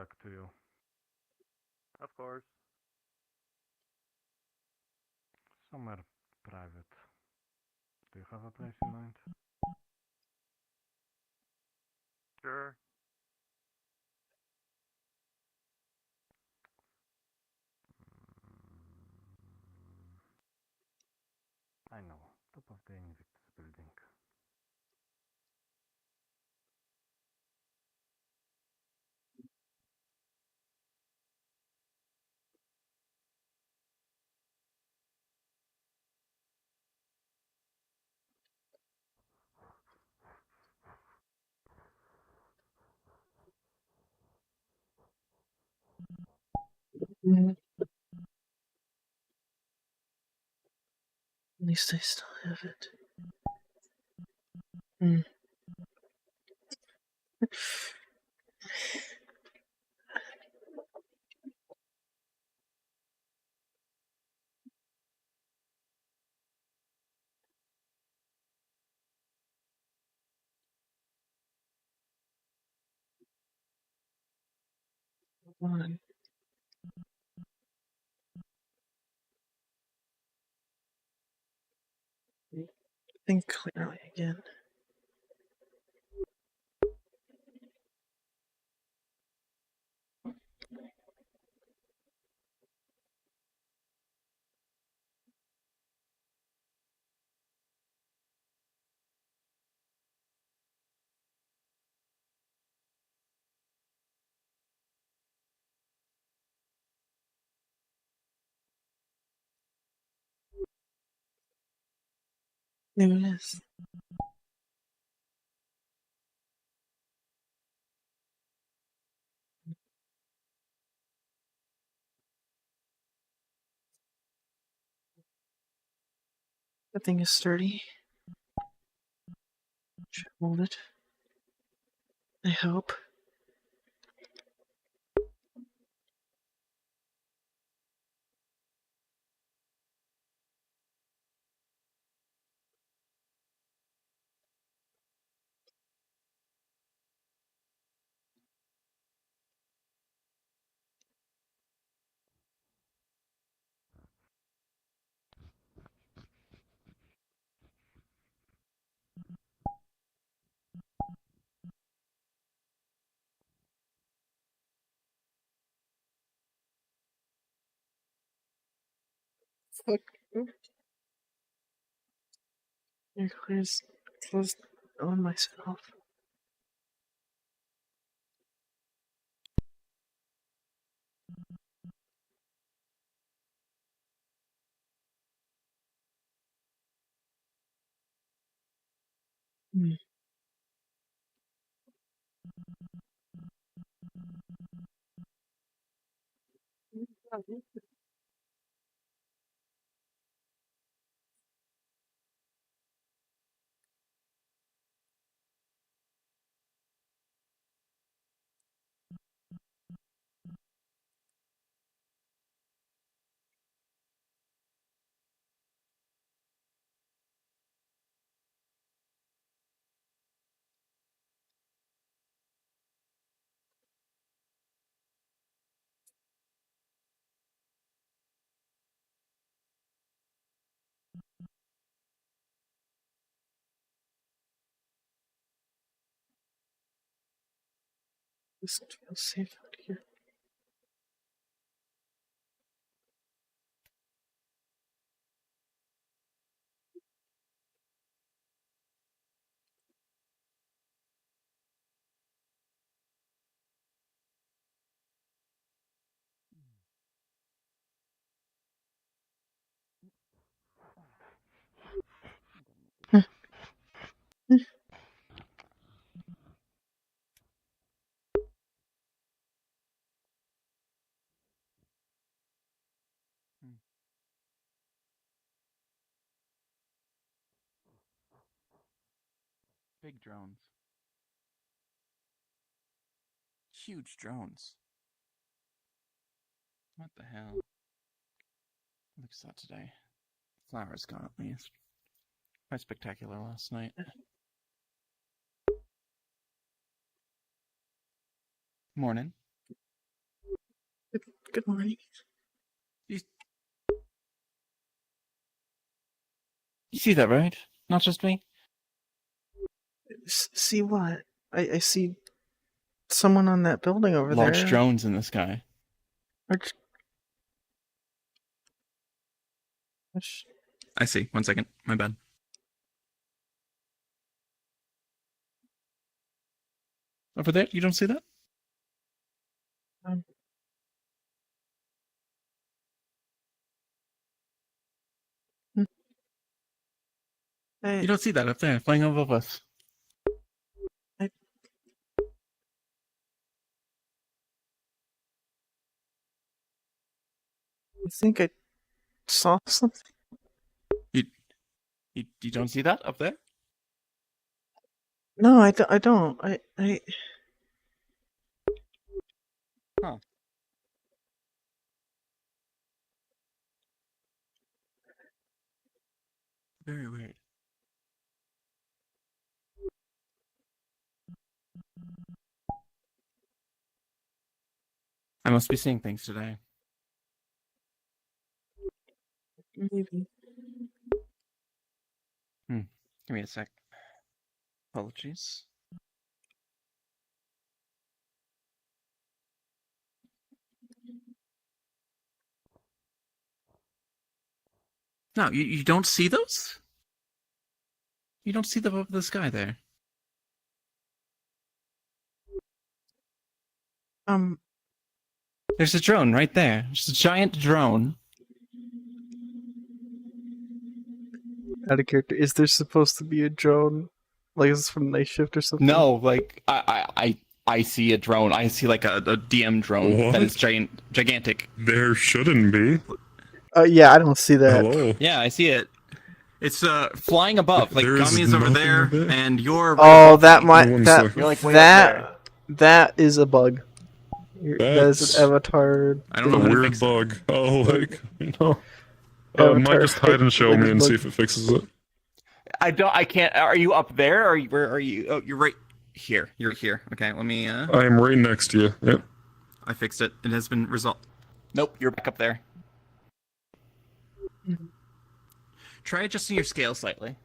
talk to you. Of course. Somewhere private. Do you have a place in mind? Sure. I know. Top of the Invictus building. At least I still have it. Mm. Hold on. Think clearly again. There it is. That thing is sturdy. Should hold it. I hope. Fuck. I closed on myself. Hmm. This feels safe out here. Big drones. Huge drones. What the hell? Looks at today. Flowers gone at least. Quite spectacular last night. Morning. Good morning. You see that, right? Not just me? See what? I see someone on that building over Large there. drones in the sky. I see. 1 second. My bad. Over there? You don't see that? You don't see that up there, flying above us. I think I saw something. You don't see that up there? No, I don't. Huh. Very weird. I must be seeing things today. Maybe. Give me a sec. Apologies. No, you don't see those? You don't see them up in the sky there. There's a drone right there. There's a giant drone. Out of character. Is there supposed to be a drone? Like, is this from Night Shift or something? No, like I see a drone. I see like a DM drone What? that is gigantic. There shouldn't be. Yeah, I don't see that. Hello. Yeah, I see it. It's flying above. Like There is Gami's over nothing there, of it. and you're. Oh, that might One that second. You're like way up there. that is a bug. That is That's an avatar. I don't a know how to weird fix it. bug. Oh, like, you know. Avatar Might just hide and show like me a and bug. see if it fixes it. I can't. Are you up there? Or where are you? Oh, you're right here. You're here. Okay, let me. I am right next to you. Yep. I fixed it. It has been resolved. Nope, you're back up there. Try adjusting your scale slightly.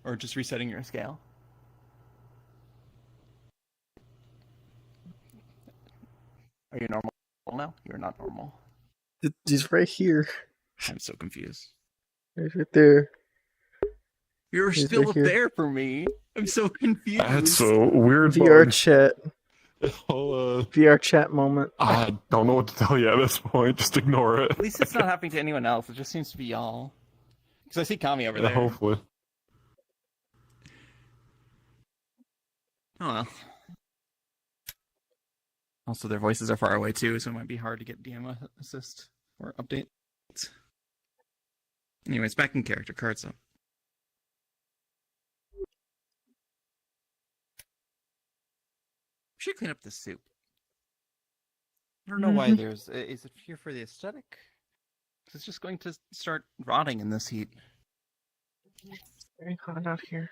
Or just resetting your scale. Are you normal now? You're not normal. He's right here. I'm so confused. He's right there. You're He's still right up here. there for me. I'm so confused. That's a weird VR bug. chat. I'll, VR chat moment. I don't know what to tell you at this point. Just ignore it. At least it's not happening to anyone else. It just seems to be y'all. Because I see Kami over there. Hopefully. Oh well. Also, their voices are far away too, so it might be hard to get DM assist or update. Anyways, back in character, cards up. Should clean up this soup. I don't know why there's. Is it here for the aesthetic? 'Cause it's just going to start rotting in this heat. It's very hot out here.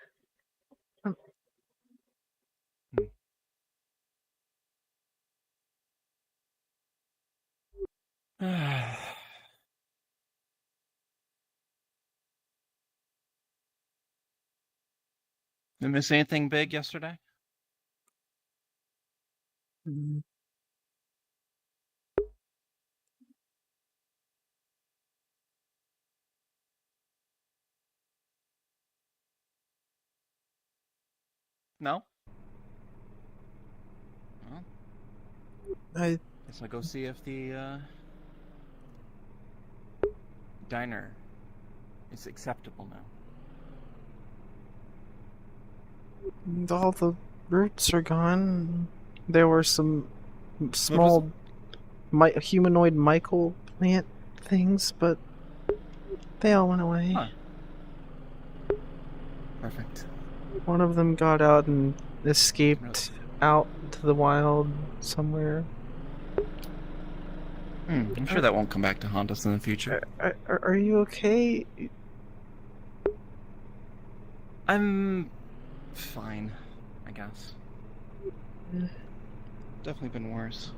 Did I miss anything big yesterday? No? Well, I guess I'll go see if the diner is acceptable now. all the roots are gone. There were some small humanoid Michael plant things, but they all went away. Huh. Perfect. One of them got out and escaped out to the wild somewhere. I'm sure that won't come back to haunt us in the future. Are you okay? I'm fine, I guess. Yeah. Definitely been worse.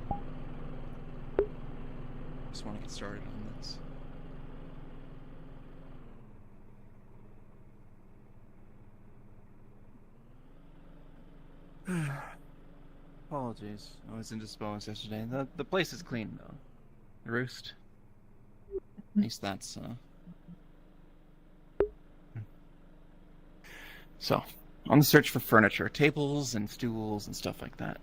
Just want to get started on this. Apologies. I was indisposed yesterday. The place is clean though. The roost. At least that's So, on the search for furniture, tables and stools and stuff like that.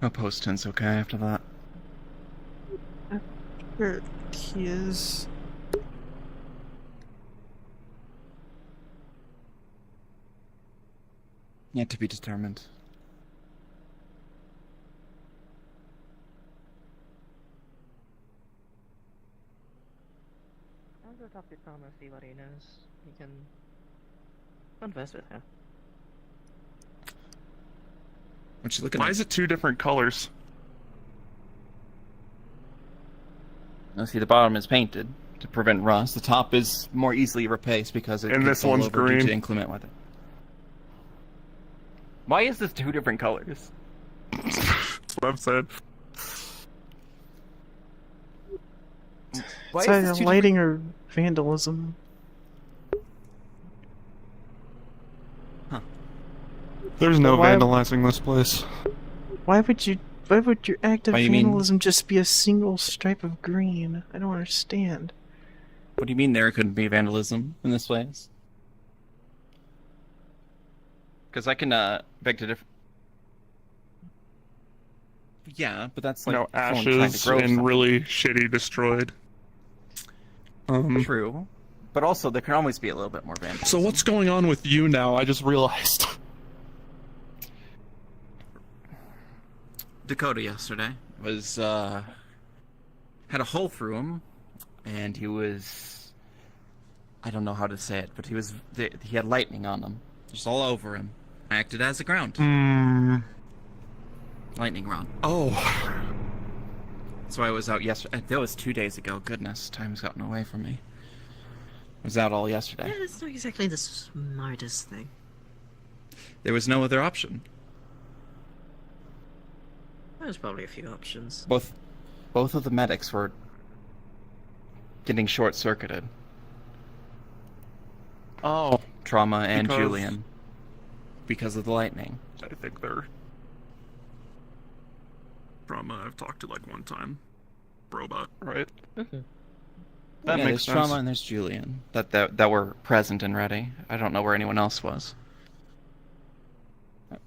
No post tense, okay, after that. Sure, he is. Yet to be determined. I'll go talk to Tom and see what he knows. You can converse with him. What you looking Why at? is it two different colors? Now, see, the bottom is painted to prevent rust. The top is more easily replaced because it And gets this all one's over due green. to inclement weather. Why is this two different colors? That's what I've said. Why It's is either this two lighting or vandalism. There's no Why- vandalizing this place. Why would your act of What do you mean? vandalism just be a single stripe of green? I don't understand. What do you mean there couldn't be vandalism in this place? Because I can beg to differ. Yeah, but that's You like know, someone trying to ashes grow and something. really shitty destroyed. True, but also there can always be a little bit more vandalism. So what's going on with you now? I just realized. Dakota yesterday was had a hole through him, and he was, I don't know how to say it, but he had lightning on him, just all over him. I acted as a ground lightning rod. Oh. So I was out yesterday. That was 2 days ago. Goodness, time's gotten away from me. I was out all yesterday. Yeah, that's not exactly the smartest thing. There was no other option. There's probably a few options. Both of the medics were getting short-circuited. Oh. Trauma and Because- Julian. Because of the lightning. I think they're trauma I've talked to like one time. Robot, right? That yeah, makes there's sense. Trauma and there's Julian that were present and ready. I don't know where anyone else was.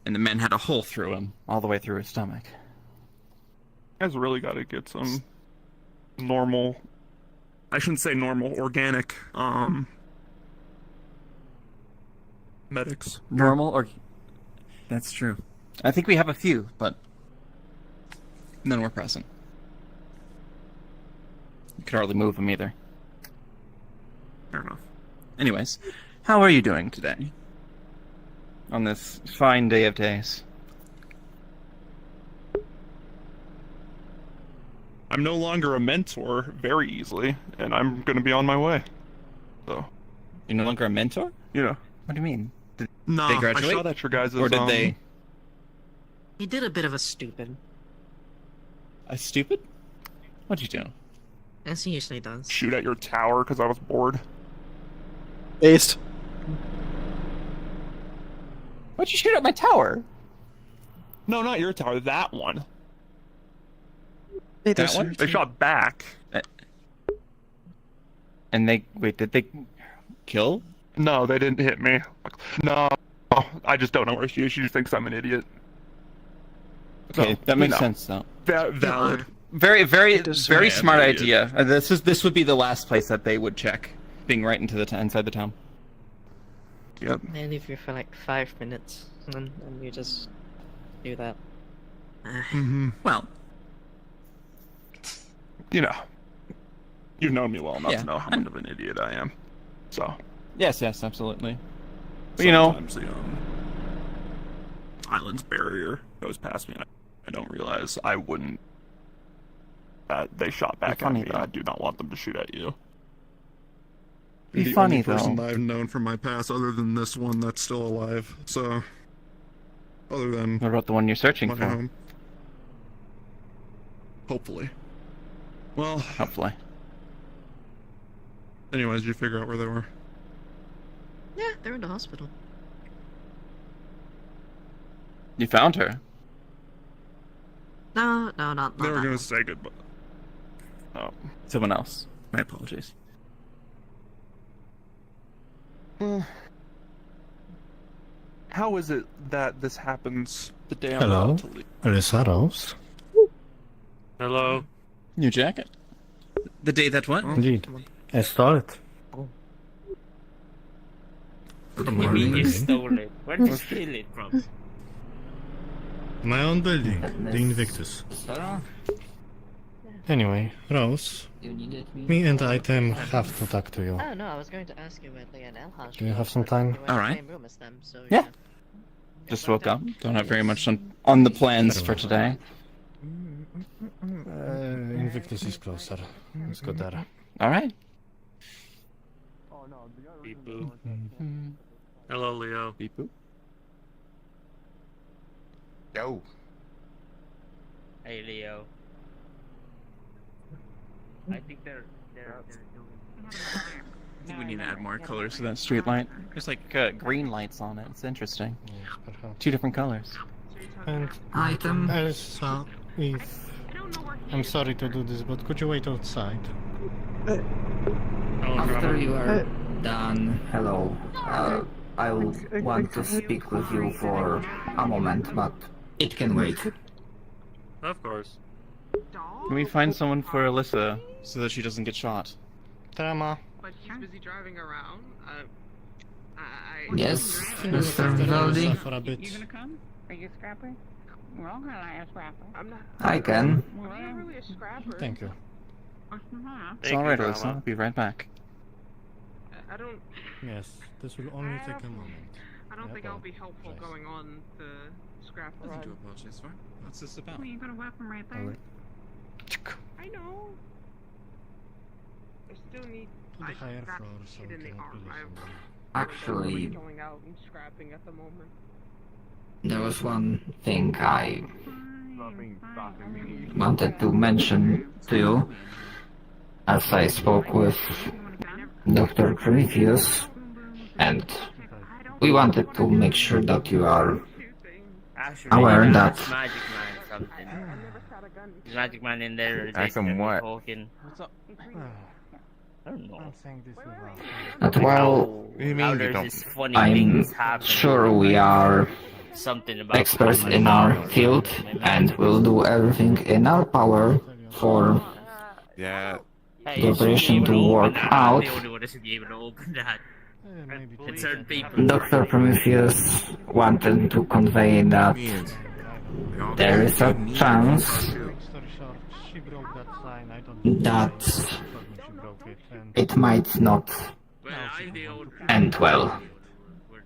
And the men had a hole through him, all the way through his stomach. You guys really got to get some normal. I shouldn't say normal, organic. Medics. Normal or... That's true. I think we have a few, but none were present. You could hardly move them either. Fair enough. Anyways, how are you doing today? On this fine day of days. I'm no longer a mentor very easily, and I'm gonna be on my way. So, You're no longer a mentor? you know. What do you mean? Did No, they graduate? I saw that your guys' or did they... He did a bit of a stupid, Stupid? What'd you do? as he usually does. shoot at your tower because I was bored. Based. Why'd you shoot at my tower? No, not your tower. That one. Hey, That one? They shot back. And they... Wait, did they kill? No, they didn't hit me. No, I just don't know where she is. She just thinks I'm an idiot. Okay, So, that makes you know, sense, though. Valid. Very, very, does very sound smart idiot. idea. This would be the last place that they would check, being right into the inside the town. Yep. They leave you for like 5 minutes, and you just do that. Mm-hmm. Well, You know, you've known me well enough Yeah. to know how much of an idiot I am. So, yes, absolutely. But, you know, sometimes, island's barrier goes past me, and I don't realize I wouldn't. They shot back at me. Though. I do not want them to shoot at you. Be the funny only person though. I've known from my past, other than this one that's still alive. So, other than What about the one you're searching my for? home, hopefully. Well, Hopefully. anyways, did you figure out where they were? Yeah, they're in the hospital. You found her. No, not They were that gonna one. say goodbye. Oh, someone else. My apologies. How is it that this happens the day I'm Hello? about to leave? Alyssa Rose? Hello. New jacket. The day that what? Indeed. I stole it. You mean you stole it? Where did you steal it from? My own building, the Invictus. Anyway, Rose, me and Item have to talk to you. Oh no, I was going to ask you about the NL house. Do you have some time? You were in the Alright. same room as them, so Yeah. Just woke up. Don't have very much on the plans for today. Invictus is closer. Let's go there. Alright. Beep boop. Hello, Leo. Beep boop. Yo. Hey, Leo. I think they're doing. I think we need to add more colors to that street light. There's like green lights on it. It's interesting. Perhaps. 2 different colors. And Item. Elsa, if... I'm sorry to do this, but could you wait outside? After you are done, hello. I would want to speak with you for a moment, but it can wait. Of course. Can we find someone for Alyssa so that she doesn't get shot? Trama. But he's busy driving around. Yes, Can you Mr. look after Vivaldi? Elsa for a bit? come? Are you a scrapper? We're all gonna like a scrapper. I'm not. I can. I'm not really a scrapper. Thank you. It's alright, Alyssa. I'll be right back. I don't. Yes, this will only take a moment. I don't Yeah, think I'll be helpful apologize. going on the scrapper run. apologize for. What's this about? Well, you got a weapon right there. Alright. I know. I still need. To the higher that floor, so shit we in the can arm. release I'm them. Actually, really going out and scrapping at the moment. there was one thing I wanted to mention to you. As I spoke with Dr. Prometheus, and we wanted to make sure that you are Actually, aware that it's Magic Man something. I never shot a gun. Is Magic Man in there? Ask him what? Talking. What's up? I don't know. I'm saying this without... that well, What do you mean Now you there's don't? this funny I'm things happening. sure we are Something about experts in our field and will do everything in our power for Yeah. Hey, the operation to work out. The only one that should be able to open that. maybe And certain people. Dr. Prometheus wanted to convey that Means. there is a chance Long story short, she broke that sign. I don't that she broke it, and it might not Well, I'm the old. end well. We're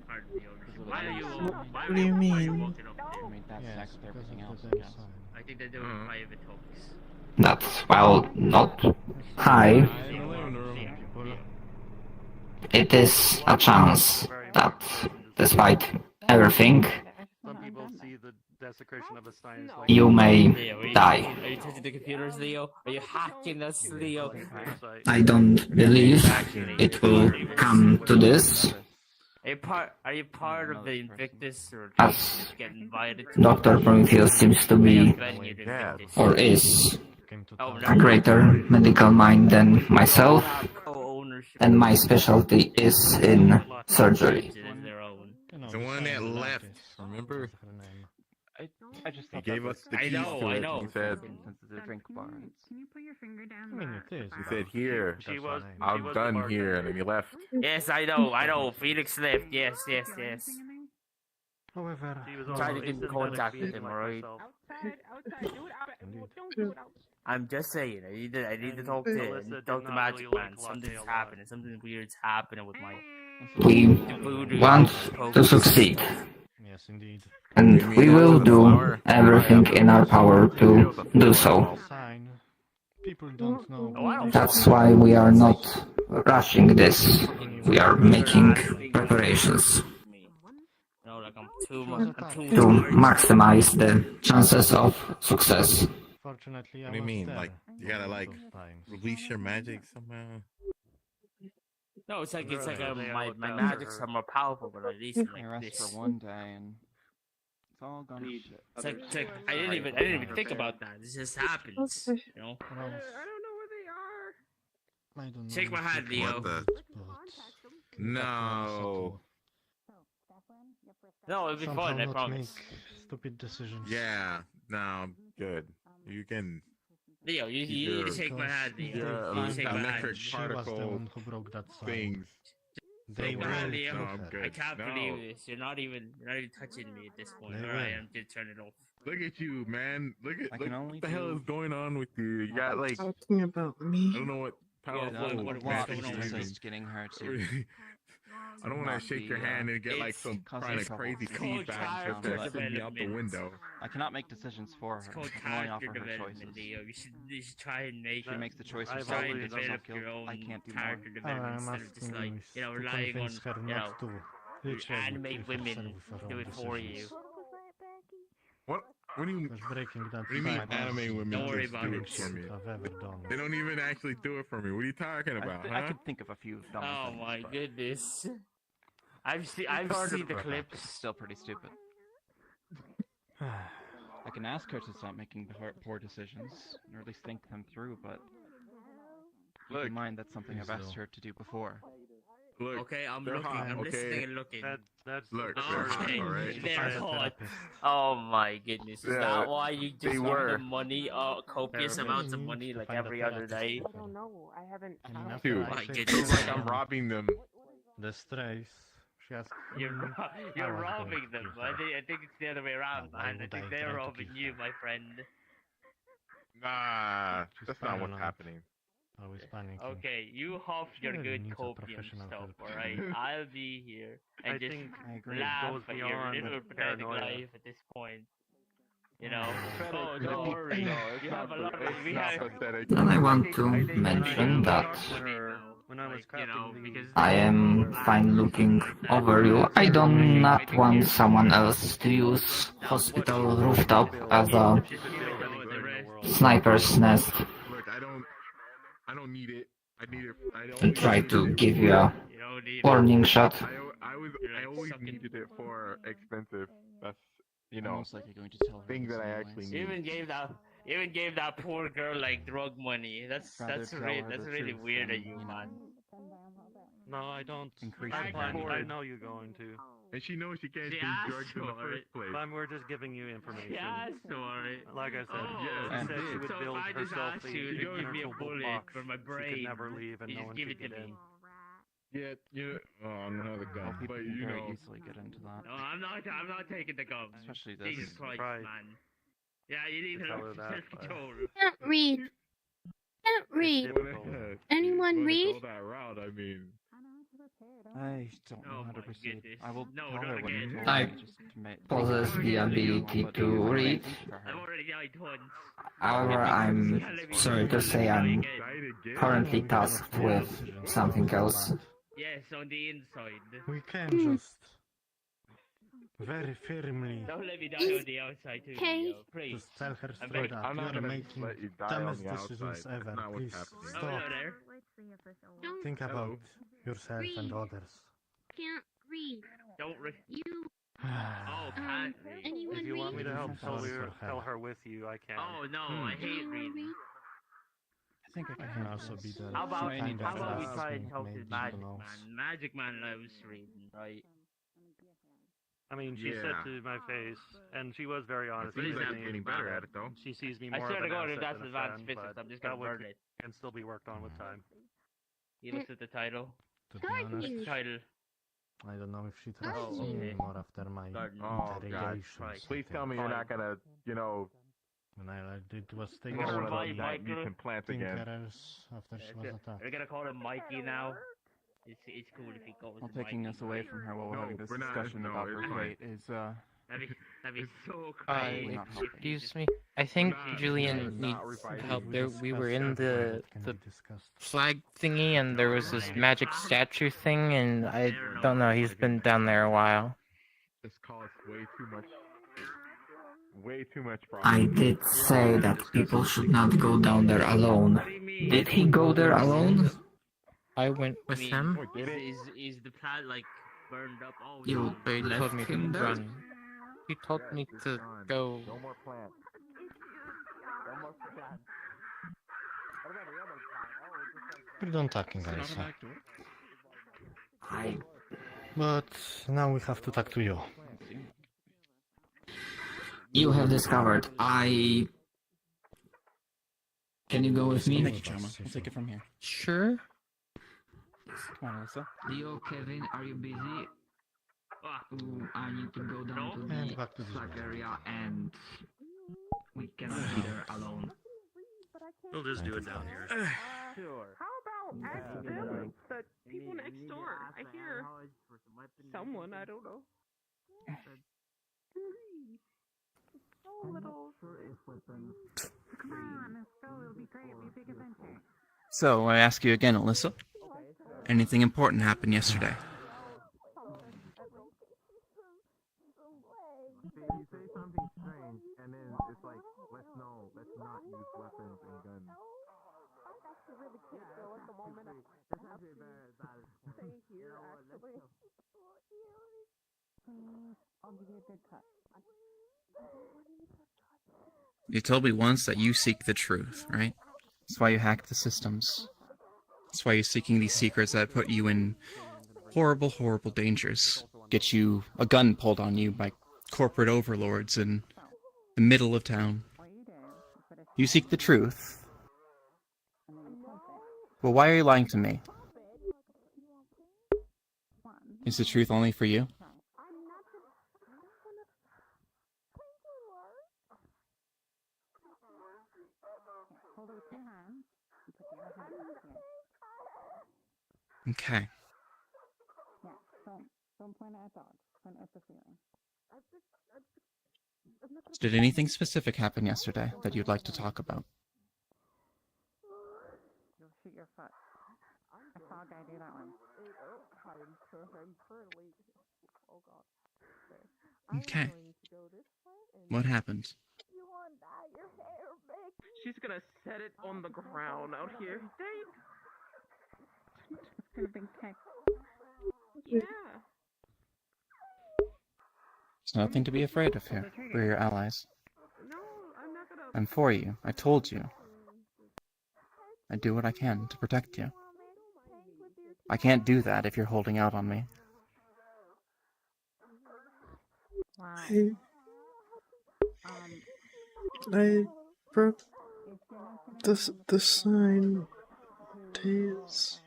part of the owners. Why are you? Why What do you why are you mean? walking up there? I mean, that's yes, next to because everything of else. the I damn guess. sign. I think they're doing private talks. That's, well, not high. It is a chance that, despite everything, Some people see the desecration of a sign as like you may Leo, are you die. touching- Are you touching the computers, Leo? Are you hacking us, Leo? I don't believe it will come to this, Are you part of the Invictus or as just get invited to Dr. Prometheus seems to be, venue to Yeah. Invictus? or is, Came to Oh, town. no. a greater medical mind than myself, Co-ownership. and my specialty is in surgery. It is their own. You know, The one that sign left, Atlantis. remember? That's her name. I just He thought gave that us was the I keys know, to I it. know. He said, since it's a drink bar. Can you put your finger down I mean, it is. he said, here, That's her name. I'm done here, and then he left. Yes, I know. Felix left. Yes. However, Try to get in contact with him, alright? Outside, do it out. Don't do it outside. I'm just saying. I need to talk to Magic Man. Something's happening. Something weird's happening with my We voodoo. want to succeed. yes, Yes, indeed. And we will do everything in our power to do so. Sign. People don't know. That's why we are not rushing this. We are making preparations No, like I'm too to maximize the chances of success. Fortunately, I What do you was mean? there Like, you gotta, most like, of those times. release your magic somehow? No, it's like my magics are more powerful, but at least I like rest this. for one day and it's all gone to shit. It's like I didn't even think about that. It just happens, you know. I don't know where they are. I don't know Shake my if hand, you Leo. can, What but No. No, it'll be somehow fun. I not promise. make stupid decisions. Yeah. No, I'm good. You can. Leo, you need to shake my hand, Leo. Your You shake my hand. electric She was the particle one who broke that sign. things. They Shake will my hand, Leo. kill I'm her. good. I can't No. believe this. You're not even touching me at this point. They Alright, will. I'm just turning it off. Look at you, man. Look I at can only what the hell do- is going on with you. You got like I Talking about me. don't know what powerful what magic is you're going on? using. Just getting her to I don't want not to shake be, your hand and get like it's some causing kind of trouble. crazy It's called feedback just character to send me out the development. window. I cannot make decisions for It's her. called I can only character offer her development, choices. Leo. You should try and make She makes the choice I've herself try and and gets develop herself killed. your own I can't do more. character All development I'm instead of just asking like is you know to relying on convince her you know not to literally animate kill women herself with her do own it for you. decisions. What do you Because breaking that What do you mean sign was anime women Don't worry just about do it. it for me? I've ever done. They don't even actually do it for me. What are you talking about, I huh? could think of a few dumb Oh things, my but goodness. I've seen the it's clips. still pretty stupid. I can ask her to stop making poor decisions, or at least think them through, but keep Look, in mind that's something I've please asked do. her to do before. Look, Okay, I'm they're looking. hot, I'm okay? listening and looking. That's Look, the they're first hot, Okay, alright? they're Find a hot. therapist. Oh my goodness! Is Yeah, that why you they just give were. them money, copious Therapist. amounts of You need money, to like find a every other therapist day? for her. know. I haven't. I mean, found after Dude, I My saved goodness. feels like I'm her robbing them. the strays, she asked You're me ro- I you're was going robbing to them. kill I her. think it's the other way around, Now, why man. I would think I they're try to robbing kill you, her? my friend. Nah, She's that's not what's paranoid. happening. Always panicking. Okay, you huff She your really good needs a copium professional stuff, help. alright? I'll be here and I just think I agree. laugh goes at your beyond little pathetic paranoia. life at this point. You know? Pathetic. Oh, don't No, worry. no, it's You not have a lot of it's we not have pathetic. And I want I to think mention that when I was like, you know, crafting the- because I am fine looking over you. I do not want someone else to use hospital rooftop as a sniper's nest Look, I don't need it. I need it. I don't and try to need it give for- you a you don't need warning shot. I always needed it for expensive. That's I'm know most likely going to tell her things this that I anyways. actually You need. even gave that poor girl like drug money. That's Rather tell her that's the really truth weird than, of you, you know, man. No, I don't. Increase I, the plan, value. I know you're going to. And she knows she can't She do asked drugs in the for it. first place. But we're just giving you information. Yeah, sorry. Like I said, Oh, she yeah, said she would so build if I just herself asked you to a give me a innertable bullet box. for my She brain, could never leave and you no just one give could it to get me. in. Yeah. Oh, another gun. Well, people But can you very know, easily get into that. No, I'm not taking the gun. Especially this. Jesus Christ, Right. man. Yeah, you need To tell her to that, self-control. Can't read. Can't read. Difficult. Anyone wanna read? Go that route, I mean. I don't know Oh how to my proceed. goodness. I will No, tell not her what you again. told I me just to make possess the ability to read. I've already died once. However, I'm sorry to say I'm currently tasked with something else. Yes, on the inside. We can just very firmly Don't let me die on the outside too, Okay. Leo, please. just tell her I'm straight back. up. I'm not You're gonna making let you die on dumbest the decisions outside. ever. That's not what's Please happening. Oh, stop. hello there. Don't Think about yourself and Read. others. can't read. Don't You Oh, can't read. anyone If you want me read? to help Sorry for her. tell her with you, I can. Oh no, I hate Anyone reading. read? I think I I can can handle also this. be the How about kind how of about we class try and who talk to maybe Magic knows. Man? Magic Man loves reading, right? I mean, she Yeah. said to my face, and she was very honest It seems with like me. she's getting better at it, though. She sees me I more swear of to an God, if asset that's than a advanced friend, physics, but I'm just that gonna would burn it. can still be worked on with time. You looked at the title. To be Garden honest, use. Title. I don't know if she Oh, trusts me okay. anymore after my Garden. Oh, God. interrogations. Christ. I Please tell think. me you're not gonna, When I it was you taken know, one Remember of my those Michael? mutant plants again. tinkerers after she was attacked. We're gonna call him Mikey now. It's cool if he goes. Well, Mikey, taking us away right? from her while we're No, having this we're not. discussion No, about her it's fine. fate is That'd be so Hi, crazy. excuse me. I think Julian needs help. There, we were in the flag thingy, and there was this magic statue thing, and I don't know. He's been down there a while. This caused way too much. Way too much I problem. did say that people should not go down there alone. Did he go there alone? I went with him. Is the plant like burned up? Oh, You He told left me to him there? run. He told me to go. No more plants. No more plants. What about the other plant? Oh, it's just like We're done talking, Alyssa. I... But now we have to talk to you. You have discovered. Can you go with me? Thank you, Chama. We'll take it from here. Sure. Come on, Alyssa. Leo, Kevin, are you busy? I need to go down to And the back to this flag one. area and we cannot be there alone. We'll just do it down here. Sure. How about ask them, the people next door? I hear someone, I don't know. So, I ask you again, Alyssa. Anything important happened yesterday? you say something strange, and then it's like, let's not use weapons and guns. You told me once that you seek the truth, right? That's why you hacked the systems. That's why you're seeking these secrets that put you in horrible, horrible dangers. Get you a gun pulled on you by corporate overlords in the middle of town. You seek the truth. Well, why are you lying to me? Is the truth only for you? Okay. Don't point at dogs. Point at the ceiling. Did anything specific happen yesterday that you'd like to talk about? You'll shoot your foot. I saw a guy do that one. Okay. What happened? She's gonna set it on the ground out here. It's gonna be kicked. Yeah. There's nothing to be afraid of here. We're your allies. No, I'm not gonna. I'm for you. I told you. I do what I can to protect you. I can't do that if you're holding out on me. Wow. I broke the sign days.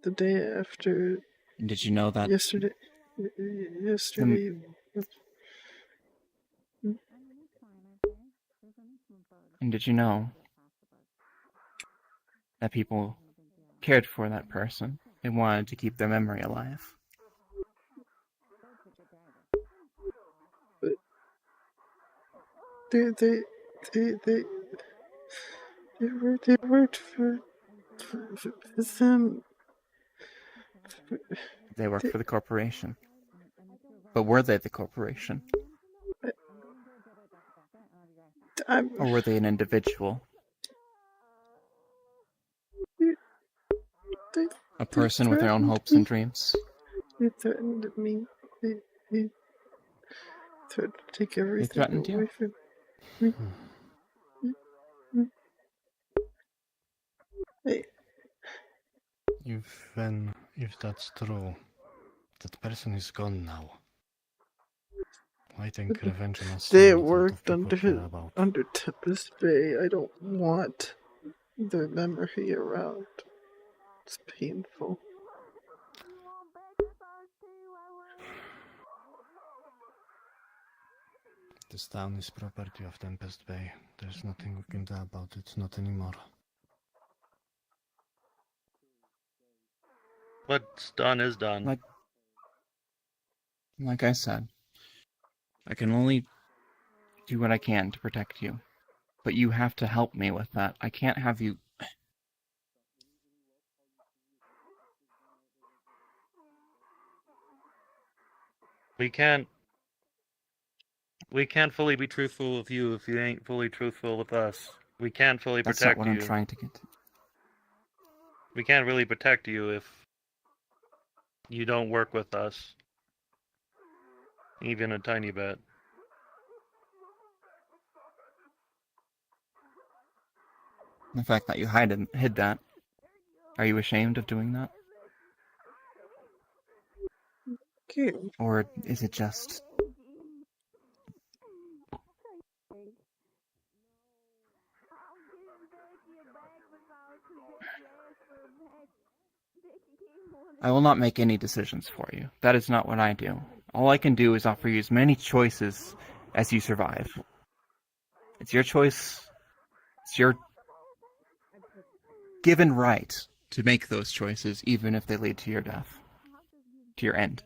The day after. Did you know that? Yesterday. And did you know that people cared for that person? They wanted to keep their memory alive. They worked for them. They worked for the corporation. But were they the corporation? Or were they an individual? A person with their own hopes and dreams? They threatened me. They threatened to take everything away from me. If that's true, that person is gone now. I think revenge on us. They worked under Tempest Bay. I don't want their memory around. It's painful. This town is property of Tempest Bay. There's nothing we can do about it, not anymore. What's done is done. Like I said, I can only do what I can to protect you. But you have to help me with that. I can't have you... We can't fully be truthful with you if you ain't fully truthful with us. We can't fully That's protect not what you. I'm trying to get to. We can't really protect you if you don't work with us. Even a tiny bit. The fact that you hid that. Are you ashamed of doing that? Okay. Or is it just... I will not make any decisions for you. That is not what I do. All I can do is offer you as many choices as you survive. It's your choice. It's your given right to make those choices, even if they lead to your death. To your end.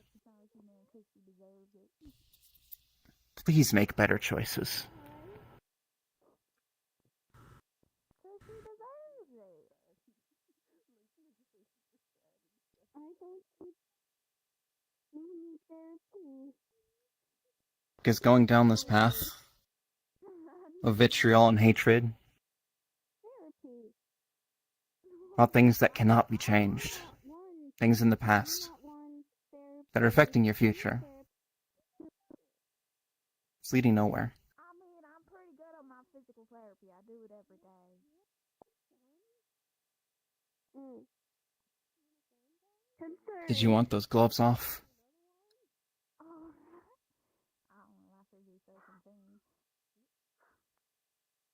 Please make better choices. Because going down this path of vitriol and hatred about things that cannot be changed, things in the past that are affecting your future, it's leading nowhere. Did you want those gloves off?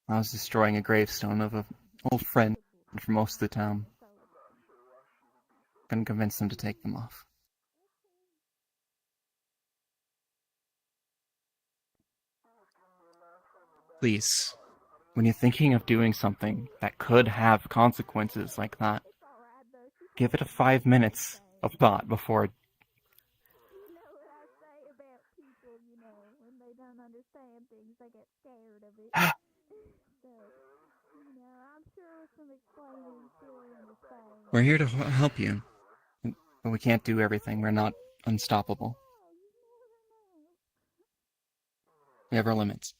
I was destroying a gravestone of an old friend for most of the town. Couldn't convince them to take them off. Please, when you're thinking of doing something that could have consequences like that, give it 5 minutes of thought before... We're here to help you, but we can't do everything. We're not unstoppable. We have our limits.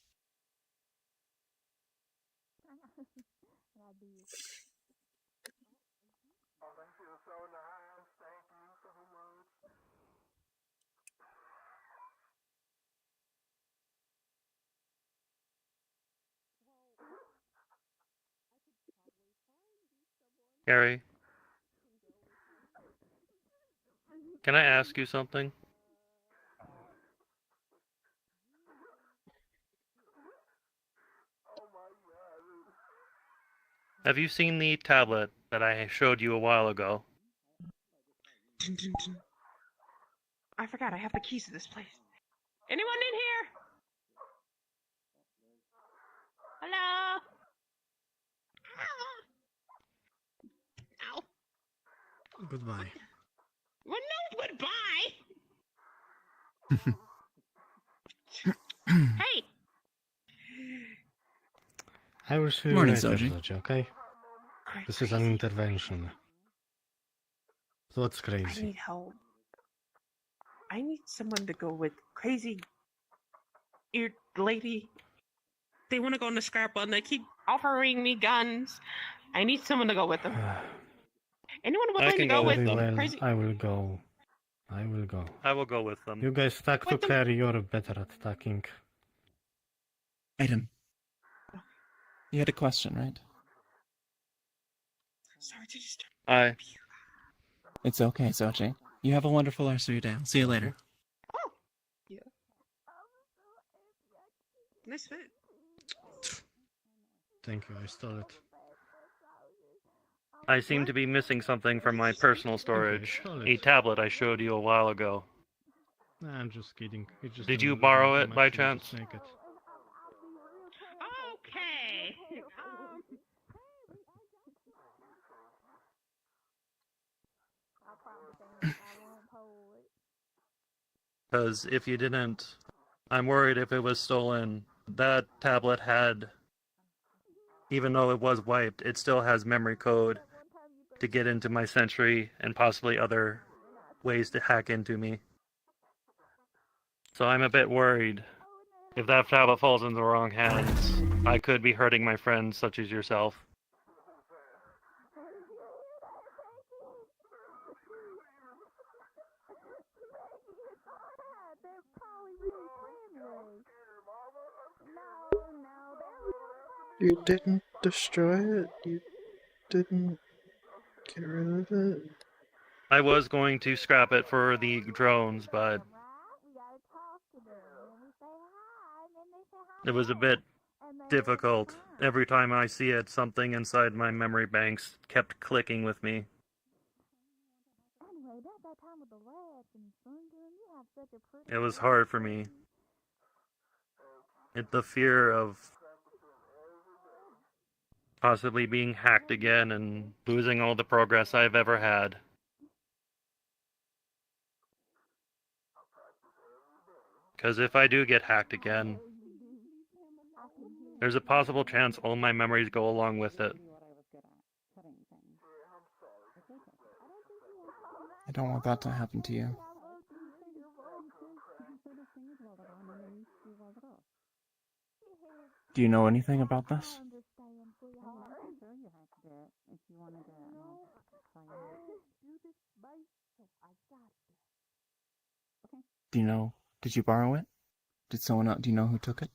Gary, can I ask you something? Have you seen the tablet that I showed you a while ago? I forgot I have the keys to this place. Anyone in here? Hello? Ow. Goodbye. Well, no goodbye. Hey. I will see you Morning, later, Soji. Soji, okay? This is an intervention. So what's I crazy? need help. I need someone to go with crazy eared lady. They want to go on the scrap and they keep offering me guns. I need someone to go with them. Anyone willing to go with Very well, crazy? I will go. I will go. I will go with them. You guys stack to carry, you're better at stacking. Item. You had a question, right? Sorry to disturb. Aye. It's okay, Soji. You have a wonderful rest of your day. I'll see you later. Oh. Yeah. Nice fit. Thank you, I stole it. I seem to be missing something from my personal storage. A tablet I showed you a while ago. Nah, I'm just kidding. It's just Did a you little borrow item, it by actually, chance? just make it. Okay. Because if you didn't, I'm worried if it was stolen, that tablet had, even though it was wiped, it still has memory code to get into my Sentry and possibly other ways to hack into me. So I'm a bit worried. If that tablet falls in the wrong hands, I could be hurting my friends such as yourself. You didn't destroy it? You didn't get rid of it? I was going to scrap it for the drones, but it was a bit difficult. Every time I see it, something inside my memory banks kept clicking with me. It was hard for me. The fear of possibly being hacked again and losing all the progress I've ever had. Because if I do get hacked again, there's a possible chance all my memories go along with it. I don't want that to happen to you. Do you know anything about this? Do you know, did you borrow it? Did someone else, do you know who took it?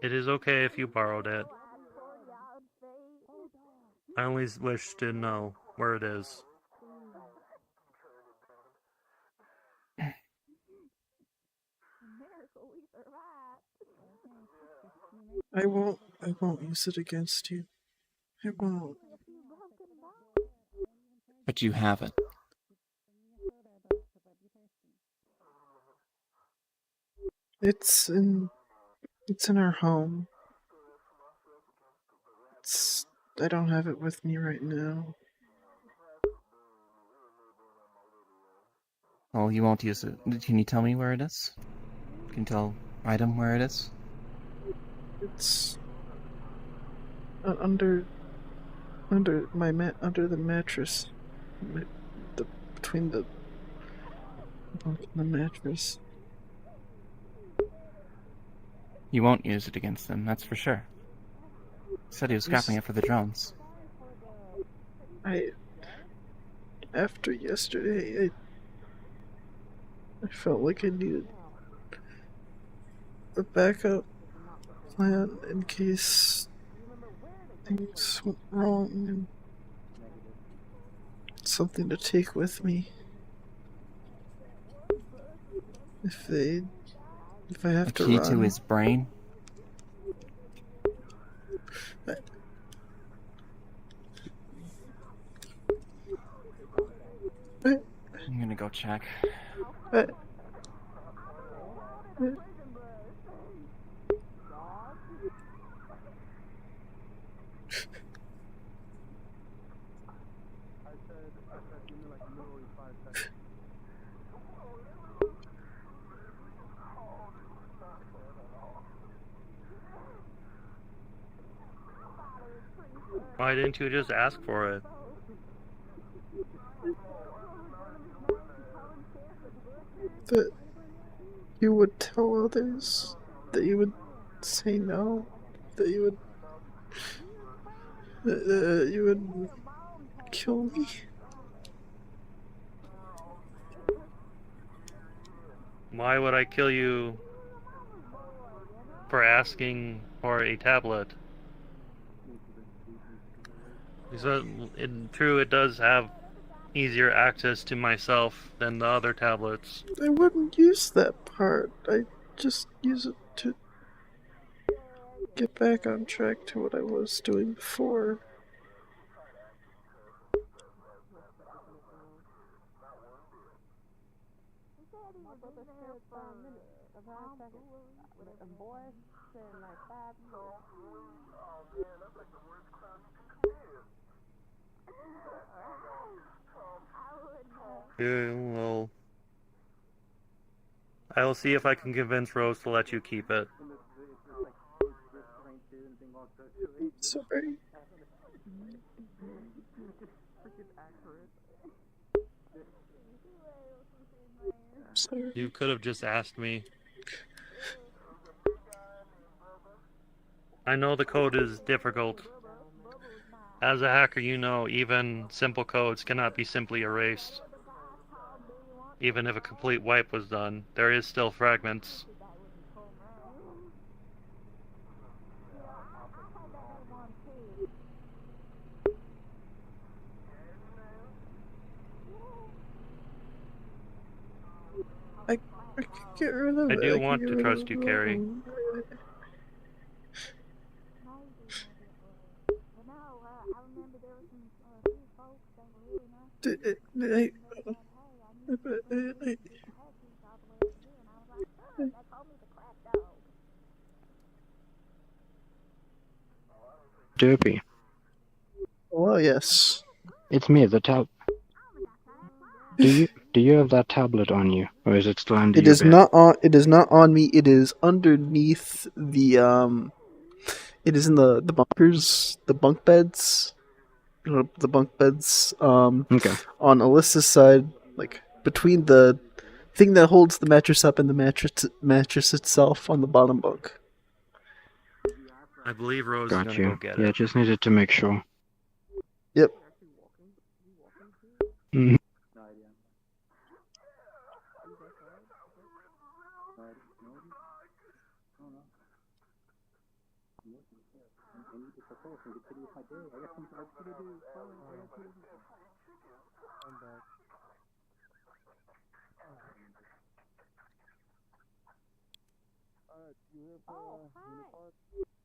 It is okay if you borrowed it. I only wish to know where it is. I won't use it against you. I won't. But you have it. It's in our home. I don't have it with me right now. Oh, you won't use it. Can you tell me where it is? Can you tell item where it is? It's under the mattress. Between the bunk and the mattress. You won't use it against them, that's for sure. He said he was scrapping it for the drones. After yesterday, I felt like I needed a backup plan in case things went wrong and something to take with me. If I have to run. A key to his brain? I'm gonna go check. Why didn't you just ask for it? That you would tell others, that you would say no, that you would kill me. Why would I kill you for asking for a tablet? Because true, it does have easier access to myself than the other tablets. I wouldn't use that part. I just use it to get back on track to what I was doing before. Yeah, well, I will see if I can convince Rose to let you keep it. Sorry. Sorry. You could have just asked me. I know the code is difficult. As a hacker, you know even simple codes cannot be simply erased. Even if a complete wipe was done, there is still fragments. I can get rid of it. I do can want get to rid trust of you, it. Carrie. Derpy. Well, yes. It's me, the tab. Do you have that tablet on you, or is it still under It your is bed? not on. It is not on me. It is underneath the. It is in the bunkers, the bunk beds. The bunk beds. Okay. On Alyssa's side, like between the thing that holds the mattress up and the mattress itself on the bottom bunk. I believe Rose Got is you. gonna go get Yeah, it. just needed to make sure. Yep. Mhm.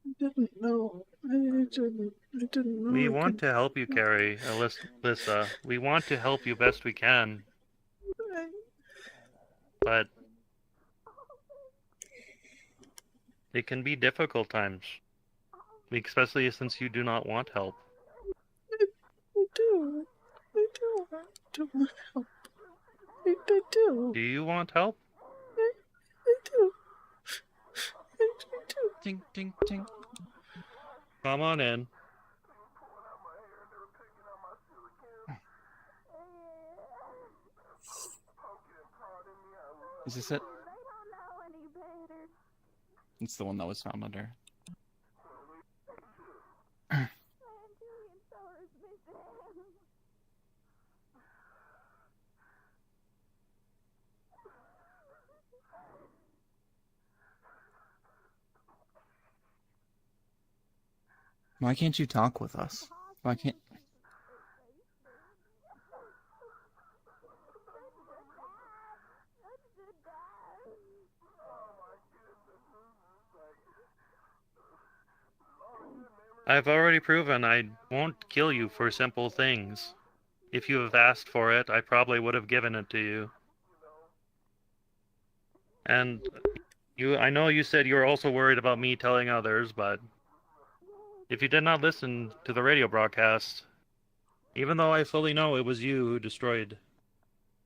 I didn't know. I didn't know. We I want could... to help you, Carrie, Alyssa. We want to help you best we can. But it can be difficult times. Especially since you do not want help. I do. I want help. I do. Do you want help? I do. I do. Tink, tink, tink. Come on in. Is this it? It's the one that was found under. Why can't you talk with us? Why can't... I've already proven I won't kill you for simple things. If you have asked for it, I probably would have given it to you. And I know you said you were also worried about me telling others, but if you did not listen to the radio broadcast, even though I fully know it was you who destroyed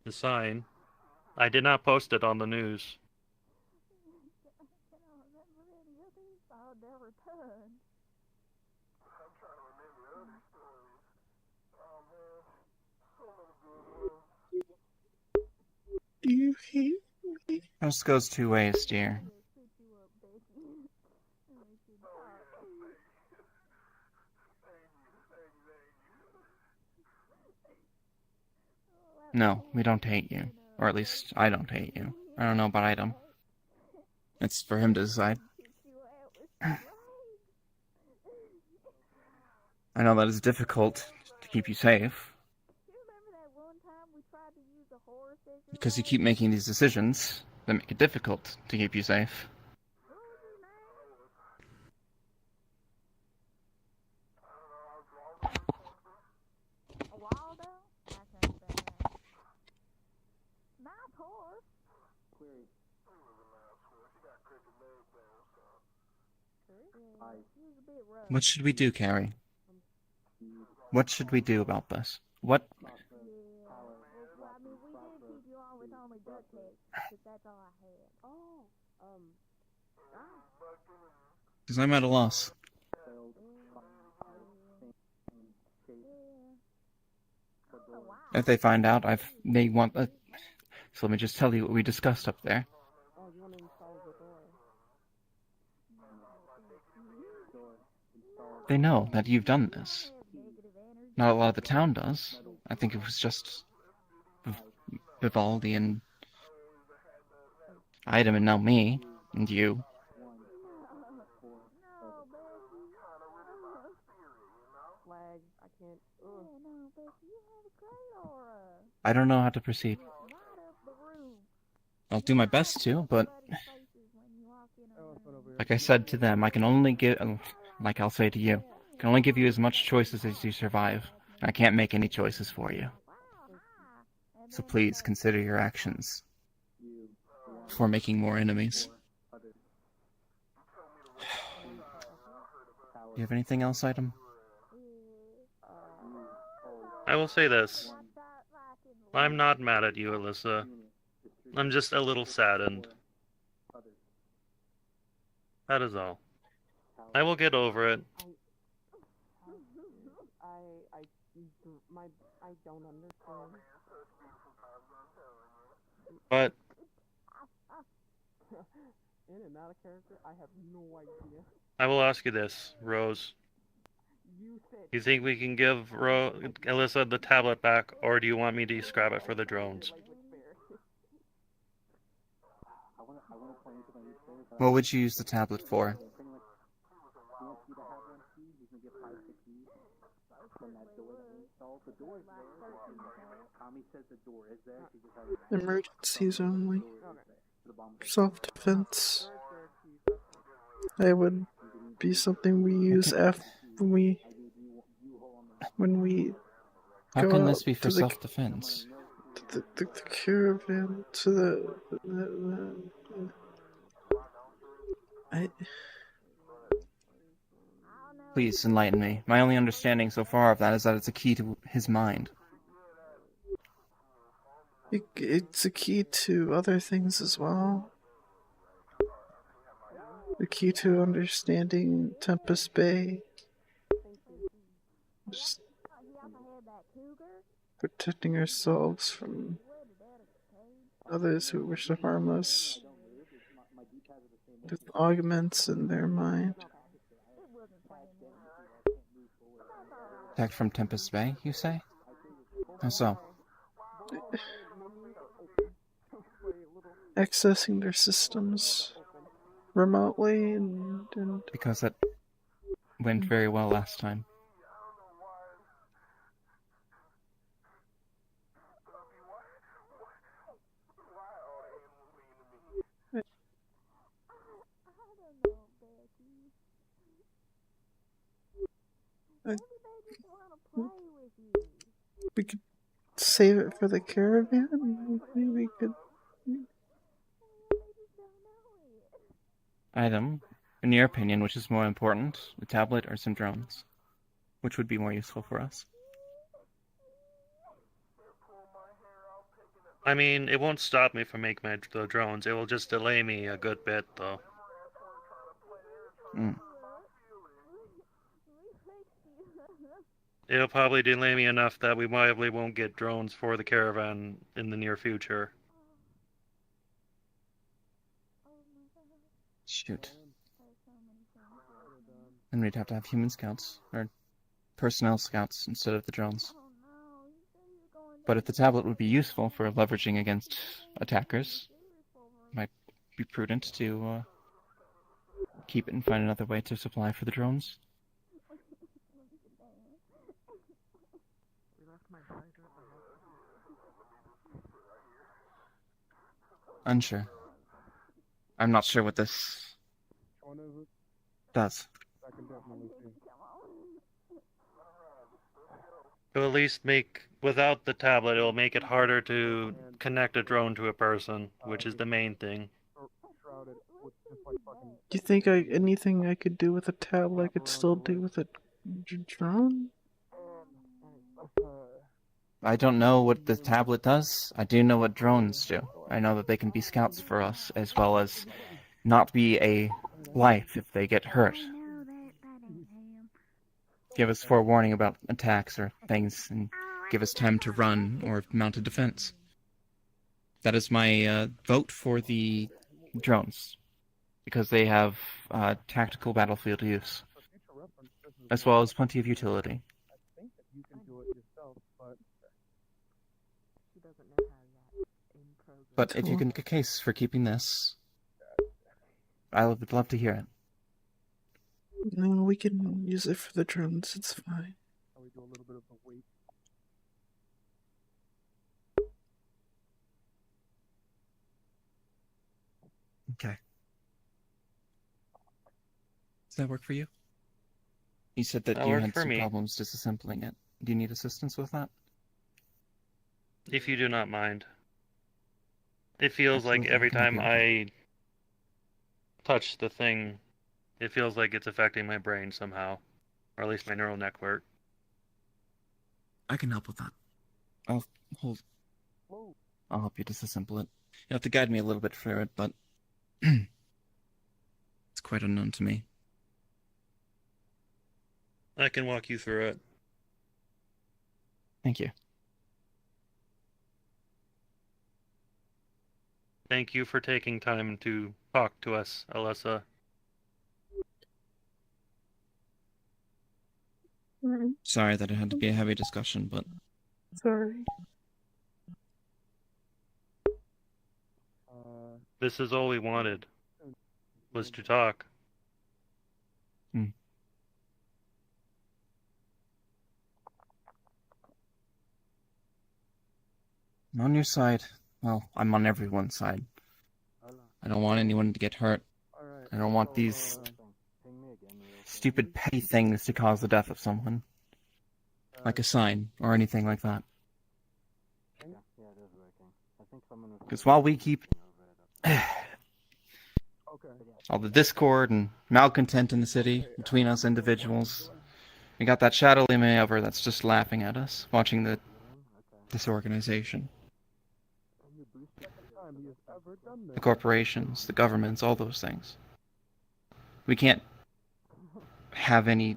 the sign, I did not post it on the news. Do you hate me? This goes two ways, dear. No, we don't hate you. Or at least, I don't hate you. I don't know about Item. It's for him to decide. I know that it's difficult to keep you safe. Because you keep making these decisions that make it difficult to keep you safe. What should we do, Carrie? What should we do about this? What? Because I'm at a loss. If they find out, they want a... So let me just tell you what we discussed up there. They know that you've done this. Not a lot of the town does. I think it was just Vivaldi and Item, and now me and you. I don't know how to proceed. I'll do my best to, but like I said to them, I can only give, like I'll say to you, I can only give you as much choices as you survive. I can't make any choices for you. So please consider your actions before making more enemies. Do you have anything else, Item? I will say this. I'm not mad at you, Alyssa. I'm just a little saddened. That is all. I will get over it. I don't understand. But In and out of character, I have no idea. I will ask you this, Rose. You think we can give Alyssa the tablet back, or do you want me to scrap it for the drones? What would you use the tablet for? Emergencies only. Self-defense. That would be something we use after when we How go can out this be for to self-defense? the caravan to the Please enlighten me. My only understanding so far of that is that it's a key to his mind. It's a key to other things as well. The key to understanding Tempest Bay. Just protecting ourselves from others who wish to harm us with augments in their mind. Attack from Tempest Bay, you say? How so? Accessing their systems remotely and Because that went very well last time. we could save it for the caravan. Maybe we could. Item, in your opinion, which is more important, the tablet or some drones? Which would be more useful for us? I mean, it won't stop me from making the drones. It will just delay me a good bit, though. It'll probably delay me enough that we probably won't get drones for the caravan in the near future. Shoot. Then we'd have to have human scouts, or personnel scouts, instead of the drones. But if the tablet would be useful for leveraging against attackers, it might be prudent to keep it and find another way to supply for the drones. Unsure. I'm not sure what this does. It'll at least make, without the tablet, it'll make it harder to connect a drone to a person, which is the main thing. Shrouded with just like fucking Do you think anything I could do with a tablet I could still do with a drone? I don't know what the tablet does. I do know what drones do. I know that they can be scouts for us, as well as not be a life if they get hurt. Give us forewarning about attacks or things, and give us time to run or mount a defense. That is my vote for the drones, because they have tactical battlefield use, as well as plenty of utility. But if you can make a case for keeping this, I would love to hear it. No, we can use it for the drones. It's fine. Okay. Does that work for you? You said that you had some problems disassembling it. Do you need assistance with that? If you do not mind. It feels like every time I touch the thing, it feels like it's affecting my brain somehow, or at least my neural network. I can help with that. I'll help you disassemble it. You have to guide me a little bit through it, but it's quite unknown to me. I can walk you through it. Thank you. Thank you for taking time to talk to us, Alyssa. Sorry that it had to be a heavy discussion, but... Sorry. This is all we wanted, was to talk. I'm on your side. Well, I'm on everyone's side. I don't want anyone to get hurt. I don't want these stupid petty things to cause the death of someone. Like a sign, or anything like that. Because while we keep all the discord and malcontent in the city between us individuals, we got that shadow looming over that's just laughing at us, watching the disorganization. The corporations, the governments, all those things. We can't have any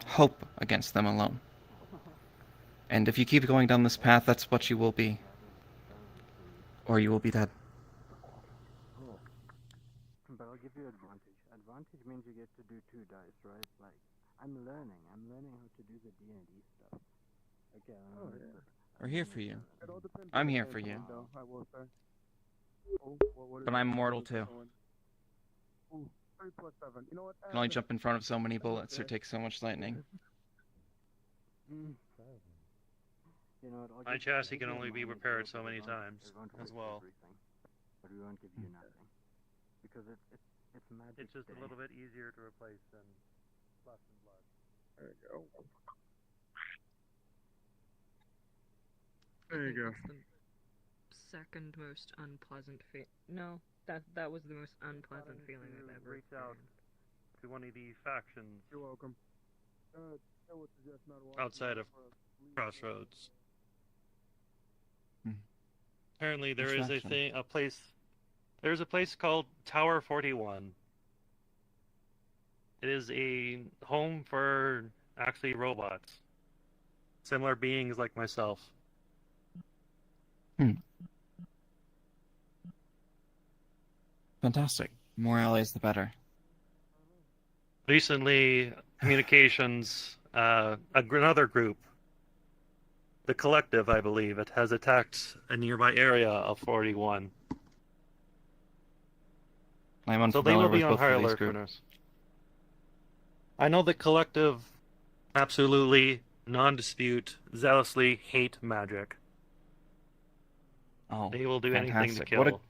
hope against them alone. And if you keep going down this path, that's what you will be. Or you will be dead. But I'll give you advantage. Advantage means you get to do 2 dice, right? Like, I'm learning how to do the D&D stuff. Okay, We're here for you. I'm here for you. But I'm mortal too. I can only jump in front of so many bullets or take so much lightning. My chassis can only be repaired so many times, as well. But we won't give you nothing. Because it's magic. It's just a little bit easier to replace than flesh and blood. There you go. There you go. Second most unpleasant No, that was the most unpleasant feeling I've ever reached out to one of the factions. You're welcome. Outside of Crossroads. Apparently there is there's a place called Tower 41. It is a home for actually robots. Similar beings like myself. Fantastic. More allies, the better. Recently, communications, another group, the Collective, I believe, it has attacked a nearby area of 41. So they will be on high alert for us. I know the Collective absolutely, non-dispute, zealously hate magic. Oh, they will do fantastic. Anything to kill.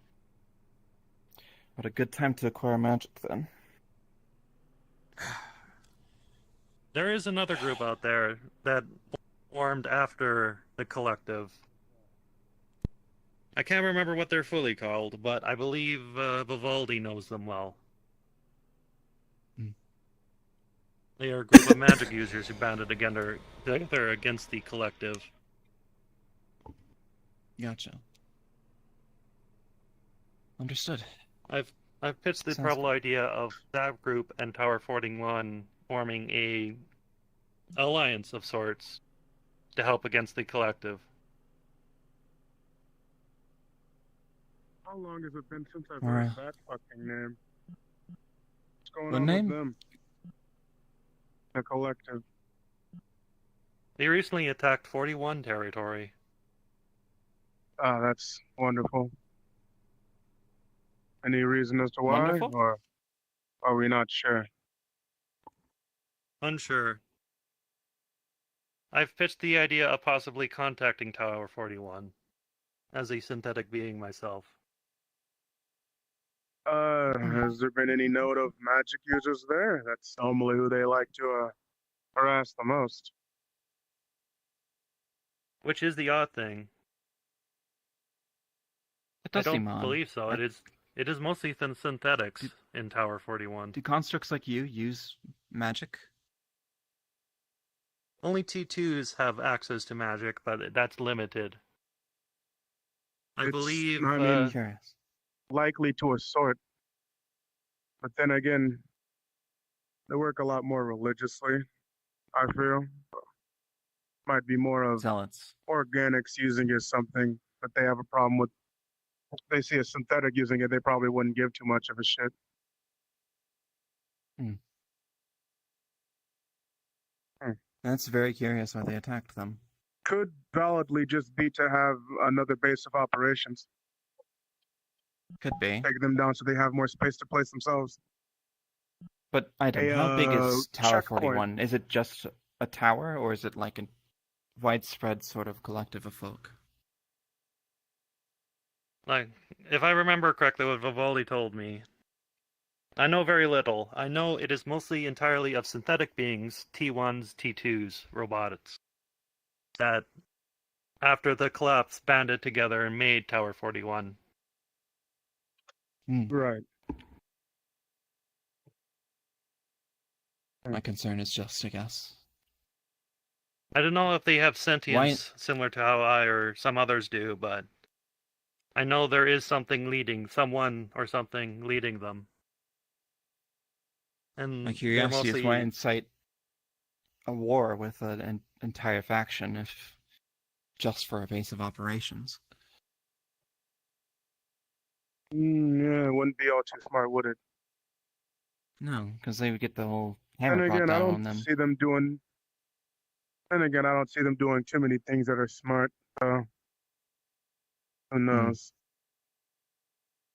What a good time to acquire magic, then. There is another group out there that formed after the Collective. I can't remember what they're fully called, but I believe Vivaldi knows them well. They are a group of magic users who banded together against the collective. Gotcha. Understood. I've pitched the Sounds probable idea of that group and Tower 41 forming a alliance of sorts to help against the collective. How long has it been since I've Alright. heard that fucking name? What's going What on name? with them? The collective. They recently attacked 41 territory. Ah, that's wonderful. Any reason as to why? Wonderful? Or are we not sure? Unsure. I've pitched the idea of possibly contacting Tower 41 as a synthetic being myself. Has there been any note of magic users there? That's normally who they like to harass the most. Which is the odd thing. It I does seem don't odd. believe so. It is mostly synthetics in Tower 41. Do constructs like you use magic? Only T2s have access to magic, but that's limited. I believe. I mean, likely to a sort. But then again, they work a lot more religiously, I feel. Might be more of zealots. Organics using it as something that they have a problem with. If they see a synthetic using it, they probably wouldn't give too much of a shit. That's very curious why they attacked them. Could validly just be to have another base of operations. Could be. Take them down so they have more space to place themselves. But Item, how big is Tower checkpoint. 41? Is it just a tower, or is it like a widespread sort of collective of folk? Like, if I remember correctly what Vivaldi told me, I know very little. I know it is mostly entirely of synthetic beings, T1s, T2s, robotics, that after the collapse banded together and made Tower 41. Right. My concern is just, I guess. I don't know if they have sentience similar to how I or some others do, but I know there is something leading, someone or something leading them. And My curiosity is why incite a war with an entire faction if just for a base of operations. Yeah, it wouldn't be all too smart, would it? No, because they would get the whole And hammer brought again, I down on don't them. see them doing. And again, I don't see them doing too many things that are smart. So who knows?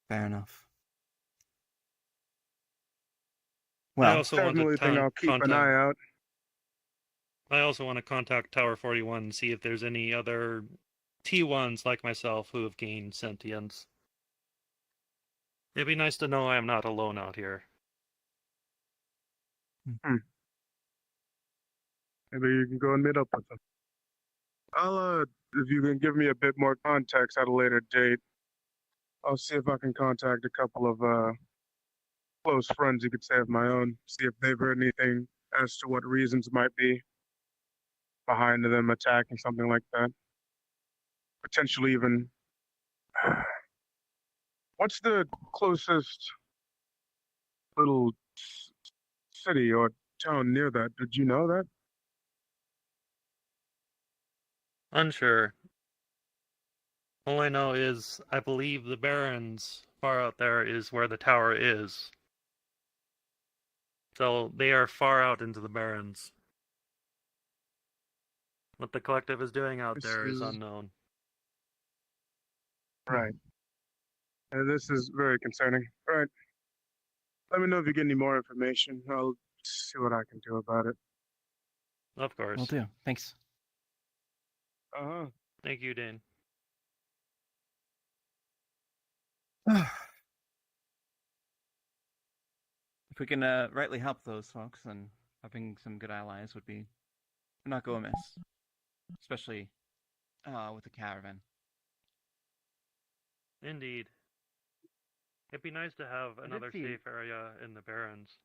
Fair enough. I Well, also want definitely to think I'll keep an eye out. I also want to contact Tower 41 and see if there's any other T1s like myself who have gained sentience. It'd be nice to know I am not alone out here. Maybe you can go and meet up with them. I'll, if you can give me a bit more context at a later date, I'll see if I can contact a couple of close friends, you could say, of my own. See if they've heard anything as to what reasons might be behind them attacking something like that. Potentially even. What's the closest little city or town near that? Did you know that? Unsure. All I know is I believe the Barrens far out there is where the tower is. So they are far out into the Barrens. What the collective is doing out there is unknown. Right. This is very concerning. All right. Let me know if you get any more information. I'll see what I can do about it. Of course. will do. Thanks. Uh-huh. Thank you, Dane. If we can rightly help those folks, then having some good allies would not go amiss. Especially with the caravan. Indeed. It'd be nice to have another see- safe area in the Barrens.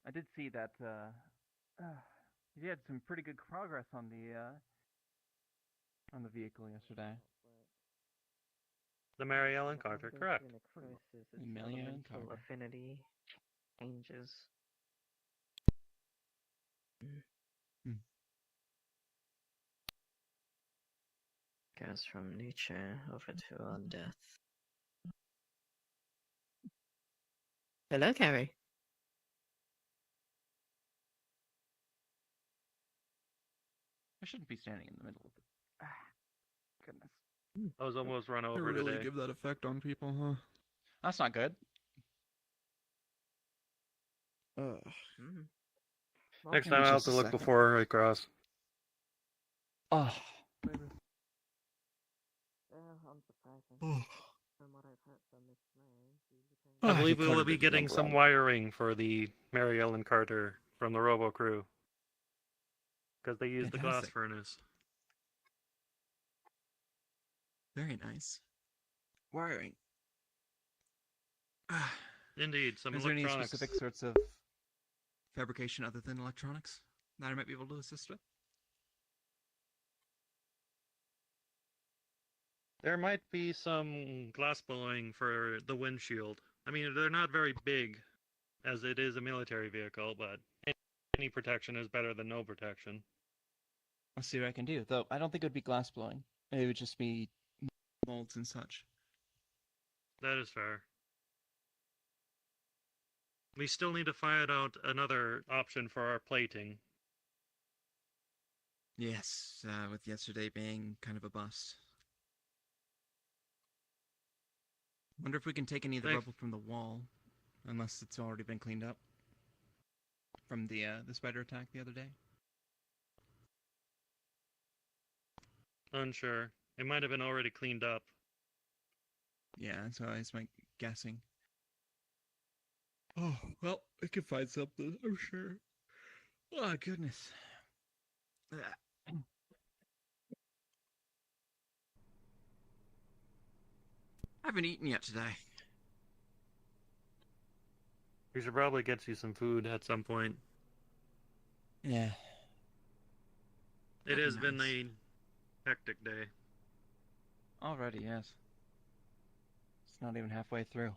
I did see that you had some pretty good progress on the vehicle yesterday. The Mary Ellen Carter, correct. Million Fundamental Carter. affinity changes. Goes from nature over to undeath. Hello, Carrie. I shouldn't be standing in the middle of it. Goodness. I was almost run They over really today. give that effect on people, huh? That's not good. Next time I'll have to look before I cross. Oh. I believe we will be getting some wiring for the Mary Ellen Carter from the Robo Crew. Because they use the glass Fantastic. furnace. Very nice. Wiring. Indeed, some Is there any electronics. specific sorts of fabrication other than electronics that I might be able to assist with? There might be some glass blowing for the windshield. I mean, they're not very big, as it is a military vehicle, but any protection is better than no protection. I'll see what I can do. Though I don't think it would be glass blowing. It would just be molds and such. That is fair. We still need to find out another option for our plating. Yes, with yesterday being kind of a bust. Wonder if we can take any of the rubble from the wall, unless it's already been cleaned up from the spider attack the other day. Unsure. It might have been already cleaned up. Yeah, so that's my guessing. Oh, well, I can find something, I'm sure. Oh, goodness. I haven't eaten yet today. We should probably get you some food at some point. Yeah. It has been a hectic day. Already, yes. It's not even halfway through.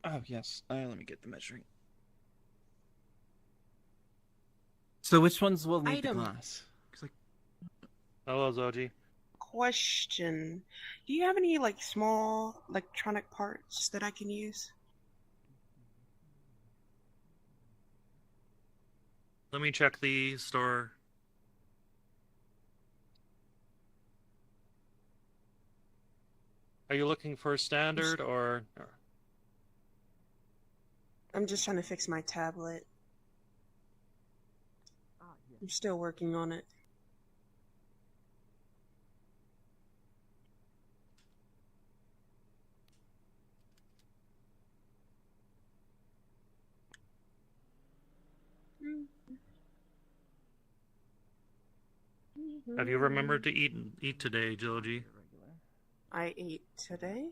Oh, yes. Let me get the measuring. So which ones will need the Item. glass? Hello, Zoji. Question: do you have any like small electronic parts that I can use? Let me check the store. Are you looking for standard or... I'm just trying to fix my tablet. I'm still working on it. Have you remembered to eat today, Joji? I ate today.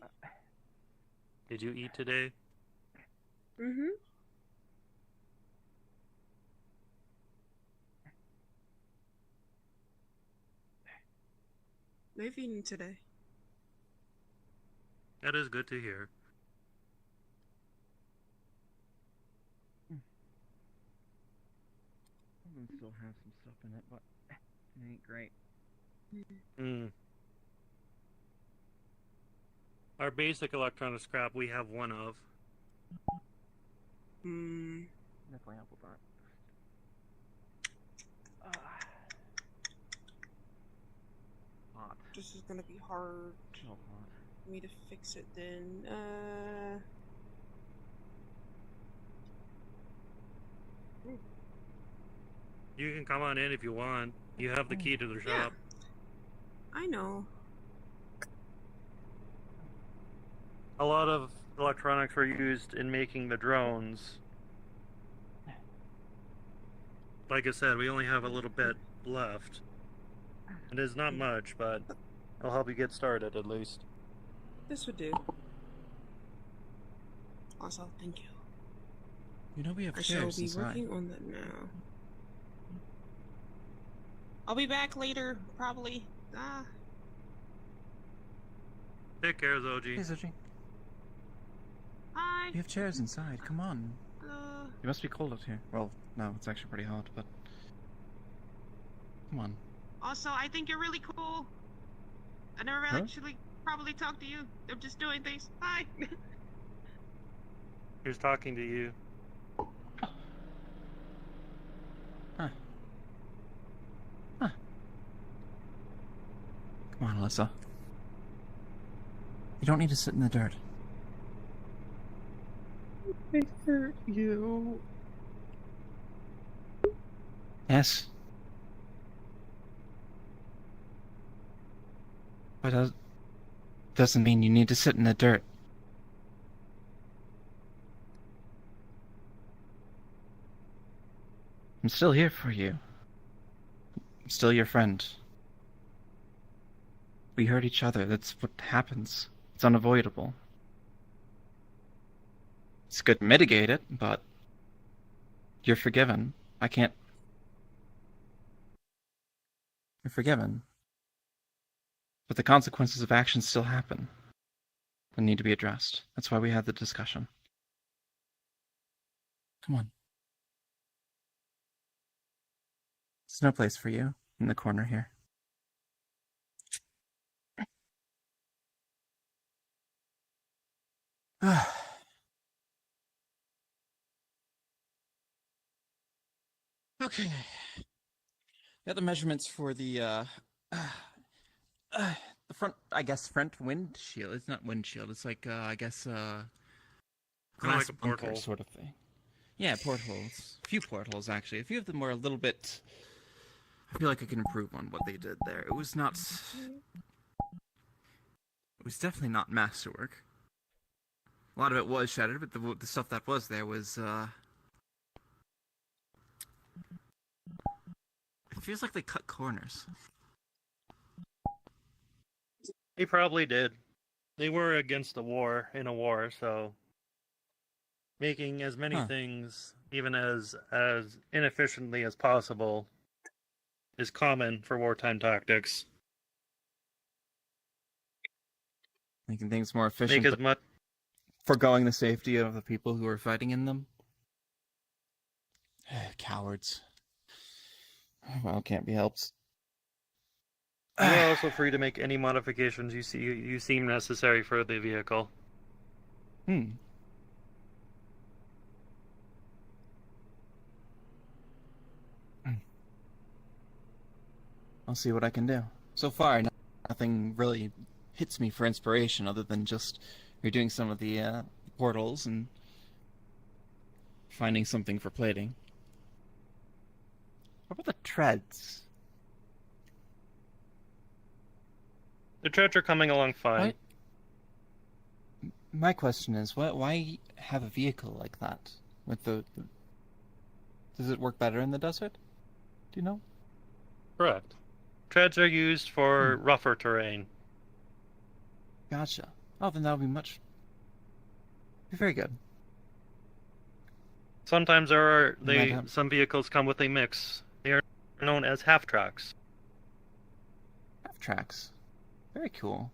Did you eat today? Mm-hmm. I've eaten today. That is good to hear. Still have some stuff in it, but it ain't great. Our basic electronic scrap we have one of. Definitely help with that. Hot. This is gonna be hard So hot. for me to fix it then. You can come on in if you want. You have the key to the Yeah. shop. I know. A lot of electronics were used in making the drones. Like I said, we only have a little bit left. It is not much, but it'll help you get started at least. This would do. Also, thank you. You know we have I shall chairs be inside. working on that now. I'll be back later, probably. Take care, Zoji. Hey, Zoji. Hi. We have chairs inside. Come on. Hello. It must be cold out here. Well, no, it's actually pretty hot, but... Come on. Also, I think you're really cool. I never actually probably talked to you. I'm just doing things. Hi. Who's talking to you? Come on, Alyssa. You don't need to sit in the dirt. I hurt you. Yes. But that doesn't mean you need to sit in the dirt. I'm still here for you. I'm still your friend. We hurt each other. That's what happens. It's unavoidable. It's good to mitigate it, but you're forgiven. I can't... You're forgiven. But the consequences of actions still happen and need to be addressed. That's why we had the discussion. Come on. There's no place for you in the corner here. Okay. Got the measurements for the front, I guess, front windshield. It's not windshield. It's like, I guess, glass like a bunker porthole. sort of thing. Yeah, portholes. A few portholes, actually. A few of them were a little bit... I feel like I can improve on what they did there. It was not... It was definitely not masterwork. A lot of it was shattered, but the stuff that was there was, It feels like they cut corners. They probably did. They were against the war, in a war, so... Making as many things, even as inefficiently as possible, is common for wartime tactics. Making things more efficient, Make as much... Foregoing the safety of the people who are fighting in them. Cowards. Well, can't be helped. You are also free to make any modifications you seem necessary for the vehicle. I'll see what I can do. So far, nothing really hits me for inspiration other than just redoing some of the portals and finding something for plating. What about the treads? The treads are coming along fine. My question is, why have a vehicle like that? With the... Does it work better in the desert? Do you know? Correct. Treads are used for rougher terrain. Gotcha. Oh, then that'll be very good. Sometimes some vehicles come with a mix. They are known as half-tracks. Half-tracks. Very cool.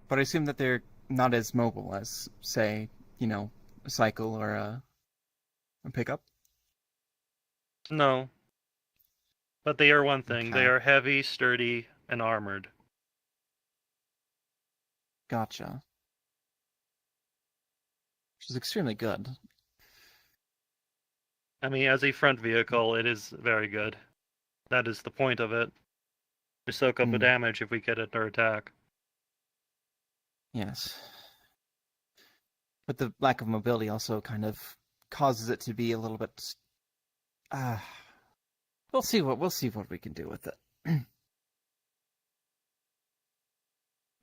But I assume that they're not as mobile as, say, a cycle or a pickup? No. But they are one thing. Okay. They are heavy, sturdy, and armored. Gotcha. Which is extremely good. I mean, as a front vehicle, it is very good. That is the point of it. To soak up the damage if we get it under attack. Yes. But the lack of mobility also kind of causes it to be a little bit... We'll see what we can do with it.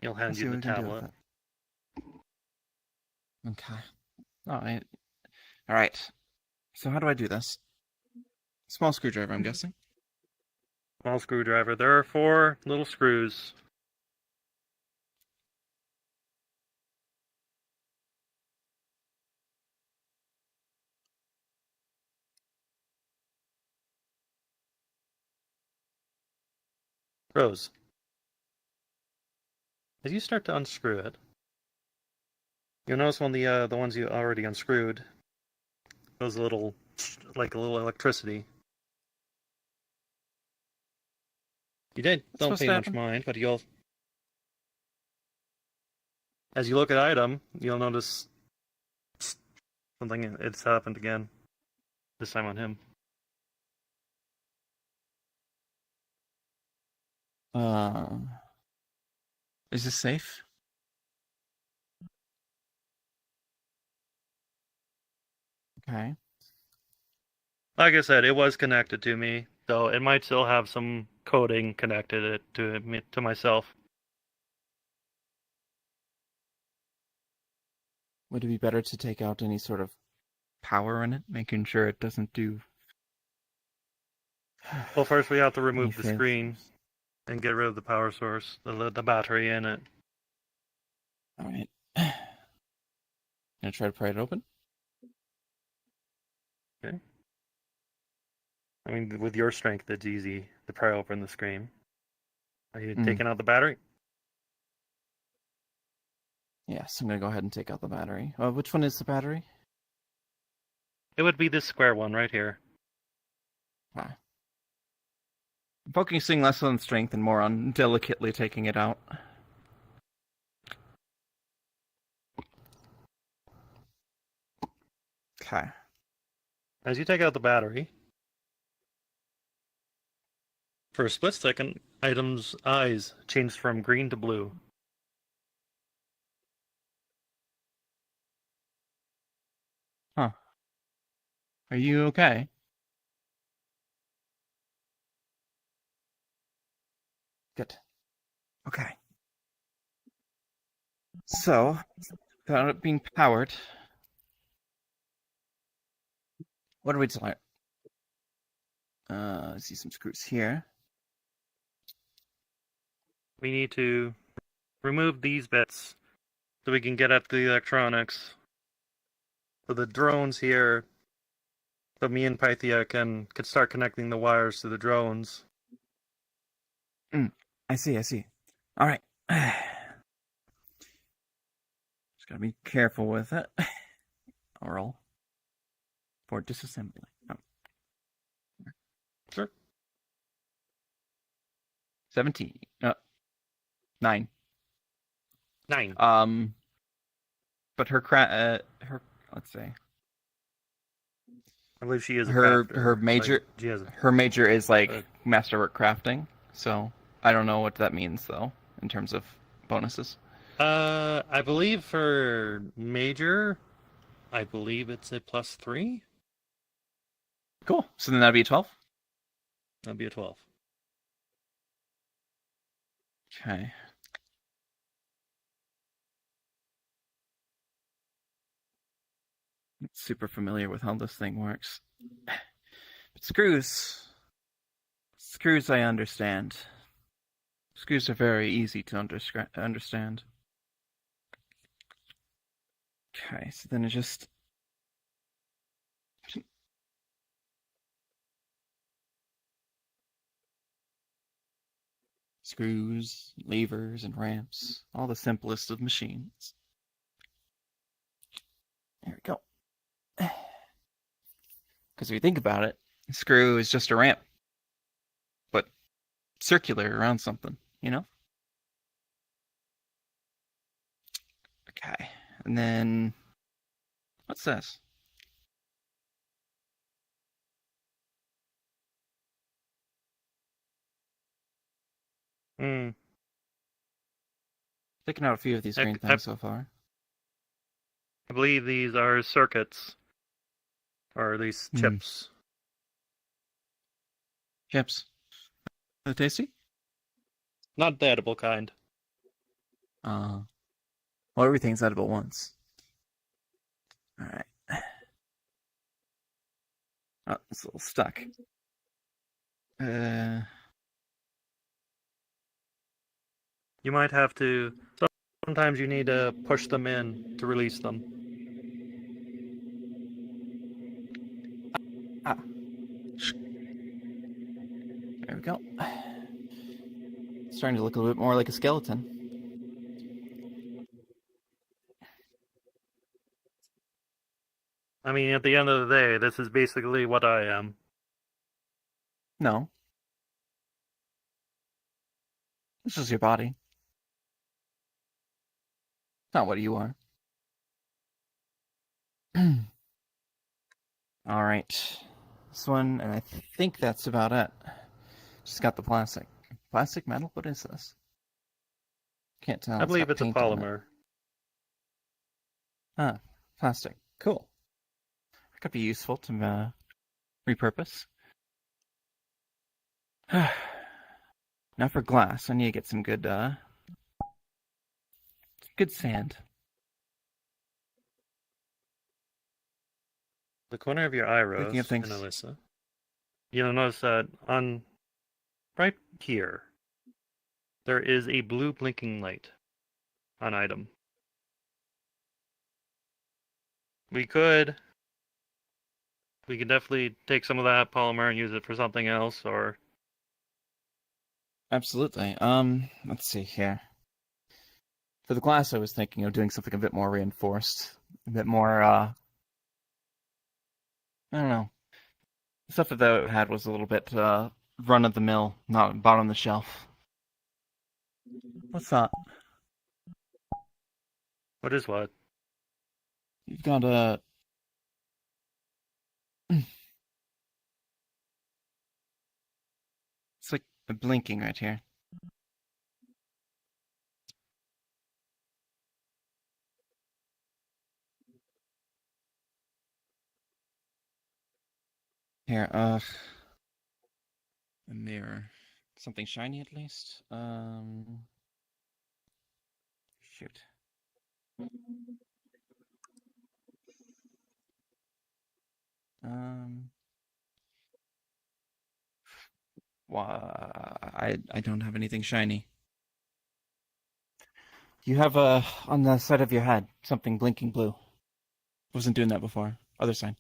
He'll hand you the tablet. Okay. Alright. So how do I do this? Small screwdriver, I'm guessing. Small screwdriver. There are 4 little screws. Rose, as you start to unscrew it, you'll notice one of the ones you already unscrewed goes a little electricity. You don't pay much mind, but as you look at item, you'll notice something. It's happened again. This time on him. Is this safe? Okay. Like I said, it was connected to me, so it might still have some coding connected to myself. Would it be better to take out any sort of power in it, making sure it doesn't do... Well, first we have to remove the screen and get rid of the power source, the battery in it. Alright. Gonna try to pry it open? Okay. I mean, with your strength, it's easy to pry open the screen. Are you taking out the battery? Yes, I'm gonna go ahead and take out the battery. Which one is the battery? It would be this square one right here. I'm focusing less on strength and more on delicately taking it out. Okay. As you take out the battery, for a split second, item's eyes change from green to blue. Huh. Are you okay? Good. Okay. So, without it being powered, what do we select? I see some screws here. We need to remove these bits so we can get at the electronics. So the drones here, so me and Pythia can start connecting the wires to the drones. I see. Alright. Just gotta be careful with it. Oral. For disassembly. Oh. Sure. 17. 9. 9. But her let's see. I believe she is her crafter. her major is like masterwork crafting. So I don't know what that means though in terms of bonuses. I believe for major, I believe it's a +3. Cool. So then that'd be a 12? That'd be a 12. Okay. Not super familiar with how this thing works. But screws I understand. Screws are very easy to understand. Okay, so then it just... Screws, levers, and ramps. All the simplest of machines. There we go. Because if you think about it, a screw is just a ramp. But circular around something, you know? Okay, and then... What's this? Taking out a few of these green things so far. I believe these are circuits. Or at least chips. Chips. Are they tasty? Not the edible kind. Well, everything's edible once. Alright. Oh, it's a little stuck. You might have to. Sometimes you need to push them in to release them. Ah. There we go. It's starting to look a little bit more like a skeleton. I mean, at the end of the day, this is basically what I am. No. This is your body. It's not what you are. Alright. This one, and I think that's about it. Just got the plastic. Plastic metal? What is this? Can't tell. I believe got it's a paint on it. polymer. Ah, plastic. Cool. That could be useful to repurpose. Now for glass, I need to get some good sand. The corner of your eye, Rose, Speaking of and things- Alyssa, you'll notice that on right here, there is a blue blinking light on item. We could definitely take some of that polymer and use it for something else, or Absolutely. Let's see here. For the glass, I was thinking of doing something a bit more reinforced, a bit more. I don't know. The stuff that I had was a little bit run of the mill, not bottom of the shelf. What's that? what is what? You've got a. It's like blinking right here. Here, a mirror. Something shiny at least? Shoot. I don't have anything shiny. You have on the side of your head, something blinking blue. Wasn't doing that before. Other side.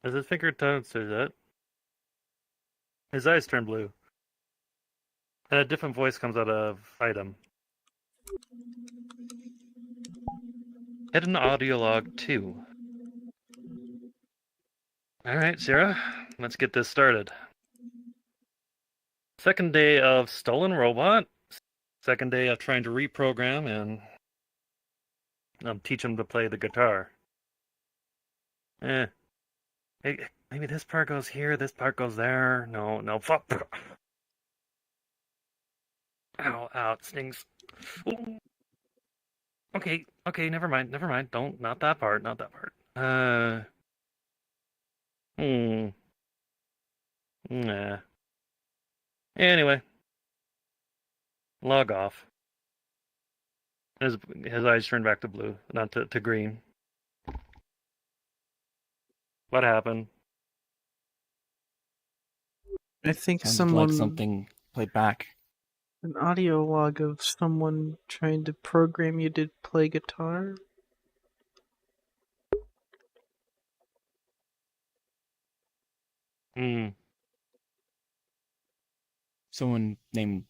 As his finger touches it, his eyes turn blue, and a different voice comes out of item. Hidden audio log 2. Alright, Sarah, let's get this started. Second day of stolen robot. Second day of trying to reprogram and teach him to play the guitar. Maybe this part goes here, this part goes there. No, fuck. Ow, it stings. Ooh. Okay, never mind. Not that part. Nah. Anyway. Log off. His eyes turn back to blue, not to green. What happened? I think Sounded someone like something played back. an audio log of someone trying to program you to play guitar. Someone named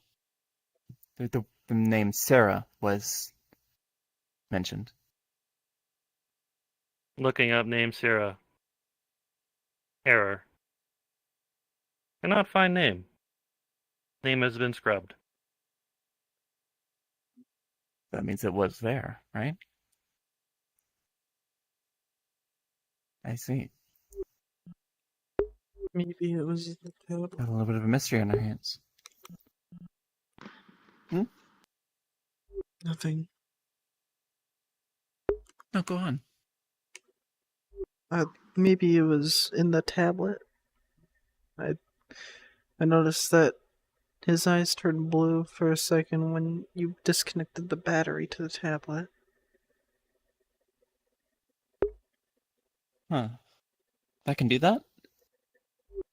the name Sarah was mentioned. Looking up name Sarah. Error. Cannot find name. Name has been scrubbed. That means it was there, right? I see. Maybe it was the tablet. Got a little bit of a mystery on our hands. Nothing. No, go on. Maybe it was in the tablet. I noticed that His eyes turned blue for a second when you disconnected the battery to the tablet. Huh. That can do that?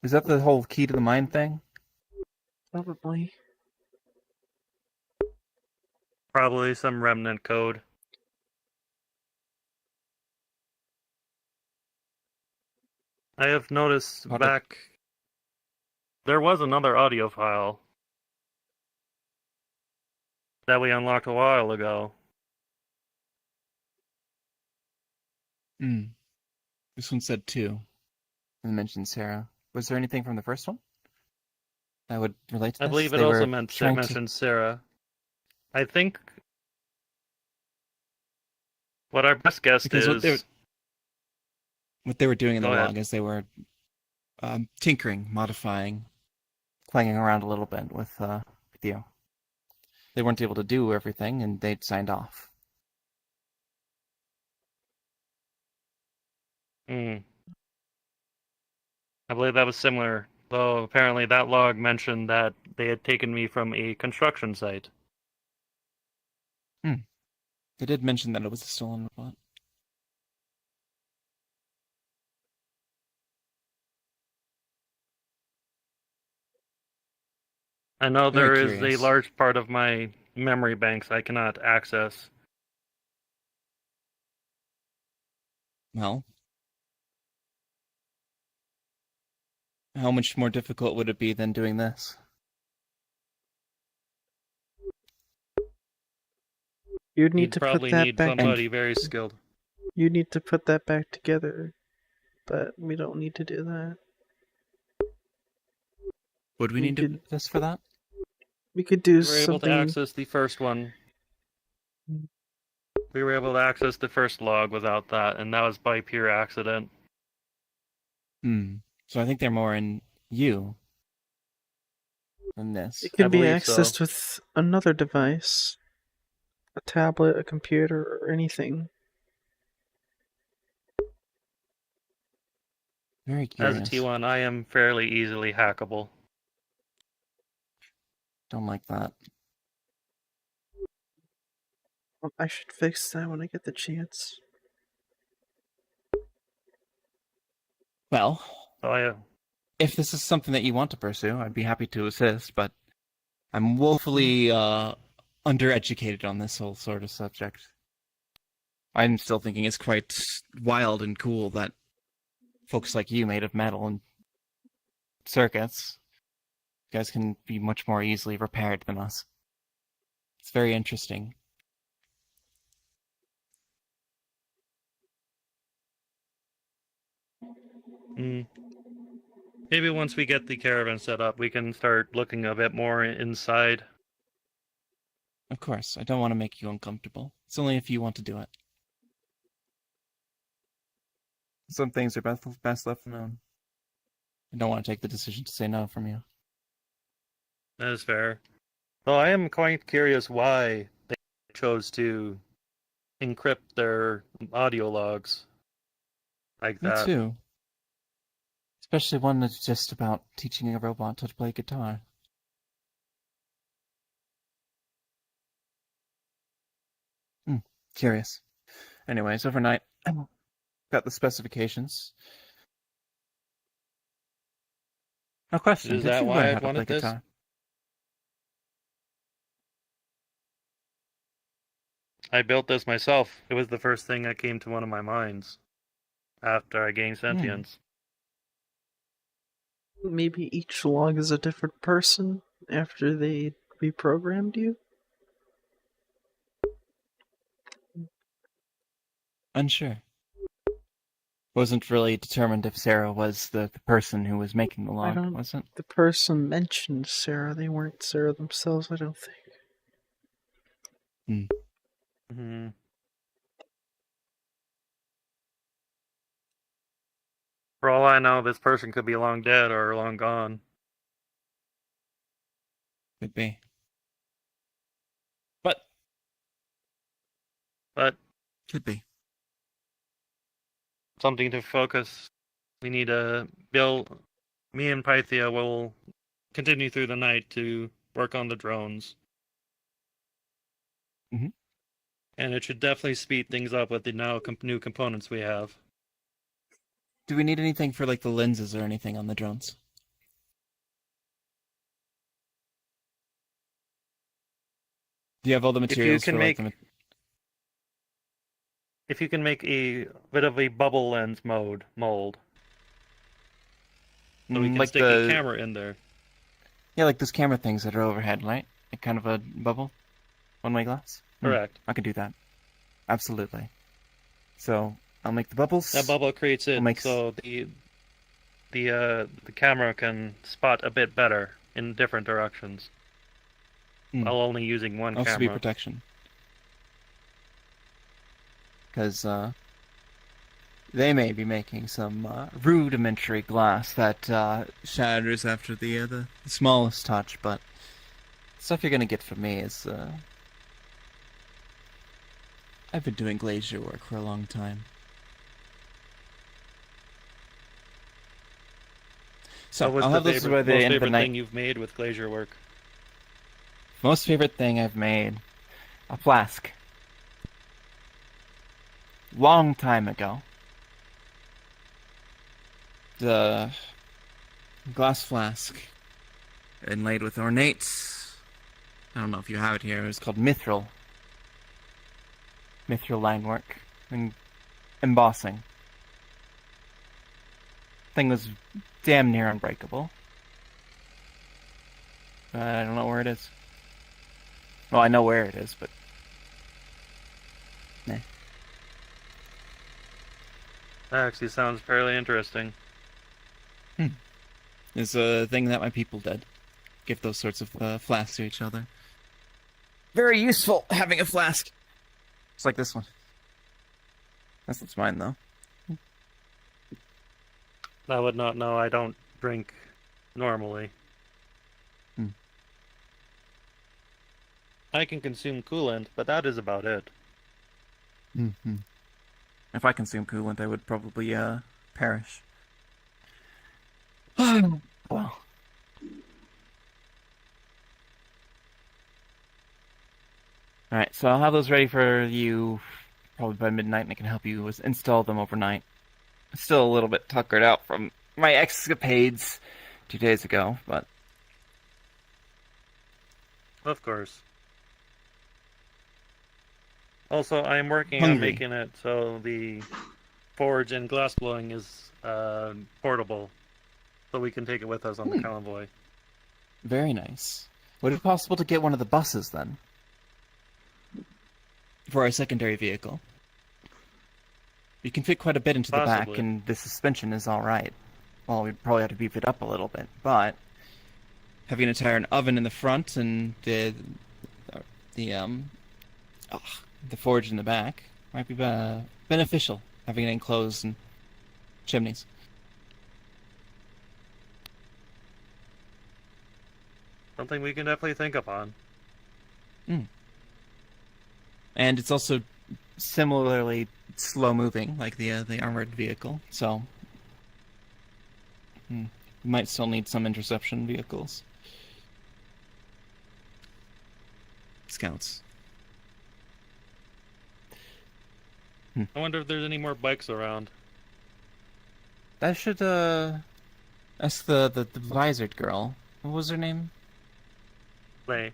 Is that the whole key to the mind thing? Probably. Probably some remnant code. I have noticed back... There was another audio file that we unlocked a while ago. This one said 2. And mentioned Sarah. Was there anything from the first one that would relate to this? I believe it They also were mentioned Sarah. I think what our best guess Because is... what they were doing in the Go ahead. log is they were tinkering, modifying, playing around a little bit with you. They weren't able to do everything, and they'd signed off. I believe that was similar, though apparently that log mentioned that they had taken me from a construction site. They did mention that it was a stolen robot. I know there Very is a curious. large part of my memory banks I cannot access. Well, how much more difficult would it be than doing this? You'd need You'd to put probably that need back. somebody very skilled. You need to put that back together, but we don't need to do that. Would we need to do this for that? We could do We were able to something. access the first one. We were able to access the first log without that, and that was by pure accident. So I think they're more in you than this. It can be believe accessed so. with another device, a tablet, a computer, or anything. Very As a curious. T1, I am fairly easily hackable. Don't like that. I should fix that when I get the chance. Well, yeah. If this is something that you want to pursue, I'd be happy to assist, but I'm woefully undereducated on this whole sort of subject. I'm still thinking it's quite wild and cool that folks like you made of metal and circuits, you guys can be much more easily repaired than us. It's very interesting. Maybe once we get the caravan set up, we can start looking a bit more inside. Of course, I don't want to make you uncomfortable. It's only if you want to do it. Some things are best left alone. I don't want to take the decision to say no from you. That is fair. Though I am quite curious why they chose to encrypt their audio logs like Me that. too. Especially one that's just about teaching a robot how to play guitar. Curious. Anyways, overnight, got the specifications. No question. Is Did that you why learn I'd how to play wanted this? guitar? I built this myself. It was the first thing that came to one of my minds after I gained sentience. Maybe each log is a different person after they reprogrammed you? Unsure. Wasn't really determined if Sarah was the person who was making the log, was it? The person mentioned Sarah. They weren't Sarah themselves, I don't think. For all I know, this person could be long dead or long gone. Could be. But could be. Something to focus. We need to build. Me and Pythia will continue through the night to work on the drones. Mhm. And it should definitely speed things up with the new components we have. Do we need anything for like the lenses or anything on the drones? Do you have all the materials for like the? If you can make a bit of a bubble lens mold, so we can like stick a camera in there. Yeah, like those camera things that are overhead, right? Like kind of a bubble, one-way glass. Correct. I could do that. Absolutely. So I'll make the bubbles. That bubble creates it, so the camera can spot a bit better in different directions, while only using one also camera. be protection. Because they may be making some rudimentary glass that shatters after the smallest touch, but the stuff you're gonna get from me is I've been doing glazier work for a long time. So what's I'll have those by the most end of the favorite night. thing you've made with glazier work? Most favorite thing I've made, a flask. Long time ago. The glass flask inlaid with ornate, I don't know if you have it here, it was called mithril line work and embossing. Thing was damn near unbreakable. I don't know where it is. Well, I know where it is, but nah. That actually sounds fairly interesting. It's a thing that my people did. Give those sorts of flasks to each other. Very useful having a flask. It's like this one. That's mine though. I would not know. I don't drink normally. I can consume coolant, but that is about it. If I consume coolant, I would probably perish. Well. Alright, so I'll have those ready for you probably by midnight, and I can help you install them overnight. I'm still a little bit tuckered out from my escapades 2 days ago, but... Of course. Also, I'm working on Hungry. making it so the forge and glassblowing is portable, so we can take it with us on the convoy. Very nice. Would it be possible to get one of the buses, then? For our secondary vehicle. You can fit quite a bit into the back, Possibly. and the suspension is alright. Well, we'd probably have to beef it up a little bit, but... having an entire oven in the front, and the forge in the back might be beneficial, having it enclosed and chimneys. Something we can definitely think upon. And it's also similarly slow-moving, like the armored vehicle, so... we might still need some interception vehicles. Scouts. I wonder if there's any more bikes around. I should, ask the visored girl. What was her name? Lay.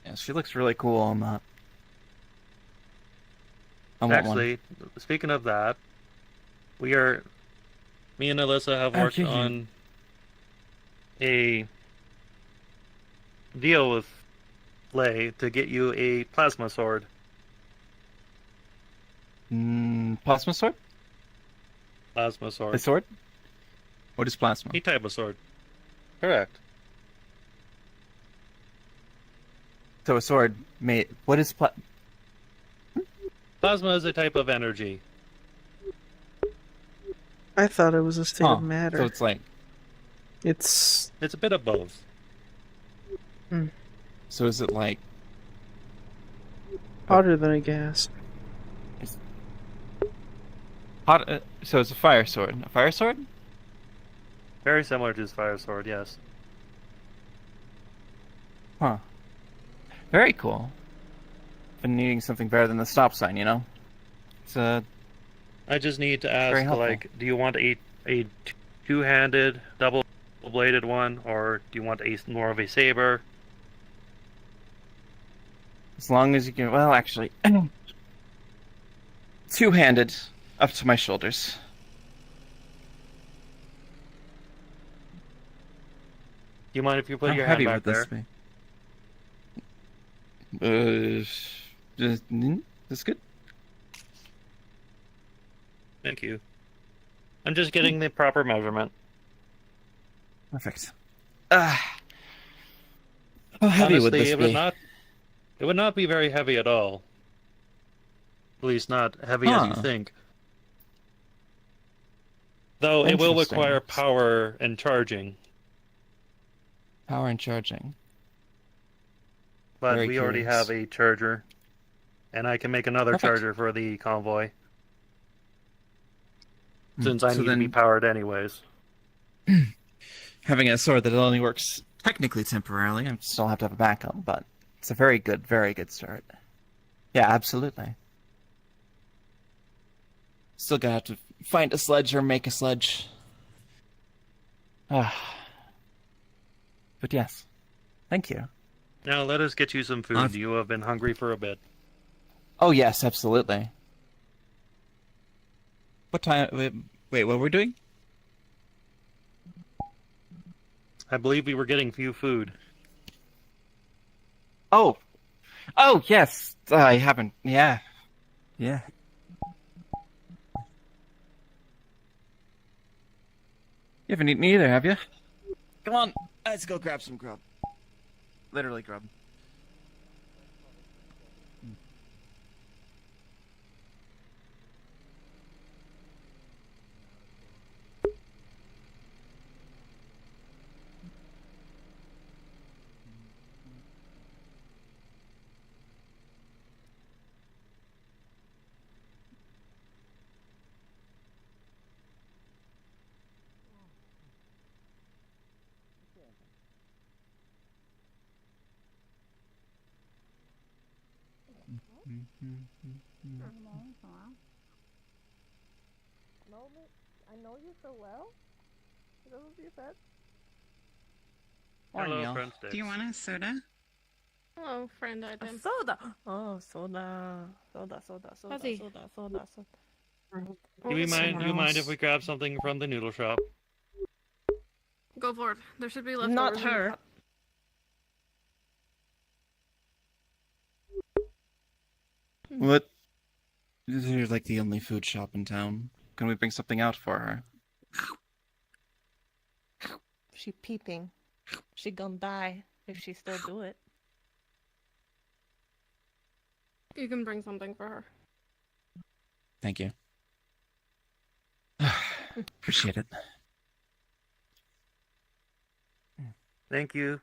Yeah, she looks really cool on that. I want one. Actually, speaking of that, me and Alyssa have worked on a deal with Lay to get you a plasma sword. Plasma sword? Plasma sword. A sword? What is plasma? A type of sword. Correct. So a sword made... What is Plasma is a type of energy. I thought it was a state of matter. So it's like... It's a bit of both. So is it like... hotter than a gas. Hot, so it's a fire sword. A fire sword? Very similar to his fire sword, yes. Huh. Very cool. Been needing something better than the stop sign, you know? It's I just need to very ask, helpful. like, do you want a two-handed, double-bladed one, or do you want more of a saber? As long as you can... Well, actually... two-handed, up to my shoulders. Do you mind if you put How your hand heavy back would this there? That's good. Thank you. I'm just getting the proper measurement. Perfect. How heavy Honestly, would this be? It would not be very heavy at all. At least not heavy as you think. Though it will Interesting. require power and charging. Power and charging. But Very we already curious. have a charger. And I can make another Perfect. charger for the convoy. Since I So need to be then- powered anyways. Having a sword that only works technically temporarily, I still have to have a backup, but it's a very good start. Yeah, absolutely. Still gonna have to find a sledge or make a sledge. But yes, thank you. Now let us get you some food. You have been hungry for a bit. Oh yes, absolutely. What time? Wait, what we're doing? I believe we were getting few food. Oh, yes. I haven't. Yeah. You haven't eaten either, have you? Come on, let's go grab some grub. Literally grub. I know you so well. Is that what you said? Hello, friend sticks. Do you want a soda? Hello, friend item. Soda. Oh, soda. Soda. Fuzzy. Soda. Do you mind if we grab something from the noodle shop? Go for it. There should be leftovers. Not in the her. pot. What? This is like the only food shop in town. Can we bring something out for her? She peeping. She gonna die if she still do it. You can bring something for her. Thank you. Appreciate it. Thank you.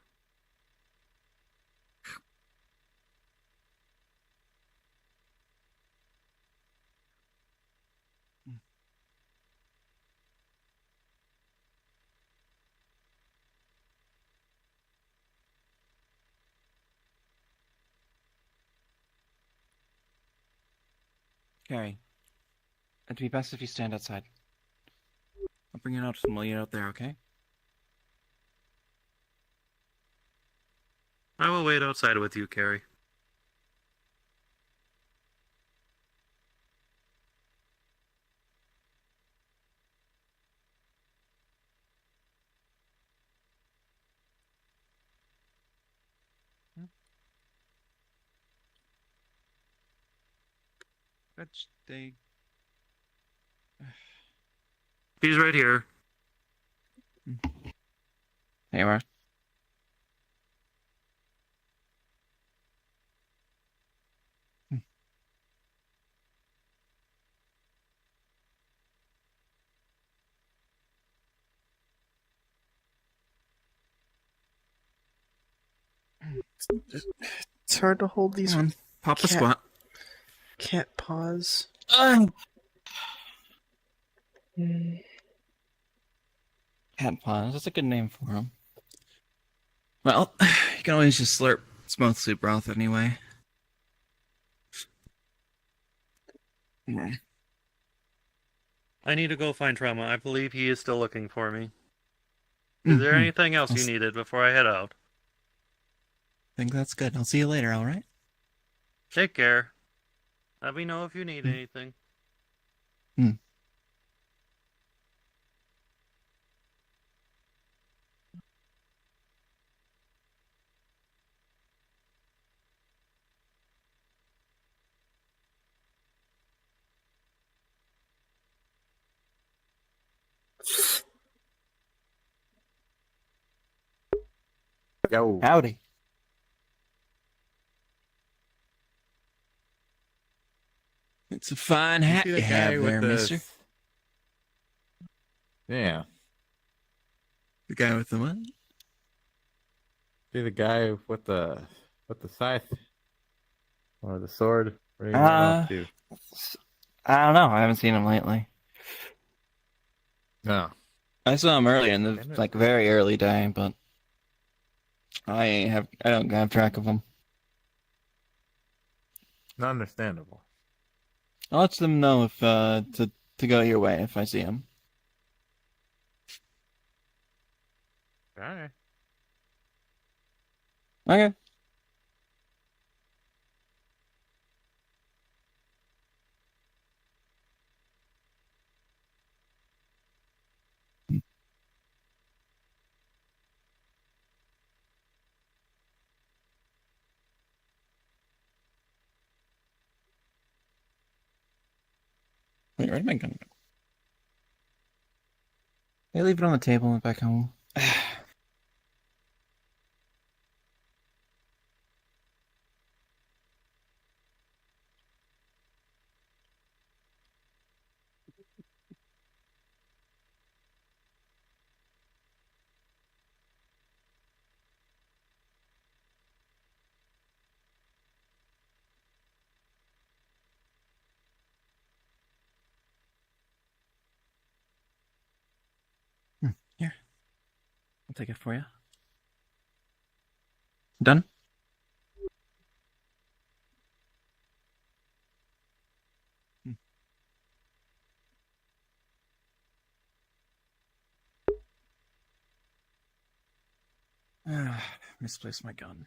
Carrie, it'd be best if you stand outside. I'll bring it out while you're out there, okay? I will wait outside with you, Carrie. They... He's right here. Hey, Mark. It's hard to hold these. Come on, pop a squat. Cat paws. Cat paws. That's a good name for him. Well, you can always just slurp. It's mostly broth anyway. Yeah. I need to go find Trauma. I believe he is still looking for me. Is there anything else you needed before I head out? I think that's good. I'll see you later, alright? Take care. Let me know if you need anything. Yo. Howdy. It's a fine You hat see you the guy have with there, the- mister. Yeah. The guy with the what? See the guy with the scythe or the sword. What are you up to? I don't know. I haven't seen him lately. No. I saw him earlier in the very early day, but I don't have track of him. Not understandable. I'll let them know if to go your way if I see him. Alright. Okay. Wait, where'd my gun go? They leave it on the table and went back home. Here. I'll take it for you. Done? Misplaced my gun.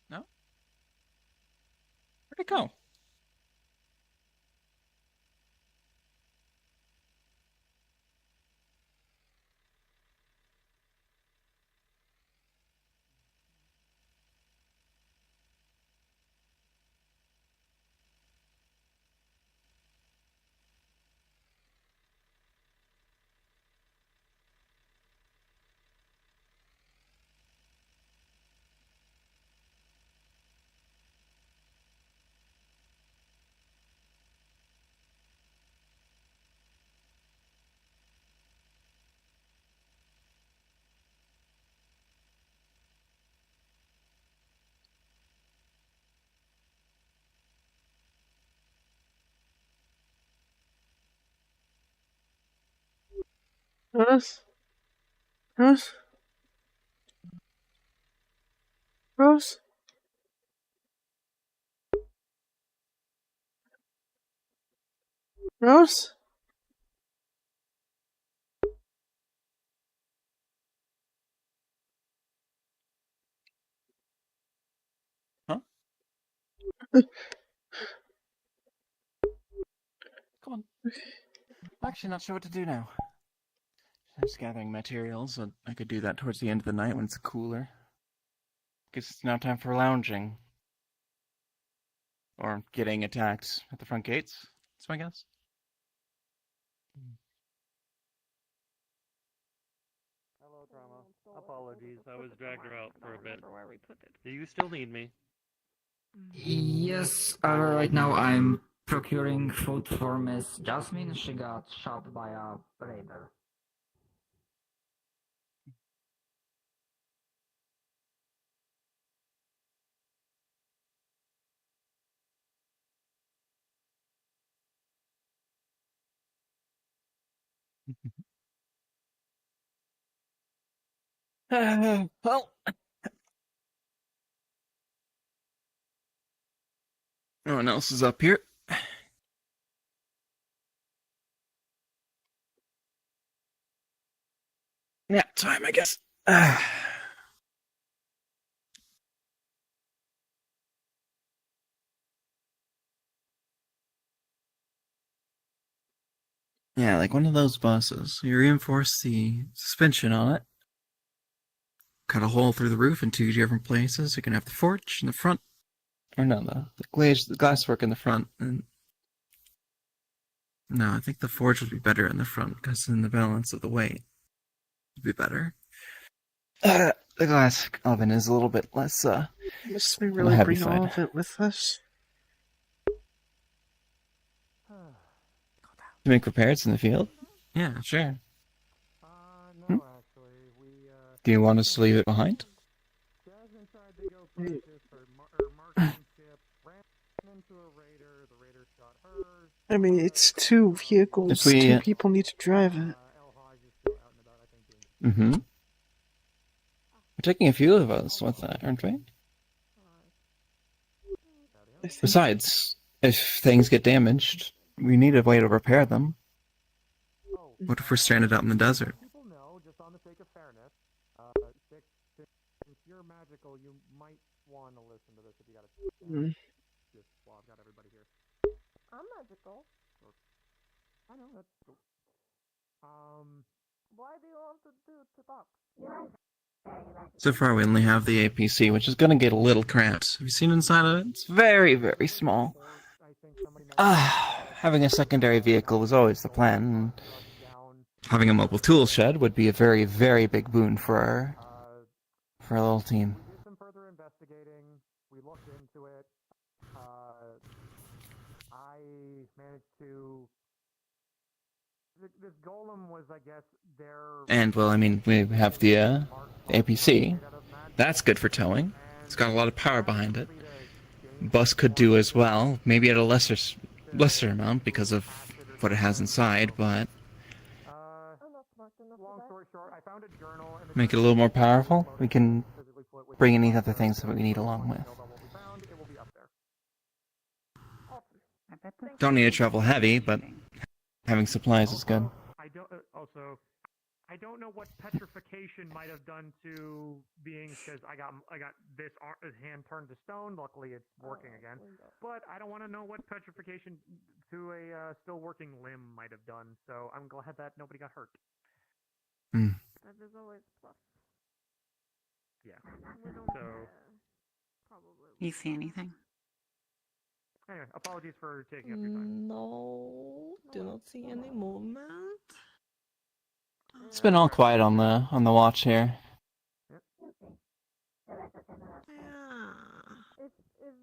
No? Where'd it go? Rose? Rose? Rose? Rose? Huh? Come on. I'm actually not sure what to do now. I'm just gathering materials, so I could do that towards the end of the night when it's cooler. Guess it's now time for lounging. Or getting attacked at the front gates, that's my guess. Hello, Trauma. Apologies, I was dragged her out for a bit. Where we put it. Do you still need me? Yes, right now I'm procuring food for Miss Jasmine. She got shot by a raider. Well, no one else is up here. Yeah, time, I guess. Yeah, like one of those buses. You reinforce the suspension on it, cut a hole through the roof in two different places. You can have the forge in the front, or no, the glasswork in the front. And no, I think the forge would be better in the front because then the balance of the weight would be better. The glass oven is a little bit less. Must we on the really heavy bring side. all of it with us? To make repairs in the field? Yeah, sure. No, actually, we, Do you want us to leave it behind? Jasmine tried to go practice her marksmanship, ran into a raider, the raider shot her. I mean, it's two vehicles. If we, Two people need to drive it. Mm-hmm. We're taking a few of us with that, aren't we? Besides, if things get damaged, we need a way to repair them. What if we're stranded out in the desert? People know, just on the sake of fairness, since you're magical, you might want to listen to this if you got a just while I've got everybody here. I'm magical. I know that's cool. Why do you want to talk? So far, we only have the APC, which is going to get a little cramped. Have you seen inside of it? It's very, very small. Having a secondary vehicle was always the plan. And having a mobile tool shed would be a very, very big boon for our little team. We did some further investigating. We looked into it. I managed to. This golem was, I guess, their. And, well, I mean, we have the APC. That's good for towing. It's got a lot of power behind it. Bus could do as well, maybe at a lesser amount because of what it has inside, but Long story short, I found a journal. make it a little more powerful. We can bring any other things that we need along with. Don't need to travel heavy, but having supplies is good. I don't know what petrification might have done to beings because I got this hand turned to stone. Luckily, it's working again. But I don't want to know what petrification to a still working limb might have done. So I'm glad that nobody got hurt. That is always plus. Yeah. We don't So. Probably. You see anything? Anyway, apologies for taking up your time. No, do not see any movement. It's been all quiet on the watch here. Yeah. If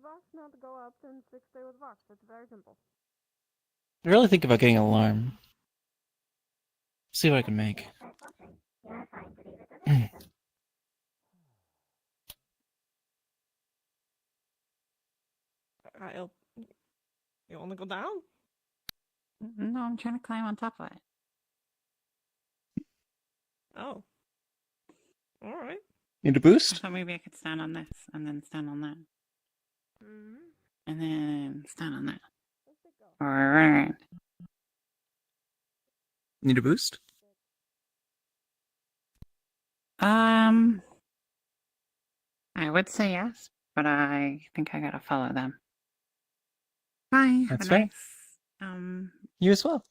Vox not go up, then 6 stay with Vox. It's very simple. I really think about getting an alarm. See what I can make. Kyle, you want to go down? No, I'm trying to climb on top of it. Oh. Alright. Need a boost? So maybe I could stand on this and then stand on that. Mm-hmm. And then stand on that. Alright. Need a boost? I would say yes, but I think I gotta follow them. Bye. That's Have a right. nice, You as well.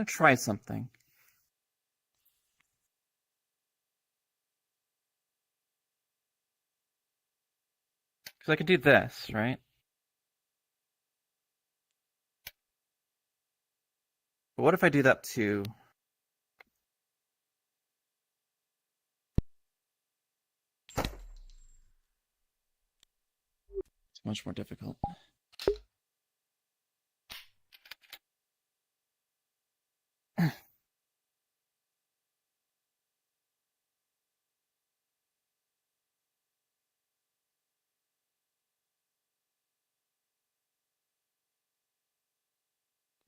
I'm gonna try something. Because I could do this, right? But what if I do that too? It's much more difficult.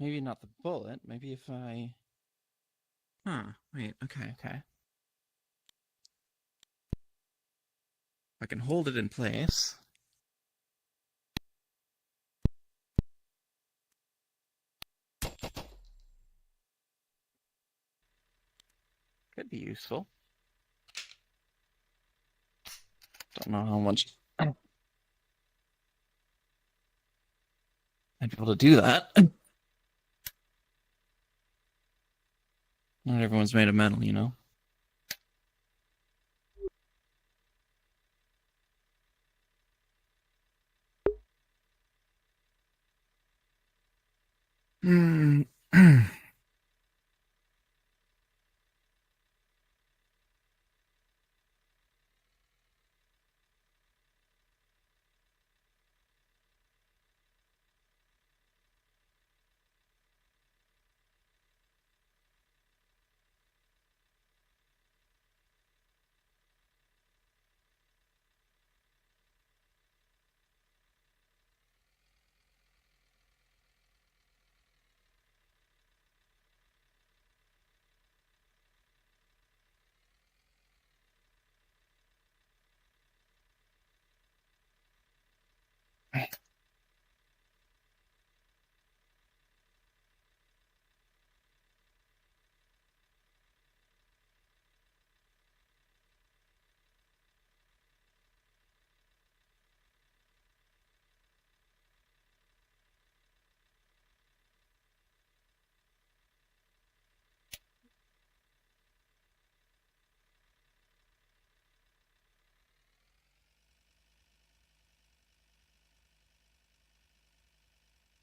Maybe not the bullet. Maybe if I... wait, okay. I can hold it in place. Could be useful. Don't know how much I'd be able to do that. Not everyone's made of metal, you know?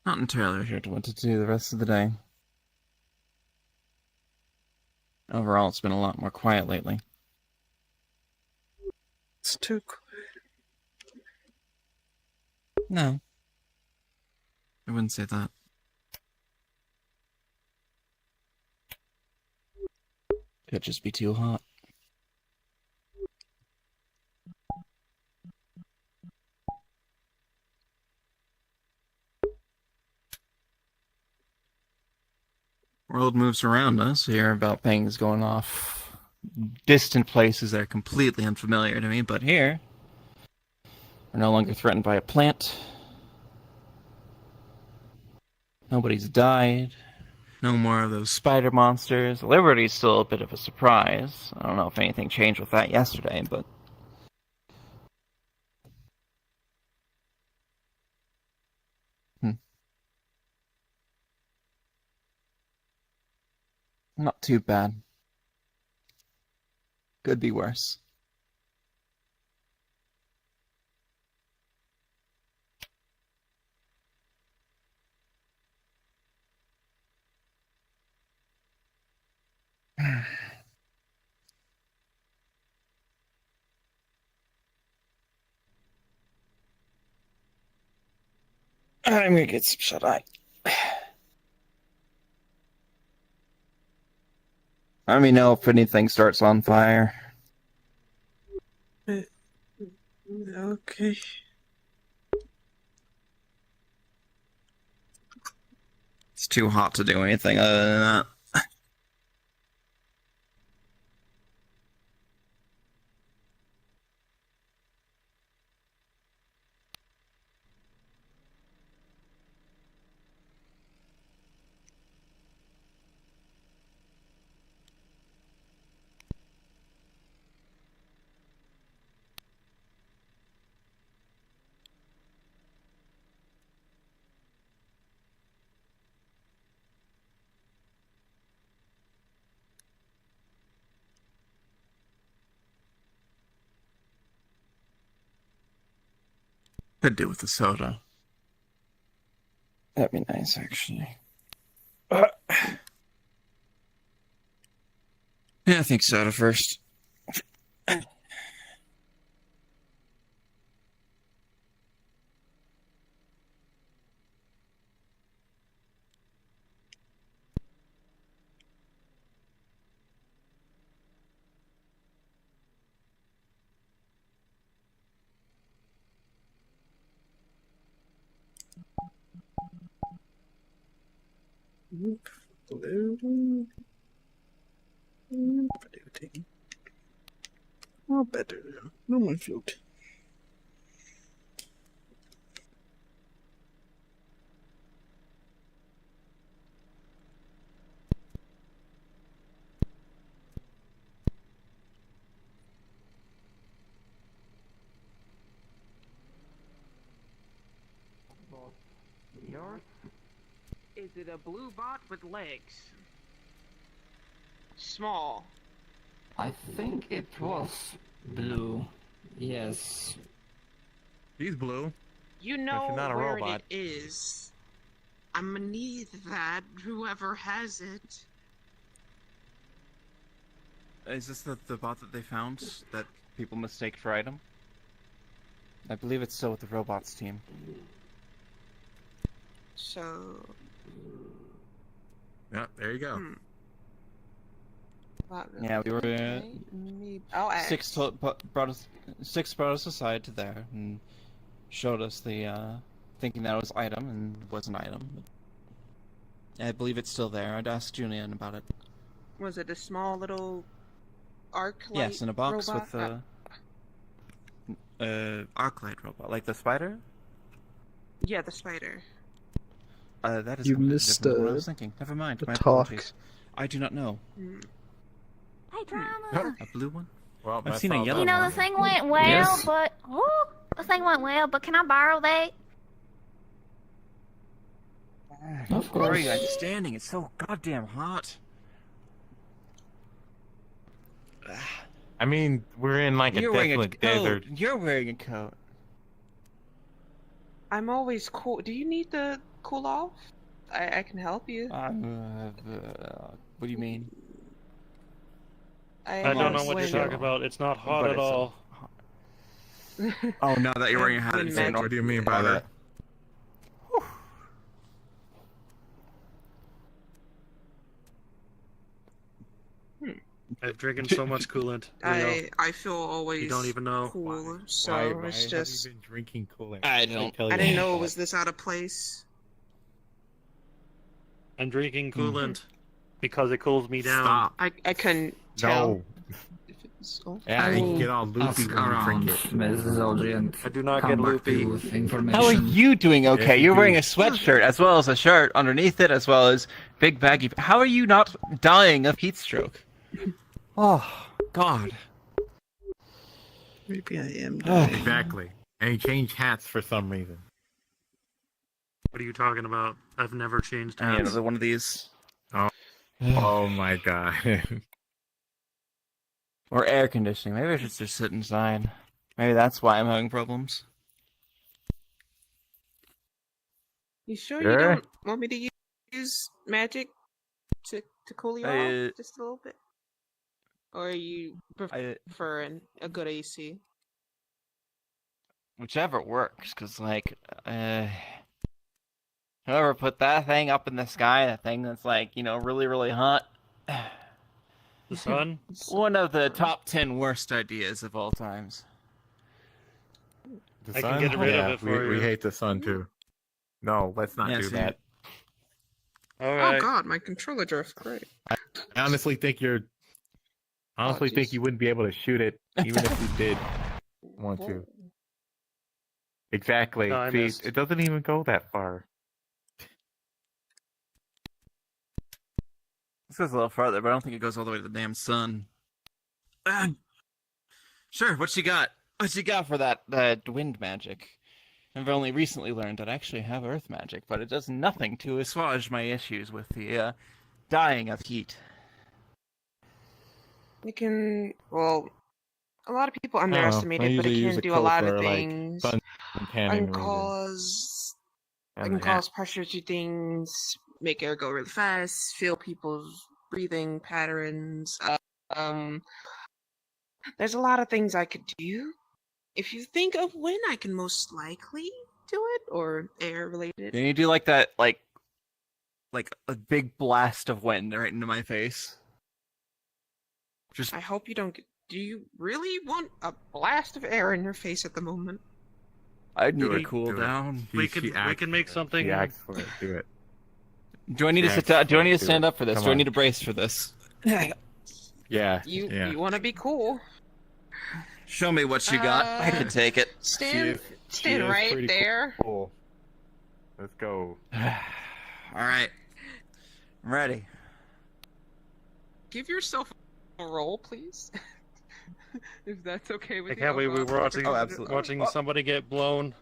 Not entirely sure what to do the rest of the day. Overall, it's been a lot more quiet lately. It's too quiet. No. I wouldn't say that. Could just be too hot. World moves around us. We hear about things going off distant places that are completely unfamiliar to me, but here, we're no longer threatened by a plant. Nobody's died. No more of those spider monsters. Liberty's still a bit of a surprise. I don't know if anything changed with that yesterday, but... Not too bad. Could be worse. I'm gonna get some shut-eye. Let me know if anything starts on fire. Okay. It's too hot to do anything other than that. Could do with the soda. That'd be nice, actually. Yeah, I think soda first. Oh, better. No more float. Yours? Is it a blue bot with legs? Small. I think it was blue. Yes. He's blue. You know not a where robot. it is. I'm gonna need that, whoever has it. Is this the bot that they found that people mistake for item? I believe it's still with the robots team. So... Yeah, there you go. Yeah, we were I'll ask. Six brought us aside to there and showed us the thinking that it was item and it was an item. I believe it's still there. I'd ask Julian about it. Was it a small little arc light Yes, in a box robot? with a arc light robot, like the spider. Yeah, the spider. That is You completely missed, different from what I was thinking. Never mind. the My talk. apologies. I do not know. Hey, drama. A blue one? Well, I've seen a yellow You know, one. the thing went well, Yes. but the thing went well. But can I borrow that? Of course. Where are you guys standing? It's so goddamn hot. I mean, we're in like You're a wearing a desolate coat. desert. You're wearing a coat. I'm always cool. Do you need to cool off? I can help you. What do you mean? I don't know what you're talking about. It's not hot But at it's all. Oh, now that you're wearing a hat, When it's magic- What do you mean by that? I've drinking so much coolant. I feel always You don't even know. cool, so Why it's have just you been drinking coolant? I don't. I didn't know it was this out of place. I'm drinking coolant because it cools me down. Stop. I couldn't tell. No. Yeah, you get all loopy Ask when you around, drink it. Mrs. Zoldian. I do not Come get back to loopy. you with information. How are you doing okay? Yes, you You're do. wearing a sweatshirt as well as a shirt underneath it, as well as big baggy. How are you not dying of heat stroke? Oh, God. Maybe I am. Exactly. And he changed hats for some reason. What are you talking about? I've never changed I need hats. another one of these. Oh my god. Or air conditioning. Maybe I should just sit inside. Maybe that's why I'm having problems. You sure Sure. you don't want me to use magic to cool you off just a little bit? Or you prefer a good AC? Whichever works, because, like, whoever put that thing up in the sky, that thing that's, like, you know, really, really hot. The sun? One of the top 10 worst ideas of all times. The I sun? can get rid of Yeah, it for we you. hate the sun too. No, let's not Yeah, do see. that. All right. Oh god, my controller drifts great. I honestly think you wouldn't be able to shoot it even if you did want to. Exactly. No, I See, missed. it doesn't even go that far. This goes a little farther, but I don't think it goes all the way to the damn sun. Sure, what you got? What you got for that wind magic? I've only recently learned that I actually have earth magic, but it does nothing to assuage my issues with the dying of heat. You can, well, A lot of people I underestimate it, but it usually use can a do a coat lot for, of like, things. sun and tanning It can reasons. And cause pressure to things, make air go really fast, feel people's breathing patterns. There's a lot of things I could do. If you think of when I can most likely do it, or air related. Can you do like that, like a big blast of wind right into my face? Just I hope you don't get. Do you really want a blast of air in your face at the moment? I need Do to it, cool down. We can make something. He asked for it. Do it. Do I need to sit down? Do I need to stand up for this? Do I need to brace for this? Yeah. You want to be cool. Show me what you got. I can take it. Stand She is right pretty there. Cool. Let's go. All right. I'm ready. Give yourself a roll, please. If that's okay with I you. can't believe we were watching, absolutely. watching somebody get blown.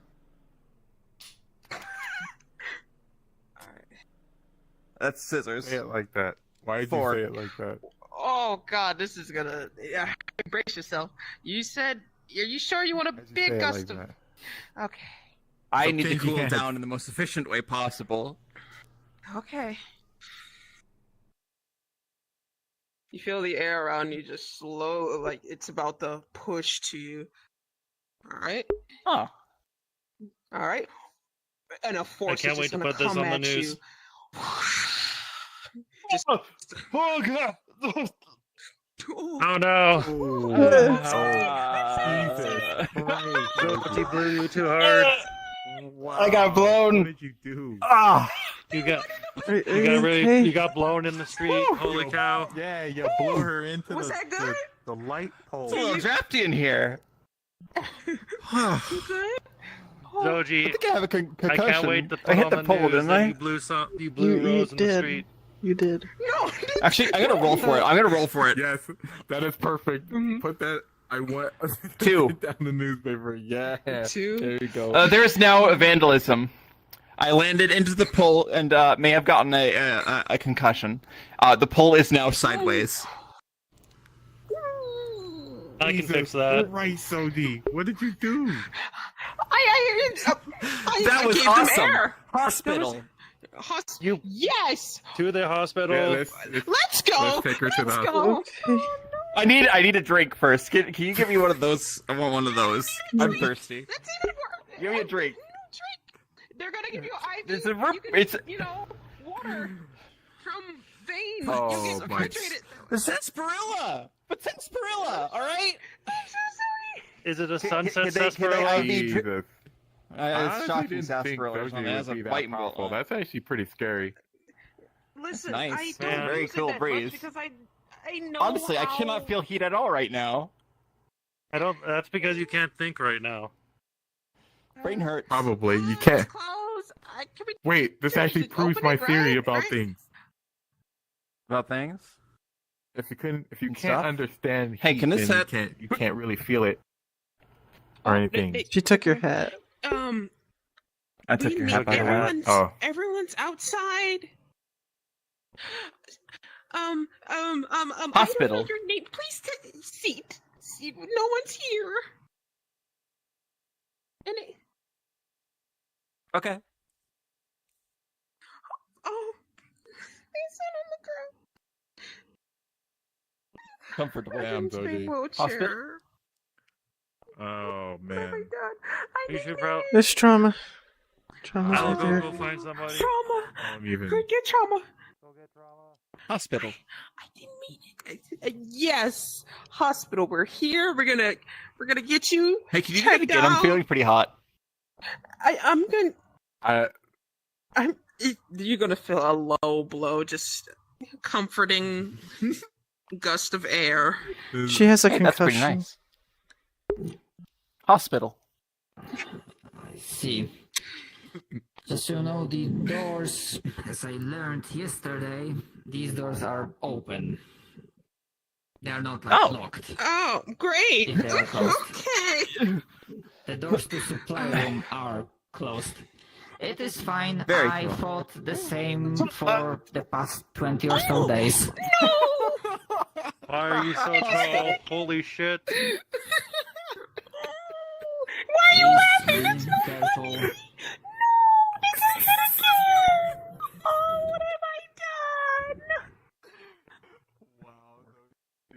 That's scissors. Say it like that. Why did Four. you say it like that? Oh God, this is gonna. Yeah, brace yourself. You said. Are you sure you want a Why'd you big say it gust like of? that? Okay. I need to Okay, cool yes. down in the most efficient way possible. Okay. You feel the air around you just slow, like it's about to push to you. All right. Oh. All right. And a force can't is wait just to gonna put this come on the at news. you. Just. Oh God! Oh no! He blew you too hard. Wow. I got blown. What did you do? Ah! You got Hey. you got blown in the street. Holy cow! Yeah, you blew her into Was that good? the light pole. It's a little drafty in here. You good? Zoji, I think I have a concussion. I can't wait to I put hit on the the pole, news didn't that I? you blew You Rose in the did. street. You did. No. Actually, I'm gonna roll for it. I'm gonna roll for it. Yes, that is perfect. Put that. I want 2. down the newspaper. Yeah. 2. There you go. There is now a vandalism. I landed into the pole and may have gotten a concussion. The pole is now sideways. I can fix that. Right, Sodi. What did you do? That was gave them awesome. air. Hospital. Yes. To the hospital. Yeah, Let's go. Let's take her to the Let's hospital. go. I need a drink first. Can you give me one of those? I want one of those. I'm thirsty. That's even worse. Give me a drink. They're gonna give you IV. It's a you can, it's water from veins. Oh, you get my. hydrated. sarsaparilla. But sarsaparilla, all right? I'm so sorry. Is it a sunset can they sarsaparilla? Jesus. It's honestly shocking didn't think sarsaparilla. or something. It Zoji has would a be that biting powerful. bolt. That's actually pretty scary. Listen, nice. I don't Yeah. Very use cool it that breeze. much because I know. Honestly, I how... cannot feel heat at all right now. I don't. That's because you can't think right now. Brain hurts. Probably. You It's can't. close. Can we... Wait, this Can we actually just proves open my it, theory right? about Right? things. About things? If you can't Stuff? understand heat, Hey, can this then set- you can't really feel it or anything. She took your hat. I took your hat, by the way. Oh. Everyone's outside. Hospital. I don't know your name. Please take seat. No one's here. And Okay. oh, they sit on the ground. Comfortable. Damn, Big Zoji. wheelchair. Oh Oh my man. god. I You didn't should mean probably. There's trauma. Trauma's I'll right there. go find somebody. trauma. I'm even. Get trauma. Hospital. I didn't mean it. Yes, hospital. We're here. We're gonna get you. Hey, can you do that checked again? I'm out. feeling pretty hot. I'm gonna. I You're gonna feel a low blow, just comforting gust of air. She has a Hey, that's pretty concussion. nice. Hospital. I see. Just so you know, the doors, as I learned yesterday, these doors are open. They are not like locked. Oh, great. If they are closed. Okay. The doors to supply room are closed. It is fine. Very I cool. thought the same for the past 20 or so days. No. Why are you so tall? Holy shit. Why are you laughing? Careful. No, this isn't good. Oh, what have I done?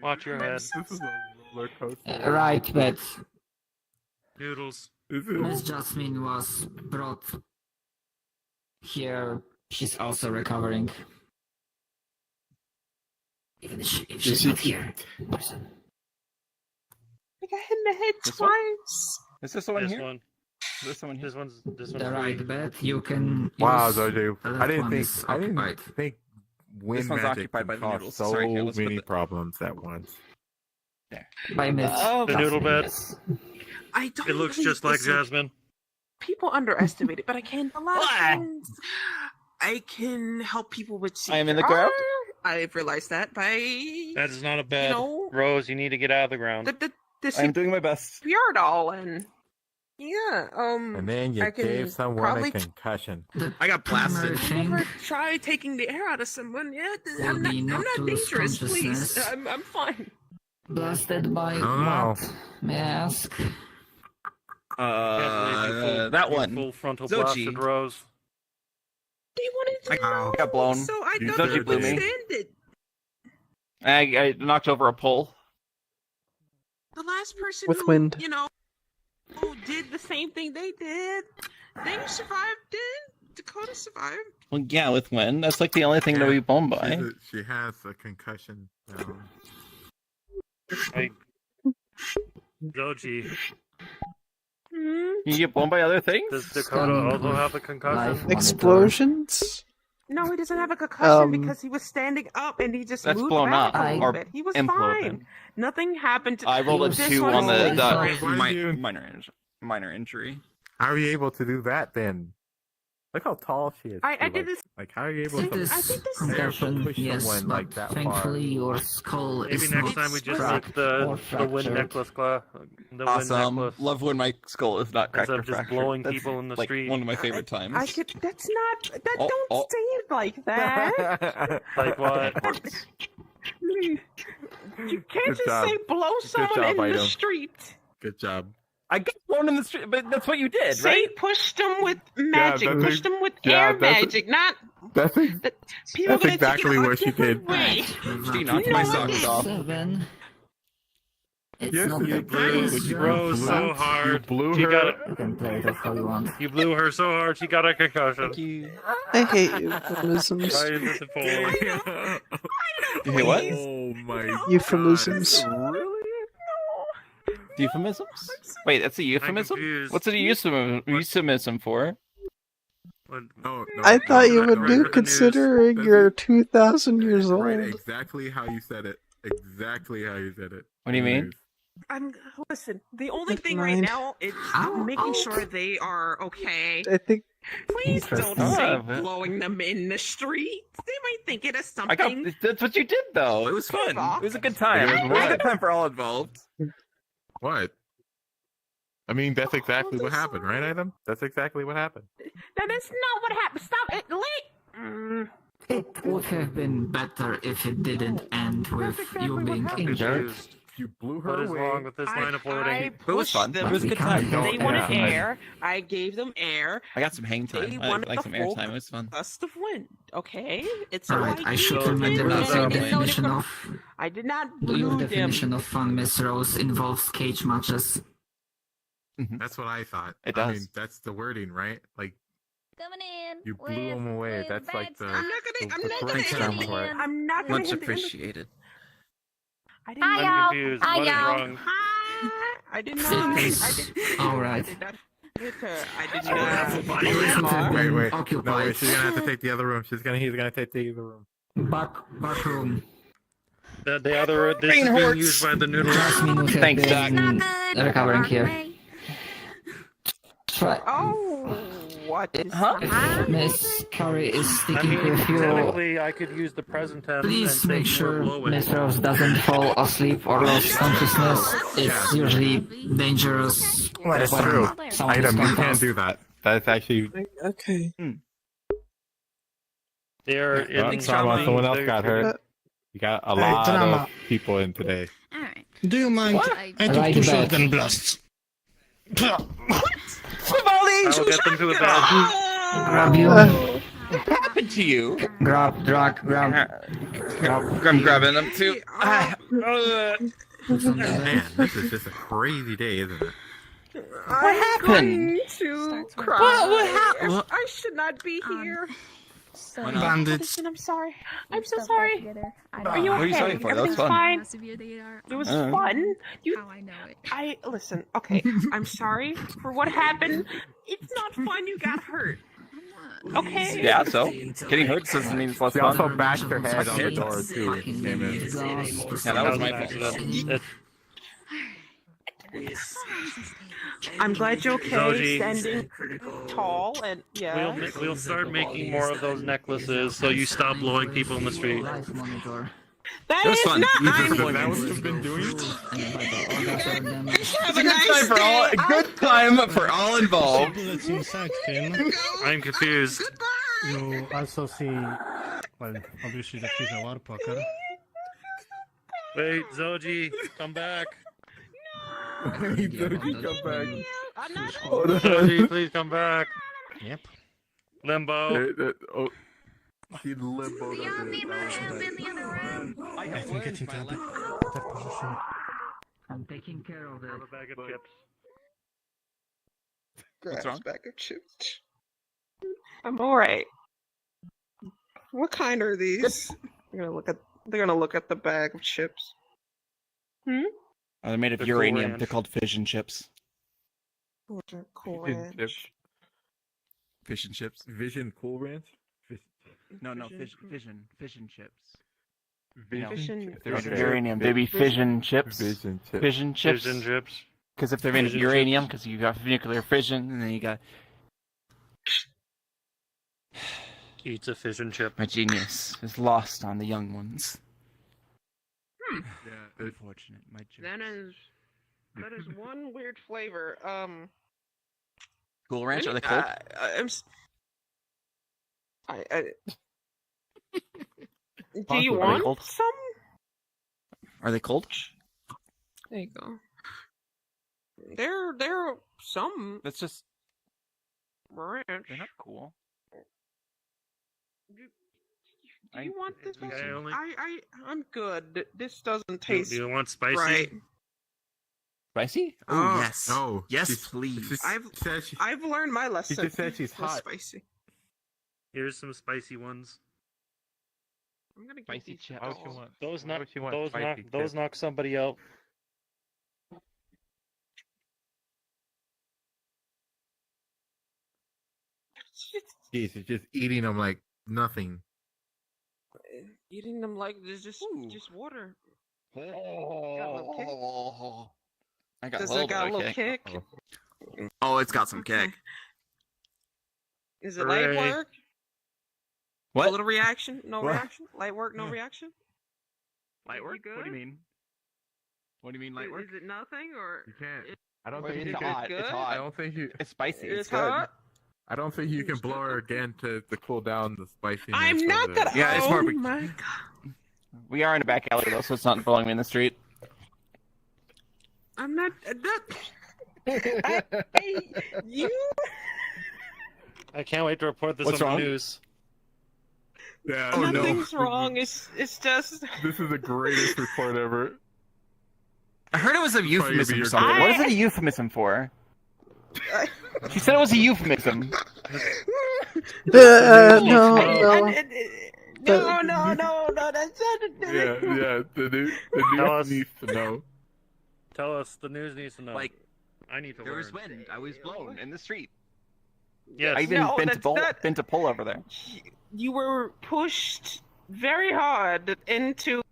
Watch your head. This is a roller coaster. Right, but Noodles. Miss Jasmine was brought here. She's also recovering. Even if she's not here. I got hit in the head This one? twice. Is this the one This here? one. This one here? This one's The right bed, you can Wow, use Dojo. the I left didn't one think is I didn't occupied. think wind This one's magic occupied can by the cause noodles. so Sorry, here, let's put many the- problems at once. By Miss The noodle bed. I don't. It looks believe just like this. Jasmine. People underestimate it, but I can. A lot of things. I can help people with. I am in the CPR. ground? I've realized that by That is not a bed. know- Rose, you need to get out of the ground. the I'm doing my best. CPR doll and yeah. And then you I can gave someone probably a concussion. I got blasted. never try taking the air out of someone. Yeah, Will I'm not, be I'm not not to lose dangerous. Please, consciousness. I'm fine. Blasted by Oh. what? May I ask? That one. Full frontal Zochi. blasted Rose. They wanted to I know, got blown. so I You don't Zochi blew me. understand it. I knocked over a pole. The last person With who, wind. who did the same thing they did, they survived it. Dakota survived. Well, yeah, with wind. That's like the only thing that we blown by. She has a concussion now. Hey. Zochi. You get blown by other things? Does Dakota also have a concussion? Explosions? No, he doesn't have a concussion Um, because he was standing up and he just That's moved blown back up a little or bit. He was imploded. fine. Nothing happened to I rolled a this 2 one on was the different. minor injury. How are you able to do that then? Look how tall she is. I too, did like, this. Like, how are you able It to is concussion, concussion, push yes, someone but like that far? thankfully your skull Maybe is next not time we just cracked make the or wind fractured. necklace class. The wind Awesome. necklace. Love when my skull is not cracked Instead or of just fractured. blowing That's, people in the like, street. one of my favorite times. I could. That's not. That Oh, don't oh. say it like that. Like what? You can't Good just job. say blow Good someone job, in the Item. street. Good job. I got blown in the street, but that's what you did, Say right? push them with magic. that's Push ex- them with yeah, air that's- magic, not. That's People that's gonna take exactly it a what she different did. way. She knocked my socks off. 7. It's Yes, not you the blew- case, you you're Rose blew- so not. hard. You blew She her. got You can play it how you want. You blew her so hard she got a concussion. Thank you. I hate euphemisms. Right into the pole. You hate what? Oh my Euphemisms. God. Really? Euphemisms? Wait, that's a euphemism? confused. What's it a euphemism for? No, I thought you would right do, for the news. considering That's you're 2,000 years old. Right, exactly how you said it. Exactly how you said it. What do you mean? Listen. The only Never thing right mind. now is making sure they are okay. I think Please don't Interesting. say Oh, man. blowing them in the street. They might think it is I got. something. That's what you did, though. It was fun. It was a good time. It was It was a what? good time for all involved. What? I mean, that's exactly what happened, right, Adam? That's exactly what happened. That is not what happened. Stop it, Lee. It would have been better if it didn't end with you being injured. Confused. You blew her What is away. wrong with this line of I loading? It was pushed fun. them. It was a good time. No, They wanted yeah. air. I gave them air. I got some hang They time. I wanted like the some full airtime. It was fun. gust of wind. Okay, it's Alright, like I should So, remember what that is your up? definition of I did not your blue them. definition of fun, Miss Rose, involves cage matches. That's what I thought. It I does. mean, that's the wording, right? Like, Coming in. you blew them away. That's like the, I'm not the, gonna. I'm the not correct gonna. term for it. I'm not gonna. Much hit the end of- appreciated. I didn't. Hi, I'm y'all. confused. Hi, What is y'all. wrong? I did not. It is I did. alright. I did not hit her. I did It not. must have Wait, been wait. No, occupied. wait. She's gonna have to take the other room. He's gonna take the other room. Back room. The other, this Brain is being hurts. used by the noodles. Jasmine would have Thanks, been Doc. recovering here. Try. Oh, what is If Miss Curry is I sticking mean, with you, technically, I could use the present tense please and make say sure more blowing. Miss Rose doesn't fall asleep or lose consciousness. It's usually dangerous. That is when true. someone Item, is you can't concussed. do that. That's actually. okay. They're in Oh, someone else got hurt. You got a Hey, lot drama. of people in today. Alright. Do you mind? What? I took Right two bed. shotgun blasts. Vivaldi! I will get them to a bed. Grab you. What happened to you? Grab. I'm grabbing them too. Man, this is just a crazy day, isn't it? What happened? To Starts cry. What happened? I should not be here. So, Why not? Bandits. I'm sorry. I'm so sorry. Are you okay? What are you sorry for? That was Everything's fun. fine. It was fun. I know it. Listen. Okay, I'm sorry for what happened. It's not fun. You got hurt. Okay. Yeah, so getting hurt doesn't mean it's less She fun. also bashed her head on the door too. when she came in. Yeah, that was my fault. I'm glad you're okay. Zoji. Standing tall and yeah. We'll start making more of those necklaces so you stop blowing people in the street. That It was is fun. not. That what you've been doing? Have a Good nice time for day. all. Good time for all involved. Bullets inside, Finn. I'm confused. You also see, well, obviously that he's a warpoker. Wait, Zoji, come back. He did come back. I'm not. Zoji, please come back. Yep. Limbo. He limboed I think getting to that position. I'm taking care of it. Have a bag of chips. What's wrong? Bag of chips. I'm alright. What kind are these? They're gonna look at the bag of chips. Oh, they're made of They're uranium. Cool They're called fission chips. Cool Vision Ranch. chips. Fission chips. Vision Cool Ranch. No, Fission- fission chips. Fission- If they're made of uranium, they'd be fission chips. Vision chips. Fission chips. Vision chips. Because if they're made of Fission uranium, chips. because you got nuclear fission, and then you got Eats a fission chip. my genius is lost on the young ones. Yeah, Unfortunate, my genius. That is one weird flavor. Cool Ranch, are they cold? Do you Are they want cold? some? Are they cold? There you go. There are some That's just ranch. they're not cool. Do you want this? I only- I'm good. This doesn't Do taste you want spicy? right. Spicy? Oh, yes. No. Yes, she's- please. she's- said she- I've learned my lesson. just said she's No hot. Spicy. Here's some spicy ones. I'm gonna get Spicy these chips. all. Those Why knock. would you want Those knock. spicy Those chips? knock somebody out. Jeez, you're just eating them like nothing. Eating them like there's just water. I got Does a little it got a bit little of kick? Oh, it's got some kick. Is it light Hooray. work? What? A little reaction? No What? reaction? Light work? No reaction? Light work? What do you mean? What do you mean light work? Is it nothing or? You can't. I don't Well, think it's you can. hot. It's good? hot. I don't think you. It's spicy. It's good. hot. I don't think you can blow her again to cool down the spiciness. I'm not of gonna. it. Yeah, it's more. Oh my god! We are in a back alley though, so it's not blowing me in the street. I'm not. You. I can't wait to report this What's on wrong? the news. Yeah. Nothing's wrong. It's just. This is the greatest report ever. I heard it was a Probably euphemism gonna for be something. your What is it a euphemism for? She said it was a euphemism. No. No, that's not. Yeah. The news needs to know. Tell us. The news needs to know. Like, I need to there learn. was wind. I was blown in the street. Yes. I even No, been to pull over there. You were pushed very hard into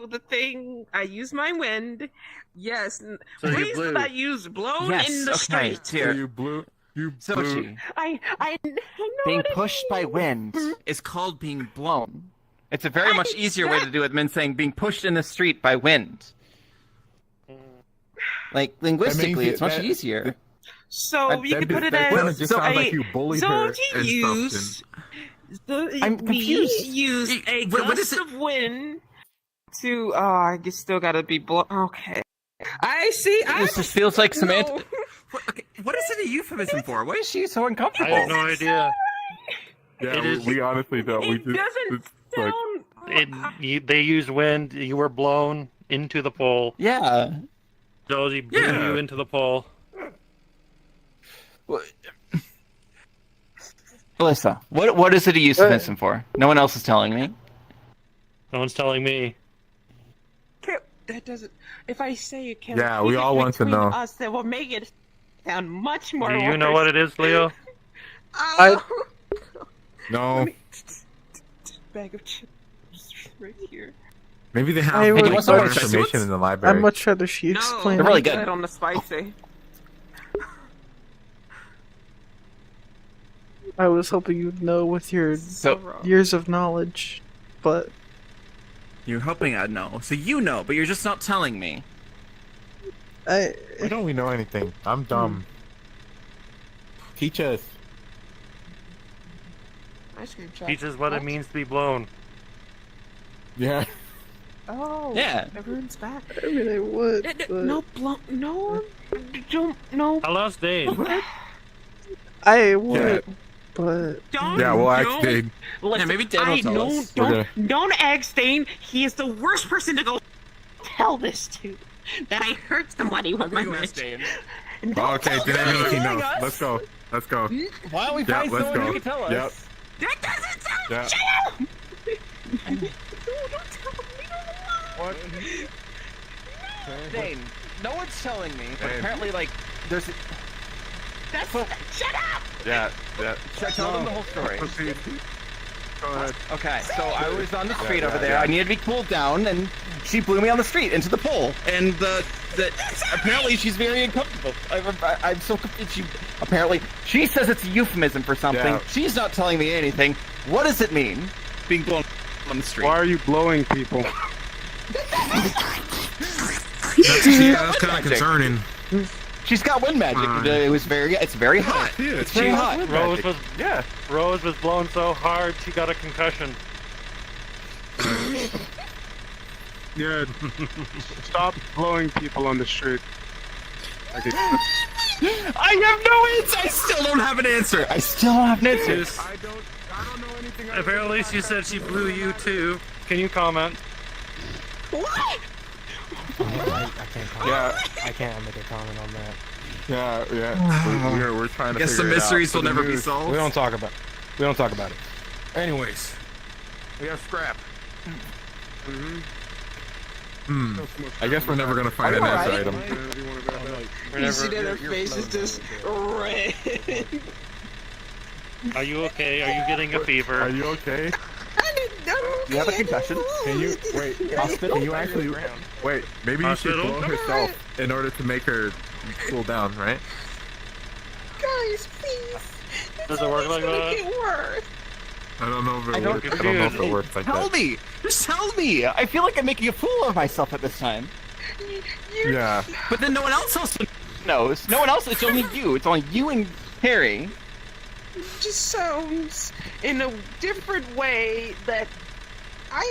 the thing. I used my wind. Yes. So you Please blew. did I use blown Yes, in the okay, street? dear. You blew. Sochi, I know being what it pushed by means. wind is called being blown. It's a very much easier way to do it than saying being pushed in the street by wind. Like, linguistically, it's much easier. So you could put it that as just sounds like you bullied her Zoji and used. I'm confused. Me used a What is gust it? of wind to. Oh, I just still gotta be. Okay. I see. This just feels like Samantha. No. What is it a euphemism for? Why is she so uncomfortable? I have no idea. Yeah, It is- we honestly don't. We just doesn't it's like They used wind. You were blown into the pole. Yeah. So he blew you into the pole. Alyssa, what is it a euphemism for? No one else is telling me. No one's telling me. That doesn't. If I say it can't. Yeah, we all want to know. Us, that will make it sound much more. Do you know what it is, Leo? no. Bag of chips right here. Maybe they have I would- like, much- more information in the library. I'd much rather she explain. They're really it. good. On the spicy. I was hoping you'd know with your years of knowledge, but You're hoping I'd know. So you know, but you're just not telling me. I. Why don't we know anything? I'm dumb. Teach us. Ice cream shop. Teaches what it means to be blown. Yeah. Oh. Yeah. Everyone's back. I mean, I would. But... No, no, don't, no. I lost Dave. I would, but Don't. Yeah, we'll ask don't. Dave. Listen, maybe Dan will tell us. Don't egg Stain. He is the worst person to go tell this to. That I hurt somebody with my magic. Okay, then that means he knows. Let's go. Let's go. Why don't we Yeah, find let's someone go. who can tell us? Yep. That doesn't sound. Yeah. Shut up! Don't tell me. What? Dane, no one's telling me, but Dane. apparently, like, there's. That's. Shut up! Yeah. Yeah. Should I tell them the whole story? Proceed. Go ahead. Okay, so I was on the street Yeah, over yeah, there. yeah. I needed to be cooled down, and she blew me on the street into the pole. And apparently she's very uncomfortable. I'm so confused. She says it's a euphemism for something. Yeah. She's not telling me anything. What does it mean? Being blown on the street. Why are you blowing people? That's kind of concerning. She's got wind magic. It's very hot. Yeah, It's very hot. Rose was blown so hard she got a concussion. Yeah. Stop blowing people on the street. I have no answer. I still don't have an answer. I don't know anything. Apparently she said she blew you too. Can you comment? What? I can't comment. Yeah. I can't make a comment on that. Yeah. We're trying to. Guess the figure it out mysteries for will the never be news. solved. We don't talk about it. Anyways, We have scrap. I guess we're never gonna find an answer item. You see that her face is just red. Are you okay? Are you getting a fever? Are you okay? I didn't know. You have a concussion? Can you wait? Hospital? Can you actually wait? Maybe you should Hospital? blow herself in order to make her cool down, right? Guys, please. Does it work like that? Make it worse. I don't know if it I don't- works. I don't know if it works like Tell that. me! Just tell me! I feel like I'm making a fool of myself at this time. Yeah. But then no one else also knows. No one else. It's only you. It's only you and Harry. It just sounds in a different way that I'm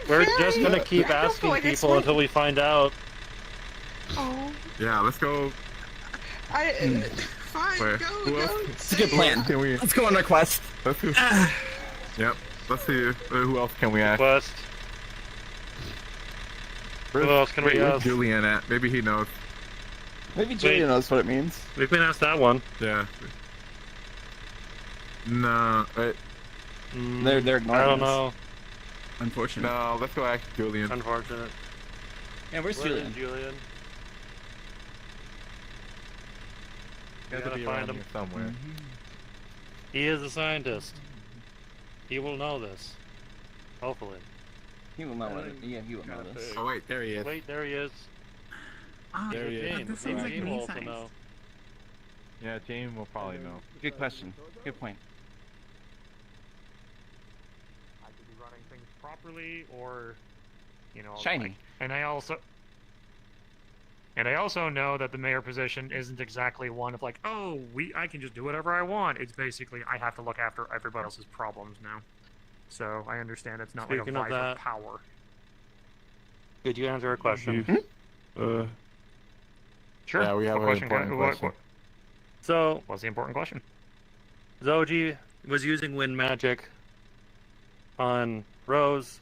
We're very, just gonna keep I don't feel asking like people until we find out. Oh, Yeah. Let's go. fine, Wait, go, who go. else? It's a good plan. Can we? Let's go on our quest. Let's do. Yep. Let's see. Who else can we ask? Quest. Who else can we where's ask? Julian at? Maybe he knows. Maybe Julia knows what it means. We've been asked that one. Yeah. No. Wait. They're ignoring I don't us. know. Unfortunate. No. Let's go ask Julian. Unfortunate. Yeah, where's Julian? Julian? He has to Gotta be find around him. here somewhere. He is a scientist. He will know this. Hopefully. He will know what it. Yeah, he will know this. Oh wait, there he is. Wait, there he is. There he is. James. This seems like James will me also size. know. Yeah, James will probably know. Good question. Good point. I could be running things properly, or, Shiny. like- and I also know that the mayor position isn't exactly one of like, oh, I can just do whatever I want. It's basically I have to look after everybody else's problems now. So I understand it's not Speaking like of a visor that- power. Could you answer a question? Sure. Yeah, we have What an important question. So, what's the important question? Zoji was using wind magic on Rose.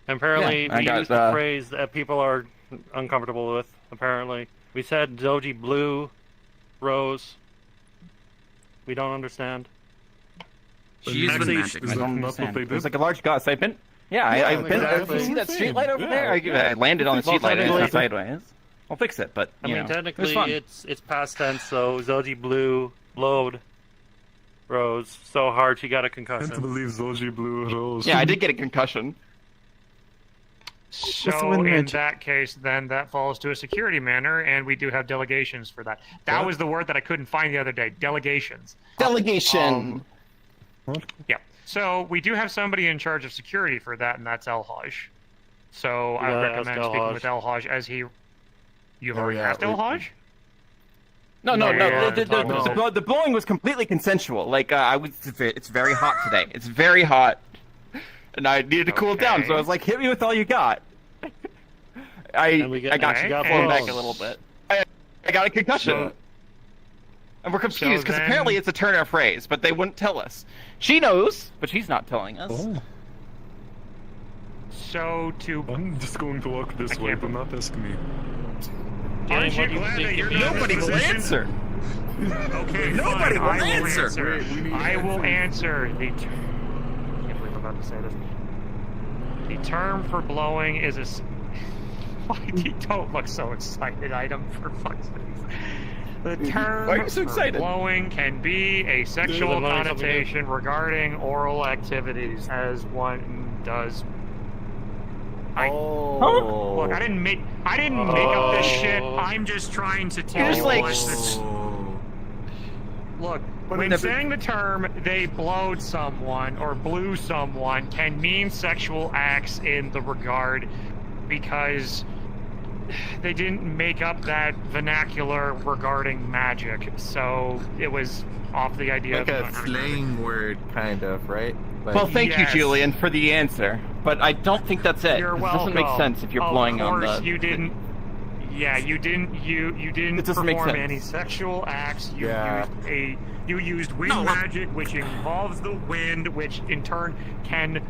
Apparently, Yeah, I we got, used a phrase that people are uncomfortable with, apparently. We said Zoji blew Rose. We don't understand. She used wind magic. I don't understand. It was like a large gust. I've been... Yeah, I've been... exactly. You see that street light over there? I landed on the street light and it's sideways. I'll fix it, but, I you mean, know, technically, it was fun. it's past tense, so Zoji blowed Rose so hard she got a concussion. Can't believe Zoji blew Rose. Yeah, I did get a concussion. So in that case, then that falls to a security manner, and we do have delegations for that. That was the word that I couldn't find the other day. Delegations. Delegation. Yeah. So we do have somebody in charge of security for that, and that's El Haj. So I would recommend speaking with El Haj as he. You've already asked El Haj? No. The blowing was completely consensual. Like it's very hot today. It's very hot, and I needed to cool it down. So I was like, "Hit me with all you got." I got blown back a little bit. I got a concussion, and we're confused because apparently it's a turn of phrase, but they wouldn't tell us. She knows, but she's not telling us. So I'm just going to walk this way, but not ask me. Aren't you glad that you're not Nobody will answer. Okay, Nobody fine, will I answer. I will answer the. I can't believe I'm about to say this. The term for blowing is a. You don't look so excited, item, for fuck's sake. The term Why are you so for excited? blowing can be a sexual connotation regarding oral activities, as one does. Look, I didn't make up this shit. I'm just trying to tell you. Look, when saying the term "they blowed someone" or "blew someone" can mean sexual acts in the regard, because they didn't make up that vernacular regarding magic, so it was off the idea Like of a slang word, kind of, right? Like, Well, thank you, Julian, for the answer, but I don't think that's it. You're This welcome. doesn't make sense if you're blowing on the. Of course, you didn't. Yeah, you didn't. You didn't It doesn't make perform sense. any sexual acts. You Yeah. used wind magic, which involves the wind, which in turn can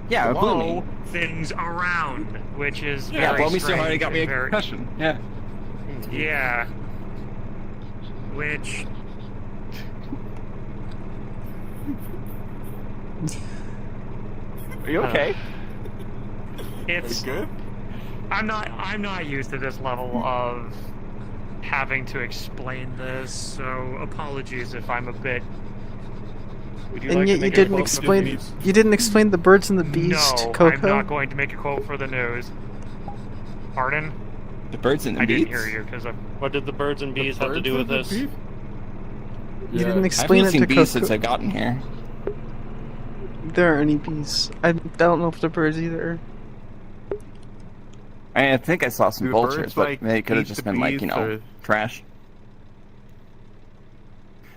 Yeah, it blew blow me. things around, which is Yeah, very blow me so hard it strange got me a and very- concussion. Yeah. Yeah. Which. Are you okay? It's good. I'm not used to this level of having to explain this, so apologies if I'm a bit. And yet you didn't explain. You didn't explain the birds and the bees to No, Coco. I'm not going to make a quote for the news. Pardon? The birds and the I bees? didn't hear you because What did the birds and bees have to do with this? You didn't explain I it haven't to seen bees Coco. since I've gotten here. There aren't any bees. I don't know if the birds either. I think I saw some Do vultures, birds, but like, they could have eat just the been like, bees, you know, or- trash.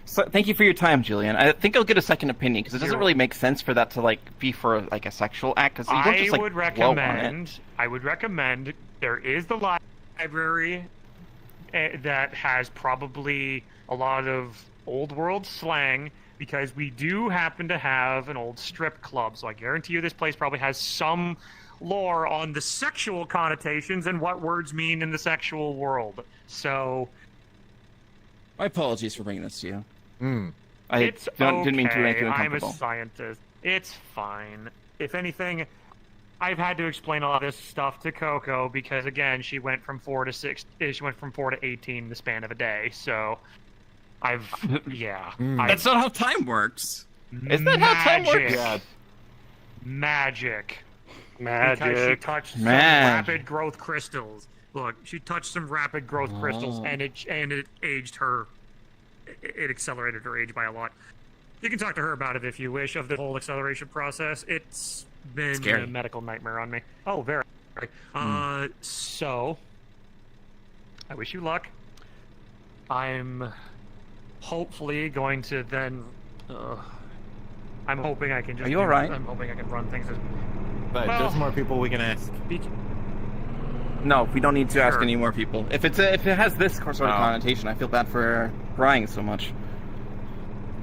So thank you for your time, Julian. I think I'll get a second opinion because it doesn't really make sense for that to like be for like a sexual act. Because you don't just like blow on it. I would recommend there is the library that has probably a lot of old world slang, because we do happen to have an old strip club. So I guarantee you this place probably has some lore on the sexual connotations and what words mean in the sexual world. So My apologies for bringing this to you. I it's didn't mean to make you I'm a uncomfortable. scientist. It's fine. If anything, I've had to explain a lot of this stuff to Coco because, again, she went from 4 to 6. She went from 4 to 18 in the span of a day. So, yeah. That's not how time works. Isn't that how time works? Yeah. Magic. Magic. Because she touched some rapid growth crystals. Look, she touched some rapid growth crystals, and it aged her. It accelerated her age by a lot. You can talk to her about it if you wish, of the whole acceleration process. It's been Scary. a medical nightmare on me. Oh, very. So, I wish you luck. I'm hopefully going to then. I'm hoping I can just. Are you all right? I'm hoping I can run things as. But Well, there's more people we can ask. No, we don't need to ask Sure. any more people. If it has this sort of Oh. connotation, I feel bad for crying so much.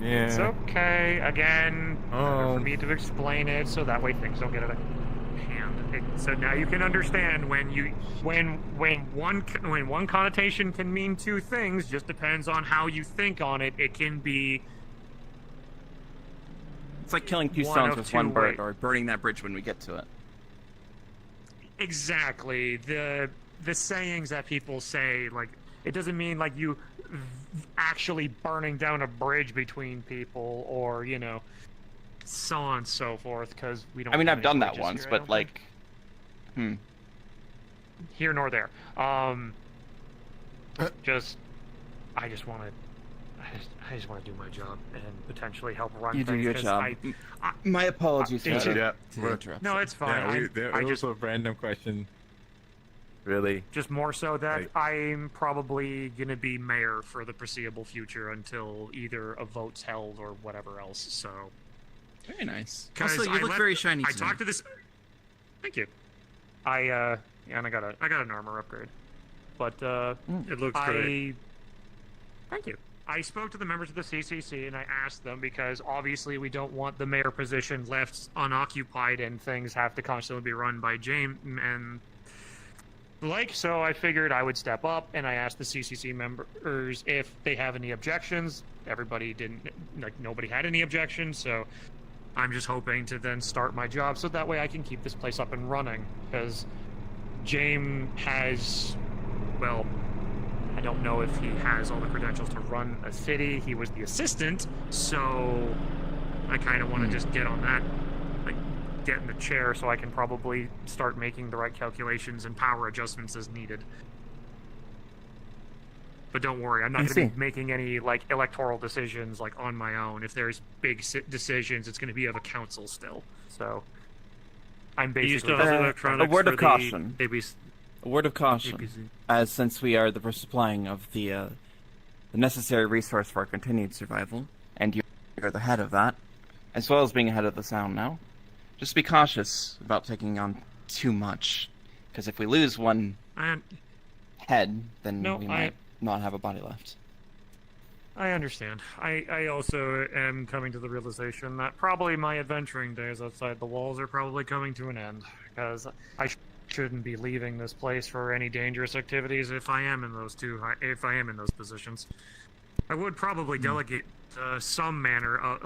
Yeah. It's okay. Again, Oh. for me to explain it, so that way things don't get out of hand. So now you can understand when one connotation can mean two things. Just depends on how you think on it. It can be. It's like killing two One stones of with two one bird, ways. or burning that bridge when we get to it. Exactly. The sayings that people say, like, it doesn't mean like you actually burning down a bridge between people, or so on and so forth. Because we don't. I mean, have I've any done that bridges once, here, I but don't like, here nor there. I just want to do my job and potentially help run you do things. your 'cause job. My apologies for Thank you. the We're- interrupt. No, it's fine. Yeah, I it was just a random question. Really. just more so that I'm probably gonna be mayor for the foreseeable future until either a vote's held or whatever else. So Very nice. 'cause Also, you look very shiny I today. talked to this. Thank you. And I got an armor upgrade, but It looks great. Thank you. I spoke to the members of the CCC and I asked them, because obviously we don't want the mayor position left unoccupied and things have to constantly be run by James and so I figured I would step up, and I asked the CCC members if they have any objections. Everybody nobody had any objections, so I'm just hoping to then start my job so that way I can keep this place up and running, because James has, well, I don't know if he has all the credentials to run a city. He was the assistant, so I kind of want to just get on that, get in the chair so I can probably start making the right calculations and power adjustments as needed. But don't worry, I'm not going to be making any electoral decisions on my own. If there's big decisions, it's going to be of a council still. So I'm basically You still have electronics a word for of caution. The A word of caution, APC. as since we are the supplying of the necessary resource for our continued survival, and you're the head of that, as well as being ahead of the sound now. Just be cautious about taking on too much, because if we lose one head, then we might not have a body left. I understand. I also am coming to the realization that probably my adventuring days outside the walls are probably coming to an end, because I shouldn't be leaving this place for any dangerous activities if I am in those positions. I would probably delegate some manner,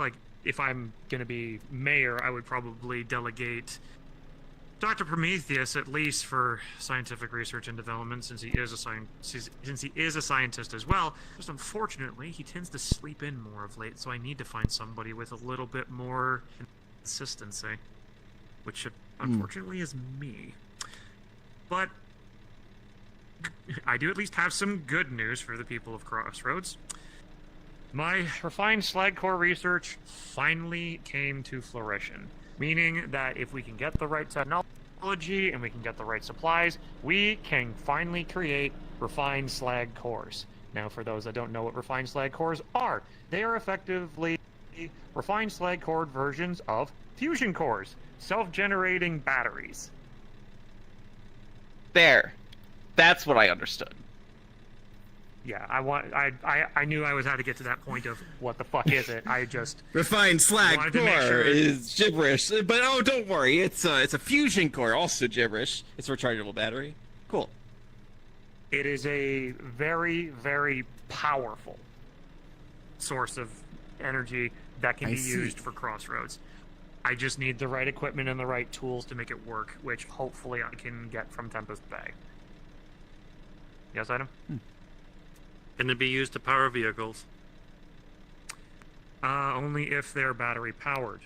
if I'm going to be mayor, I would probably delegate Dr. Prometheus at least for scientific research and development, since he is a scientist as well. Just unfortunately, he tends to sleep in more of late, so I need to find somebody with a little bit more consistency, which unfortunately is me. But I do at least have some good news for the people of Crossroads. My refined slag core research finally came to fruition, meaning that if we can get the right technology and we can get the right supplies, we can finally create refined slag cores. Now, for those that don't know what refined slag cores are, they are effectively refined slag core versions of fusion cores, self-generating batteries. There. That's what I understood. Yeah, I knew I had to get to that point of what the fuck is it? I just Refined slag wanted to make core sure- is gibberish, but oh, don't worry, it's a fusion core, also gibberish. It's a rechargeable battery. Cool. It is a very, very powerful source of energy that can I be see. used for Crossroads. I just need the right equipment and the right tools to make it work, which hopefully I can get from Tempest Bay. Yes, item? Can it be used to power vehicles? Only if they're battery powered.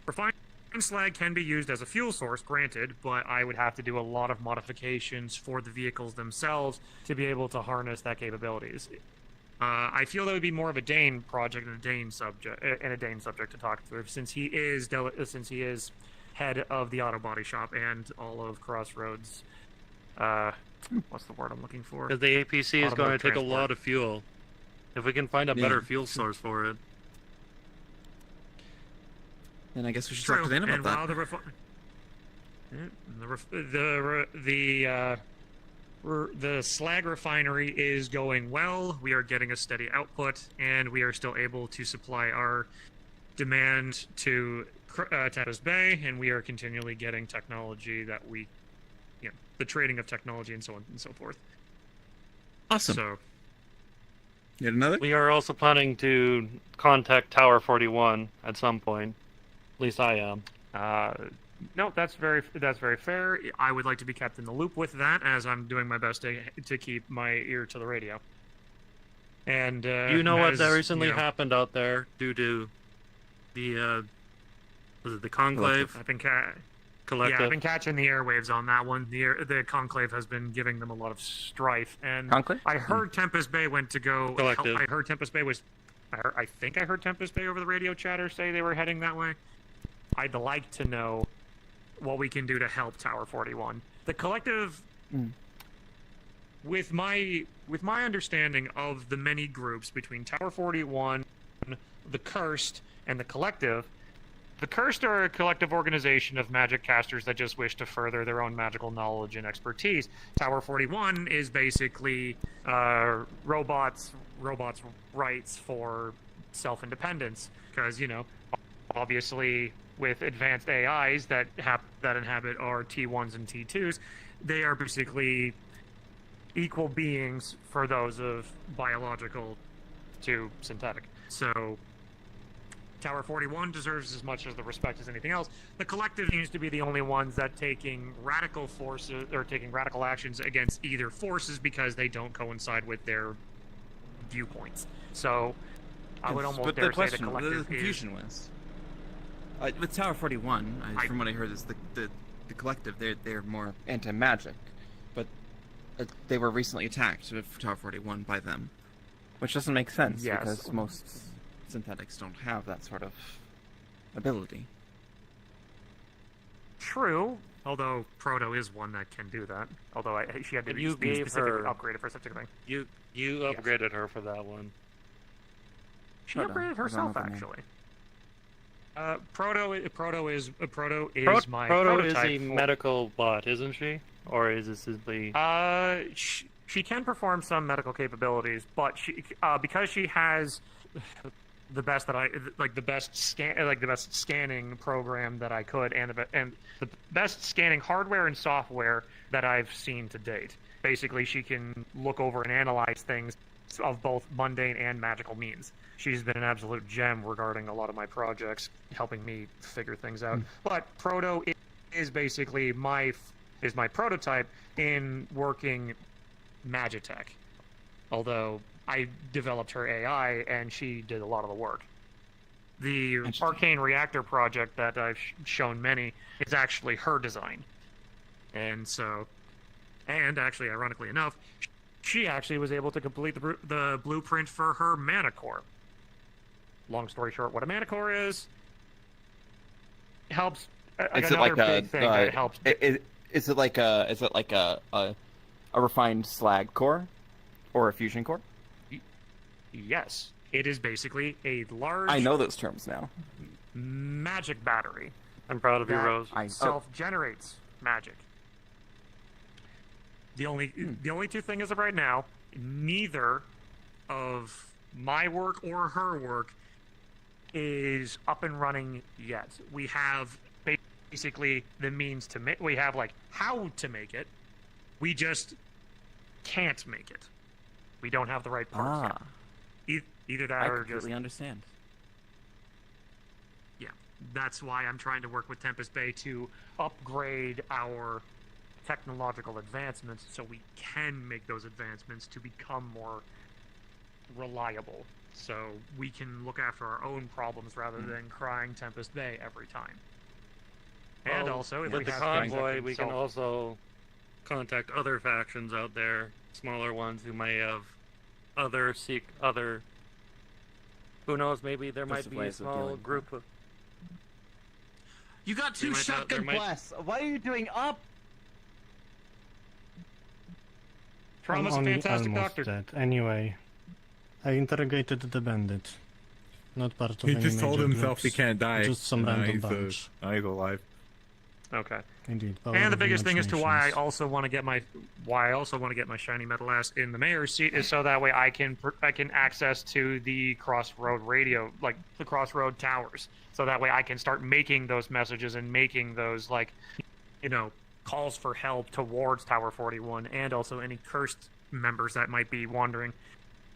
Refined slag can be used as a fuel source, granted, but I would have to do a lot of modifications for the vehicles themselves to be able to harness that capabilities. I feel that would be more of a Dane project and a Dane subject to talk through, since he is head of the auto body shop and all of Crossroads. What's the word I'm looking for? Because the APC is going to take a lot of. of fuel. If we can find a better fuel source for it. Then I guess we should True. talk to Dan about and that. while the The slag refinery is going well. We are getting a steady output, and we are still able to supply our demand to Tempest Bay, and we are continually getting technology that we, the trading of technology and so on and so forth. Awesome. So, yet another? We are also planning to contact Tower 41 at some point. At least I am. no, that's very fair. I would like to be kept in the loop with that, as I'm doing my best to keep my ear to the radio. And you know what that recently happened out there due to the was it the conclave? I've been collective. I've been catching the airwaves on that one. The conclave has been giving them a lot of strife, and Conclave? I heard Tempest Bay went to go. Collective. I heard Tempest Bay was. I think I heard Tempest Bay over the radio chatter say they were heading that way. I'd like to know what we can do to help Tower 41. The collective, with my understanding of the many groups between Tower 41, the Cursed, and the collective. The Cursed are a collective organization of magic casters that just wish to further their own magical knowledge and expertise. Tower 41 is basically robots' rights for self-independence, because obviously with advanced AIs that inhabit our T1s and T2s, they are basically equal beings for those of biological to synthetic. So Tower 41 deserves as much as the respect as anything else. The collective seems to be the only ones that taking radical actions against either forces because they don't coincide with their viewpoints. So I would almost dare say the collective the confusion was with Tower 41. From what I heard, is the collective. They're more anti-magic, but they were recently attacked with Tower 41 by them, which doesn't make sense because most synthetics don't have that sort of ability. True, although Proto is one that can do that. Although she had to be specifically upgraded for such a thing. You upgraded her for that one. She upgraded herself, actually. Proto is my Proto is prototype a medical bot, isn't she? Or is it simply? She can perform some medical capabilities, but because she has the best scanning program that I could, and the best scanning hardware and software that I've seen to date. Basically, she can look over and analyze things of both mundane and magical means. She's been an absolute gem regarding a lot of my projects, helping me figure things out. But Proto is basically my prototype in working Magitech. Although I developed her AI and she did a lot of the work. The Arcane Reactor project that I've shown many is actually her design. And actually, ironically enough, she actually was able to complete the blueprint for her mana core. Long story short, what a mana core is helps. Is it like a refined slag core or a fusion core? Yes, it is basically a large. I know those terms now. Magic battery. I'm proud of you, Rose. Self-generates magic. The only two things as of right now, neither of my work or her work is up and running yet. We have basically the means to make. We have how to make it. We just can't make it. We don't have the right parts yet. Either that or just. I completely understand. Yeah, that's why I'm trying to work with Tempest Bay to upgrade our technological advancements so we can make those advancements to become more reliable. So we can look after our own problems rather than crying Tempest Bay every time. And also, if with we the have convoy, we can also contact other factions out there, smaller ones who may have other. Who knows? Maybe there might be a small group of. You got two shotgun blasts. What are you doing up? Trauma's a fantastic doctor. Dead. Anyway, I interrogated the bandit. Not part of He any just told major himself groups, he can't die. Just some random bunch. Now he's alive. Okay. Indeed. Power And the of biggest thing as to why I imaginations. also want to get my shiny metal ass in the mayor's seat is so that way I can access to the crossroad radio, like the crossroad towers, so that way I can start making those messages and making those, like, you know, calls for help towards Tower 41 and also any cursed members that might be wandering.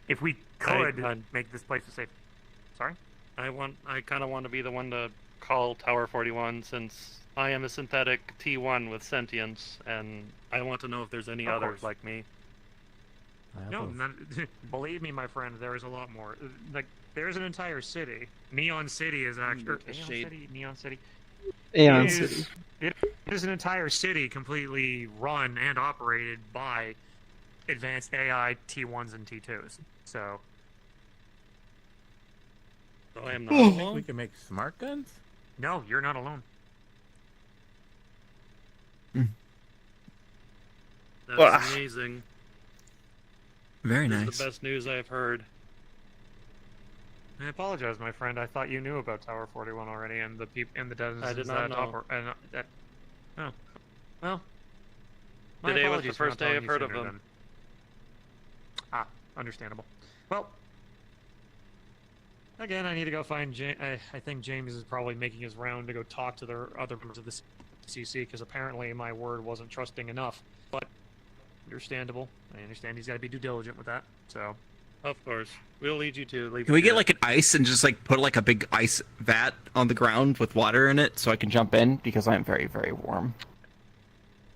If we could make this place a safe. Sorry? I kind of want to be the one to call Tower 41 since I am a synthetic T1 with sentience, and I want to know if there's any Of others course. like me. No, believe me, my friend, there is a lot more. Like, there's an entire city. Neon City is actually... Neon City? Aeon It City. is- It is an entire city completely run and operated by advanced AI T1s and T2s. So... So I am I not think alone. we can make smart guns? No, you're not alone. That's Well, amazing. Very This nice. is the best news I've heard. I apologize, my friend. I thought you knew about Tower 41 already, and the denizens I did not that know. oh, well. My Today was the apologies for first not day telling I've you heard of sooner them. then. Understandable. Well, again, I need to go find James. I think James is probably making his round to go talk to the other members of the CC, because apparently my word wasn't trusting enough. But understandable. I understand he's got to be due diligent with that. So. Of course. We'll lead you to leave. Can we get like an ice and just like put like a big ice vat on the ground with water in it so I can jump in because I'm very, very warm.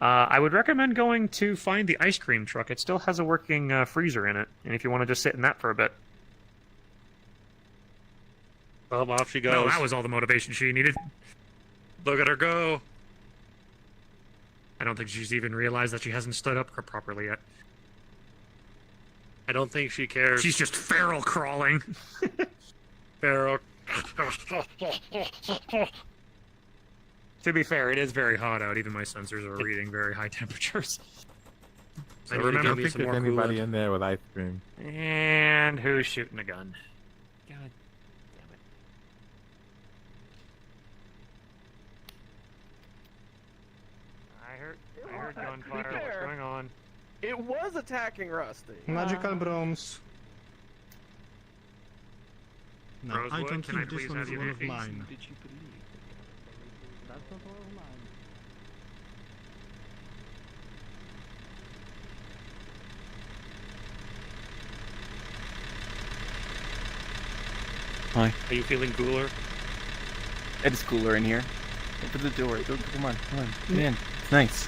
I would recommend going to find the ice cream truck. It still has a working freezer in it, and if you want to just sit in that for a bit. Well, off she goes. No, that was all the motivation she needed. Look at her go. I don't think she's even realized that she hasn't stood up properly yet. I don't think she cares. She's just feral crawling. Feral. To be fair, it is very hot out. Even my sensors are reading very high temperatures. So I need to remember, give me think some there's more anybody coolant. in there with ice cream. And who's shooting a gun? God damn it. I heard gunfire. What's going on? It was attacking Rusty. Magical brooms. No, I Rosewood, don't can I think this please one have is your one of name? mine. Hi. Are you feeling cooler? It is cooler in here. Open the door. Come on. Get in. It's nice.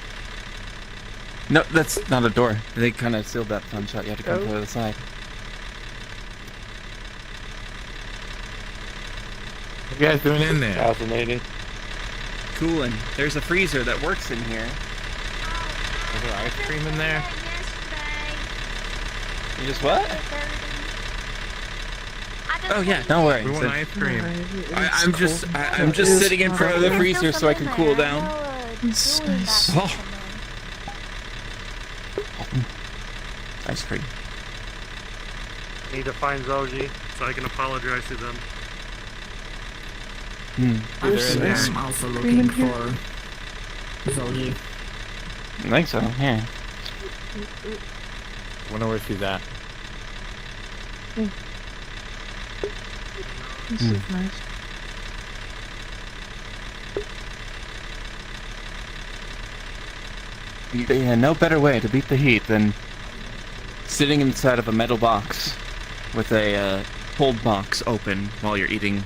No, that's not a door. They kind of sealed that fun shot. You have to come Oh. to the side. What are you guys doing in there? Fascinating. Cooling. There's a freezer that works in here. Is there ice cream in there? You just what? Oh yeah, don't worry. We want ice cream. I'm just sitting in front of the freezer so I can cool down. It's nice. Oh. Ice cream. Need to find Zoji so I can apologize to them. I'm also looking for Zoji. I think so, yeah. Wonder where she's at. This is nice. Yeah, no better way to beat the heat than sitting inside of a metal box with a cold box open while you're eating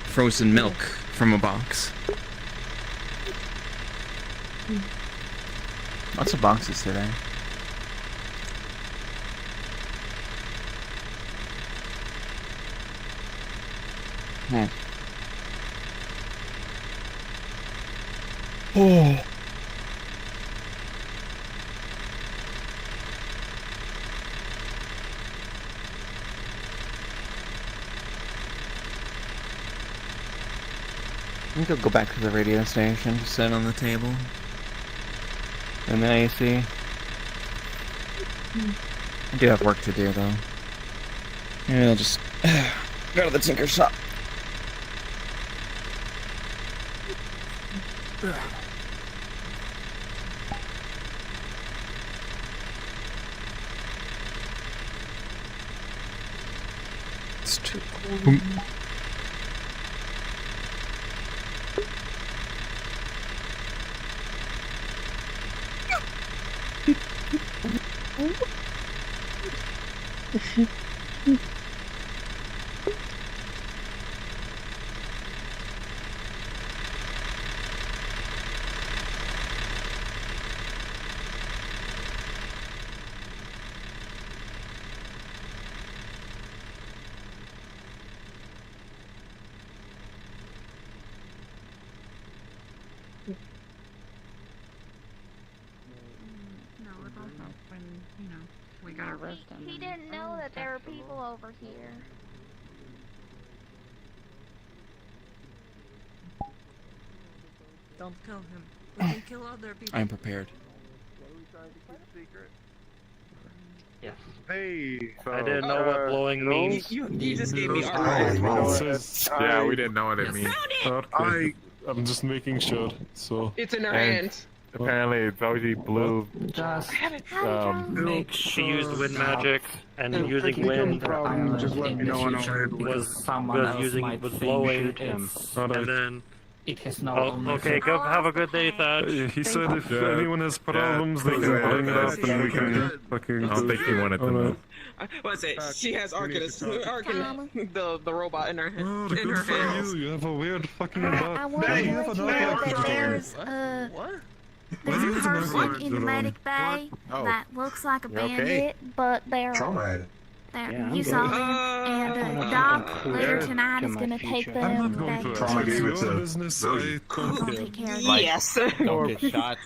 frozen milk from a box. Lots of boxes today. Oh. I think I'll go back to the radio station, just sit on the table. In the AC. I do have work to do though. Maybe I'll just go to the tinker shop. It's too cold. No, it was also when, you know, we got arrested. He didn't know that there were people over here. Don't kill him. We can kill other people. I am prepared. Yes. Hey. I didn't know what blowing means. You just gave me Yeah, we didn't know what it means. I'm just making sure. So It's in her And hands. apparently, it's already blue. Just Make She used wind magic, and using wind just let me know and I'll handle it. was blowing, and then. It has no Okay, go have a good day, Thad. He said if anyone has problems, they can bring it up and we can fucking. I don't think he wanted to know. What's it? She has the robot in her hand. Oh, in good her for hands. you. You have a weird fucking I bot. want to let you know that there's there's a person in the medic bay that looks like a You okay? bandit, but they're Yeah, you I'm saw good. them, and I'm Doc not later clear tonight to is my gonna take future. them. I'm not going to They- ask you your business. I don't care. take care of them. Yes. Don't get shot.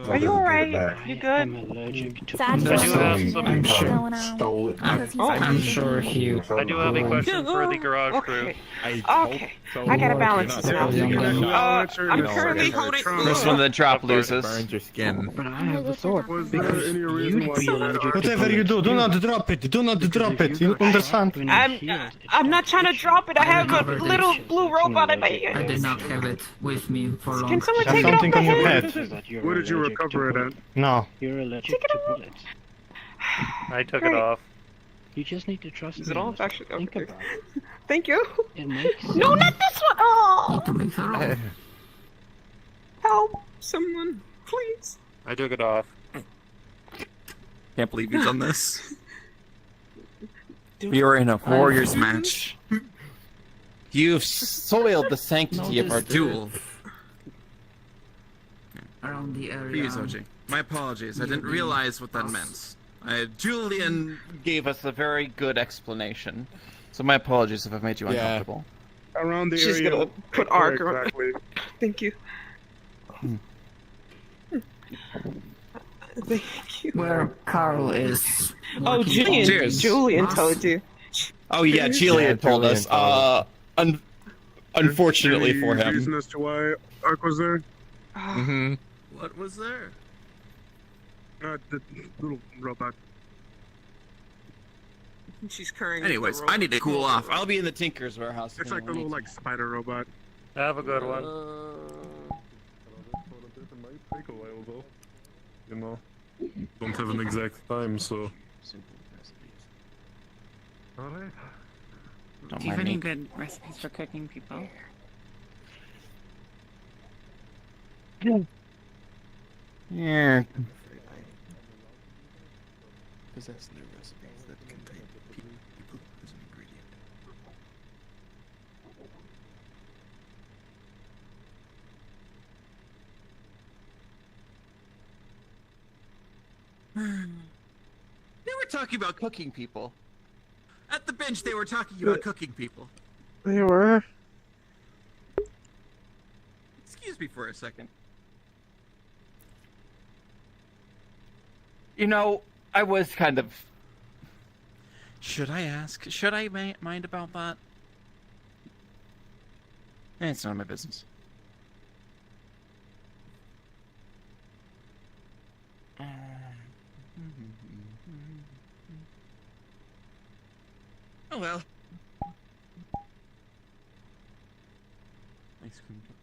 Are you alright? You good? I'm allergic to So I just I do want have to some. know what's going on. Because he's I'm sure he. I do have a question for the garage crew. Okay. I gotta balance this out. I'm currently holding. First one that drop loses. Burns your skin. But I have the thought Was there because any reason you'd why be you allergic to Whatever you do, do not drop it. Do not drop it. You understand? I'm not trying to drop it. I have a little blue robot in my I did ear. not have it with me for long. Can someone Have take it off something my on your head? head. Where did you recover it at? No. You're allergic to bullets. I took Great. it off. You just need to trust Is me. it off? Alyssa. Actually, Think okay. about it. Thank you. It makes No, not this one. Oh, To make her help! Someone, please. I took it off. Can't believe you've done this. We are in a warriors match. You've soiled the sanctity of our duel. around the Please, area. OG. My apologies. I didn't realize what that meant. Julian gave us a very good explanation. So my apologies if I've made you uncomfortable. Around the She's area. gonna put where arc. exactly? Thank you. Thank you. Where Carl is. Oh, working Julian. on Cheers. Julian us. told you. Oh yeah, Julian told us. Unfortunately for Any him. reason as to why Ark was there? Mm-hmm. What was there? The little robot. She's current. Anyways, I need to cool off. I'll be in the Tinker's warehouse. It's like the little like spider robot. Have a good one. It might take a while though. You know, don't have an exact time, so. Alright. Don't Do you have mind any me. good recipes for cooking people? Yeah. Possess new recipes that contain people as an ingredient. They were talking about cooking people. At the bench, they were talking about cooking people. They were. Excuse me for a second. You know, I was kind of... Should I ask? Should I mind about that? It's none of my business. Oh well. Ice cream truck.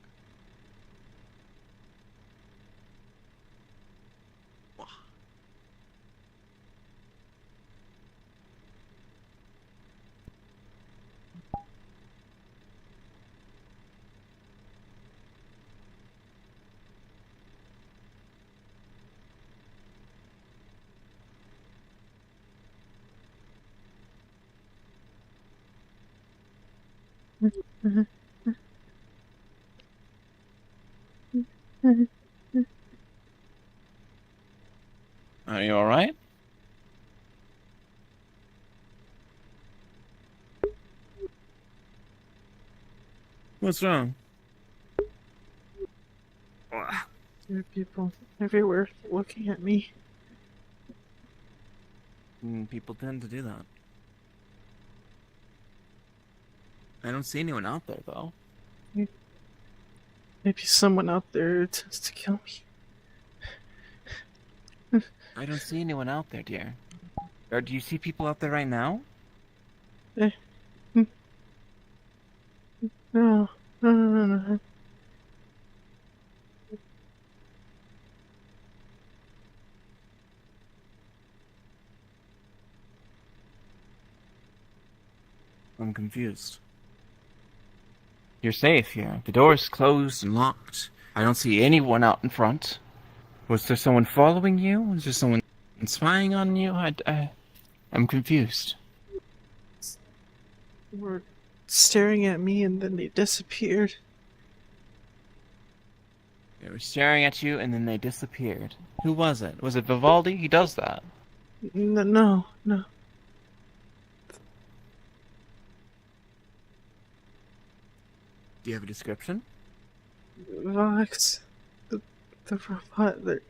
Are you alright? What's wrong? There are people everywhere looking at me. People tend to do that. I don't see anyone out there, though. Maybe someone out there intends to kill me. I don't see anyone out there, dear. Or do you see people out there right now? No. No. I'm confused. You're safe here. The door's closed and locked. I don't see anyone out in front. Was there someone following you? Was there someone spying on you? I'm confused. Were staring at me and then they disappeared. They were staring at you and then they disappeared. Who was it? Was it Vivaldi? He does that. No. Do you have a description? Vox. The robot that...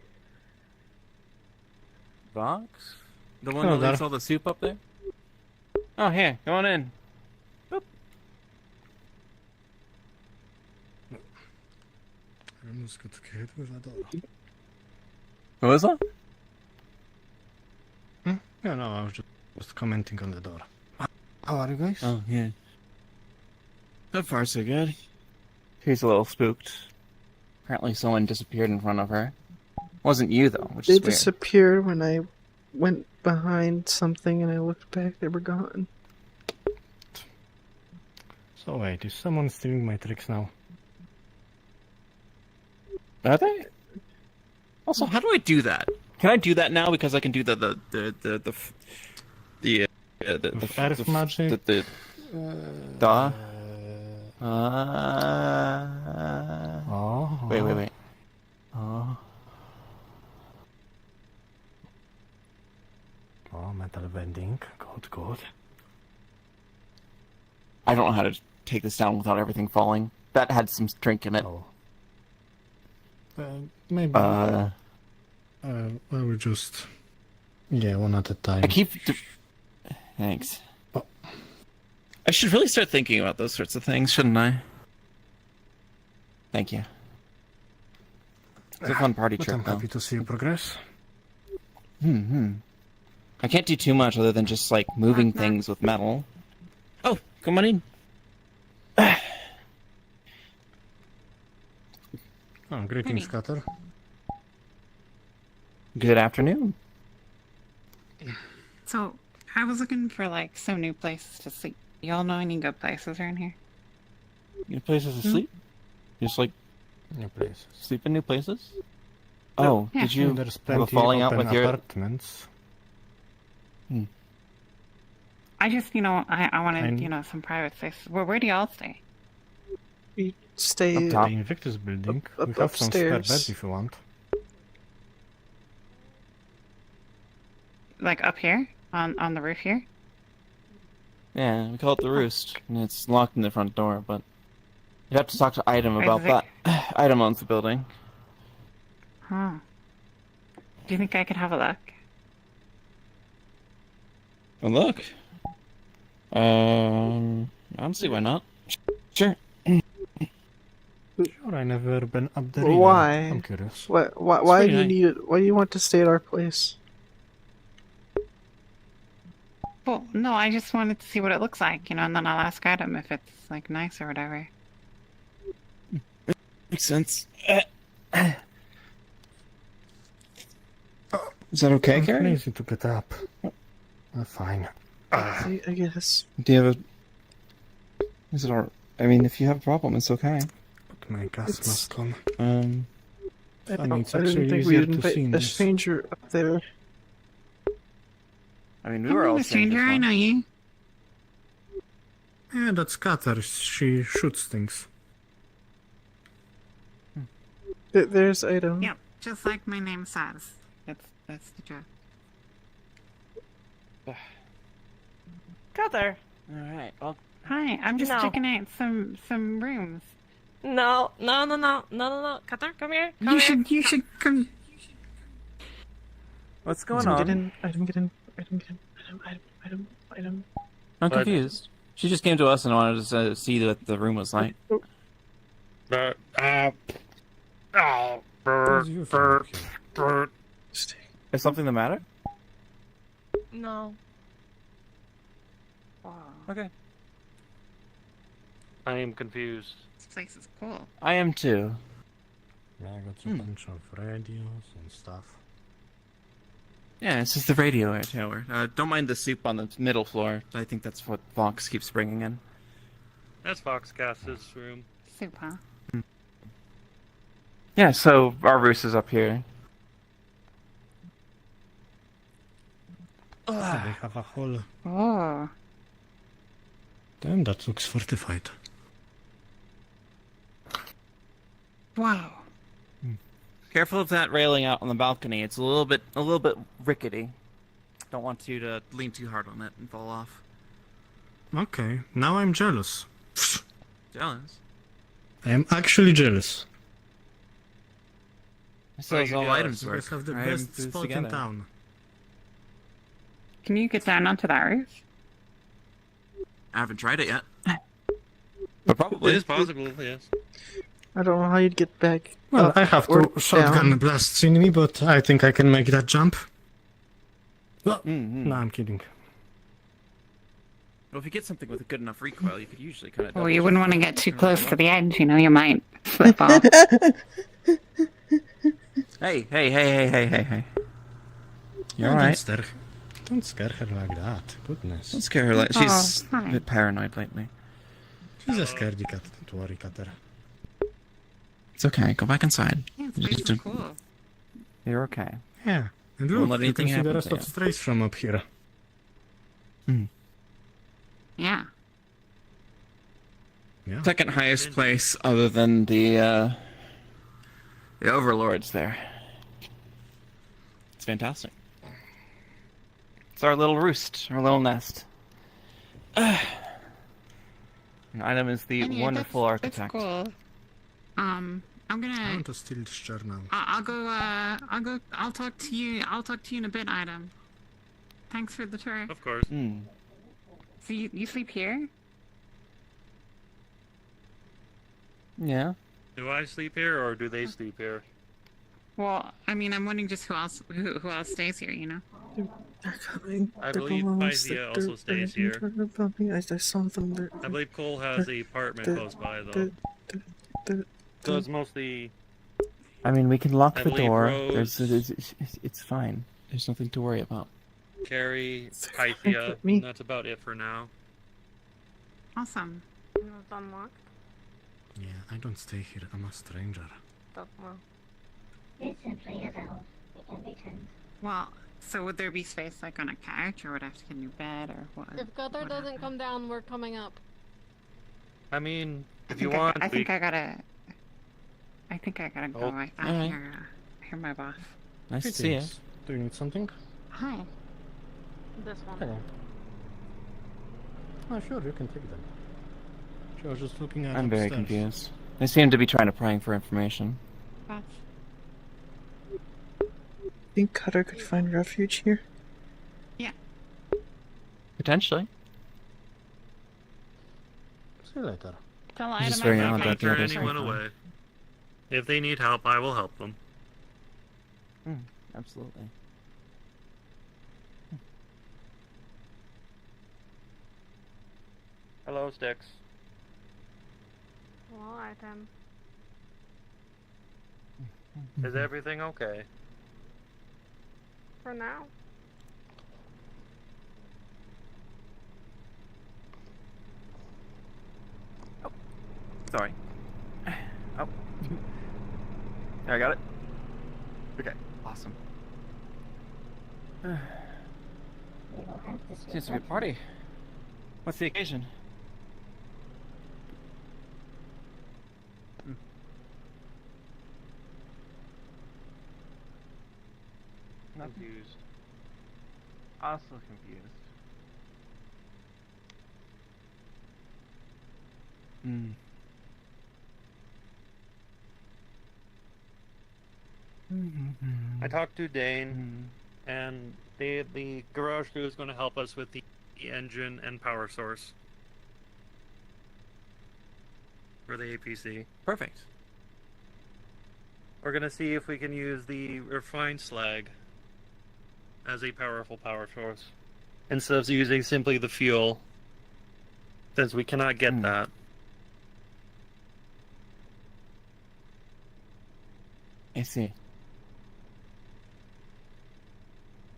Vox? The one that leaves all the soup up there? Oh, here, go on in. Boop. What was that? Yeah, no, I was just commenting on the door. How are you guys? Oh, yeah. So far, so good. She's a little spooked. Apparently someone disappeared in front of her. Wasn't you, though, which They is weird. disappeared when I went behind something and I looked back, they were gone. So wait, is someone stealing my tricks now? Are they? Also, how do I do that? Can I do that now? Because I can do the earth magic? Wait. Oh, metal bending. Good. I don't know how to take this down without everything falling. That had some drink in it. Maybe. I would just... Yeah, one at a time. I keep... Thanks. I should really start thinking about those sorts of things, shouldn't I? Thank you. It's a fun party But trick, I'm happy to see you progress. I can't do too much other than just, like, moving things with metal. Oh, come on in. Oh, greetings, Cutter. Good afternoon. So, I was looking for, like, some new places to sleep. Y'all know any good places around here? New places to sleep? Just, like, new places. Sleep in new places? Oh, Yeah. did you There's have a plenty falling out open with your... apartments. I just, I wanted, some private space. Where do y'all stay? We stay The Invictus building. We have some spare upstairs. beds if you want. Like up here? On the roof here? Yeah, we call it the Roost, and it's locked in the front door, but... You'd have to talk to Item about that. Item owns the building. Huh. Do you think I could have a look? Well, look. I don't see why not. Sure. Sure, I never been up there. Why? I'm curious. Why do you nice. need it? Why do you want to stay at our place? Well, no, I just wanted to see what it looks like, and then I'll ask Adam if it's, like, nice or whatever. Makes sense. Is that okay, I'm Carrie? lazy to get up. Fine. I guess. Do you have a... Is it alright? I mean, if you have a problem, it's okay. But my gas must come. I mean, it's didn't actually think easier we'd to invite see a this. stranger up there. I mean, we I'm were not all a stranger, I know you. Yeah, that's Cutter. She shoots things. There's item. Yep, just like my name says. That's the joke. Got there. All right. Well, Hi, I'm just No. checking out some rooms. No. Cutter, come here. Come You here. should come. what's going Item, on? get in. Item, get in. Item, get in. Item. I'm But- confused. She just came to us and wanted to see what the room was like. Is something the matter? No. Okay. I am confused. This place is cool. I am too. Yeah, I got a bunch of radios and stuff. Yeah, it's just the radio tower. Don't mind the soup on the middle floor. I think that's what Fox keeps bringing in. That's Foxcast's room. Soup, huh? Yeah, so our roost is up here. They have a whole... Oh. Damn, that looks fortified. Wow. Careful of that railing out on the balcony. It's a little bit rickety. Don't want you to lean too hard on it and fall off. Okay, now I'm jealous. Jealous? I am actually jealous. So as all items You work. guys have the right? best Put this spot in together. town. Can you get down onto that roof? I haven't tried it yet. But probably. It is possible, yes. I don't know how you'd get back. Well, up I have or two shotgun down. blasts in me, but I think I can make that jump. Well, Mm-hmm. no, I'm kidding. Well, if you get something with a good enough recoil, you could usually kind of. Well, you wouldn't want to get too close to the edge, you know, you might slip off. Hey. You're Oh, right. Don't scare her like that. Goodness. Don't scare her like she's hi. a bit paranoid lately. She's a scaredy cat. Don't worry, Cutter. It's okay. Go back inside. Yeah, You this place just is don't- cool. You're okay. Yeah, and Don't look, let you can anything see the happen rest to of you. the strays from up here. Yeah. Yeah. Second highest place other than the overlords there. It's fantastic. It's our little roost, our little nest. An item is the And yeah, wonderful that's architect. cool. I'm I gonna. want to steal this chair now. I'll go. I'll talk to you. I'll talk to you in a bit, Item. Thanks for the tour. Of course. Mm. So you sleep here? Yeah. Do I sleep here or do they sleep here? Well, I mean, I'm wondering just who else stays here. You know. They're coming. I They're believe going Pythia they're- also they're stays here. above me. I saw them. I believe Cole has the apartment close by though. So it's mostly. I mean, we can lock I the believe door. Rose- It's fine. There's nothing to worry about. Carrie, Pythia, me. and that's about it for now. Awesome. It's unlocked. Yeah, I don't stay here. I'm a stranger. Oh, well. It's simply a valve. It can be turned. Well, so would there be space like on a couch, or would I have to get a new bed, or what? If Guthrie doesn't come down, we're coming up. I mean, I if you think want, I think we... I gotta. I think I gotta go. Oh, I alright. hear my boss. Nice to see you. Greetings. Do you need something? Hi. This one. Hello. Oh, sure, you can take them. She was just looking at I'm very upstairs. confused. They seem to be trying to prying for information. Boss. Think Cutter could find refuge here? Yeah. Potentially. See you later. Tell He's Item just very I odd said that hi. the turn others anyone are fine. away. If they need help, I will help them. Absolutely. Hello, Sticks. Well, Item. Is everything okay? For now. Sorry. Oh. I got it. Okay. Awesome. Seems to be a party. What's the occasion? confused. Also confused. Hmm. I talked to Dane, and the garage crew is going to help us with the engine and power source for the APC. Perfect. We're going to see if we can use the refined slag as a powerful power source instead of using simply the fuel, since we cannot get that. I see.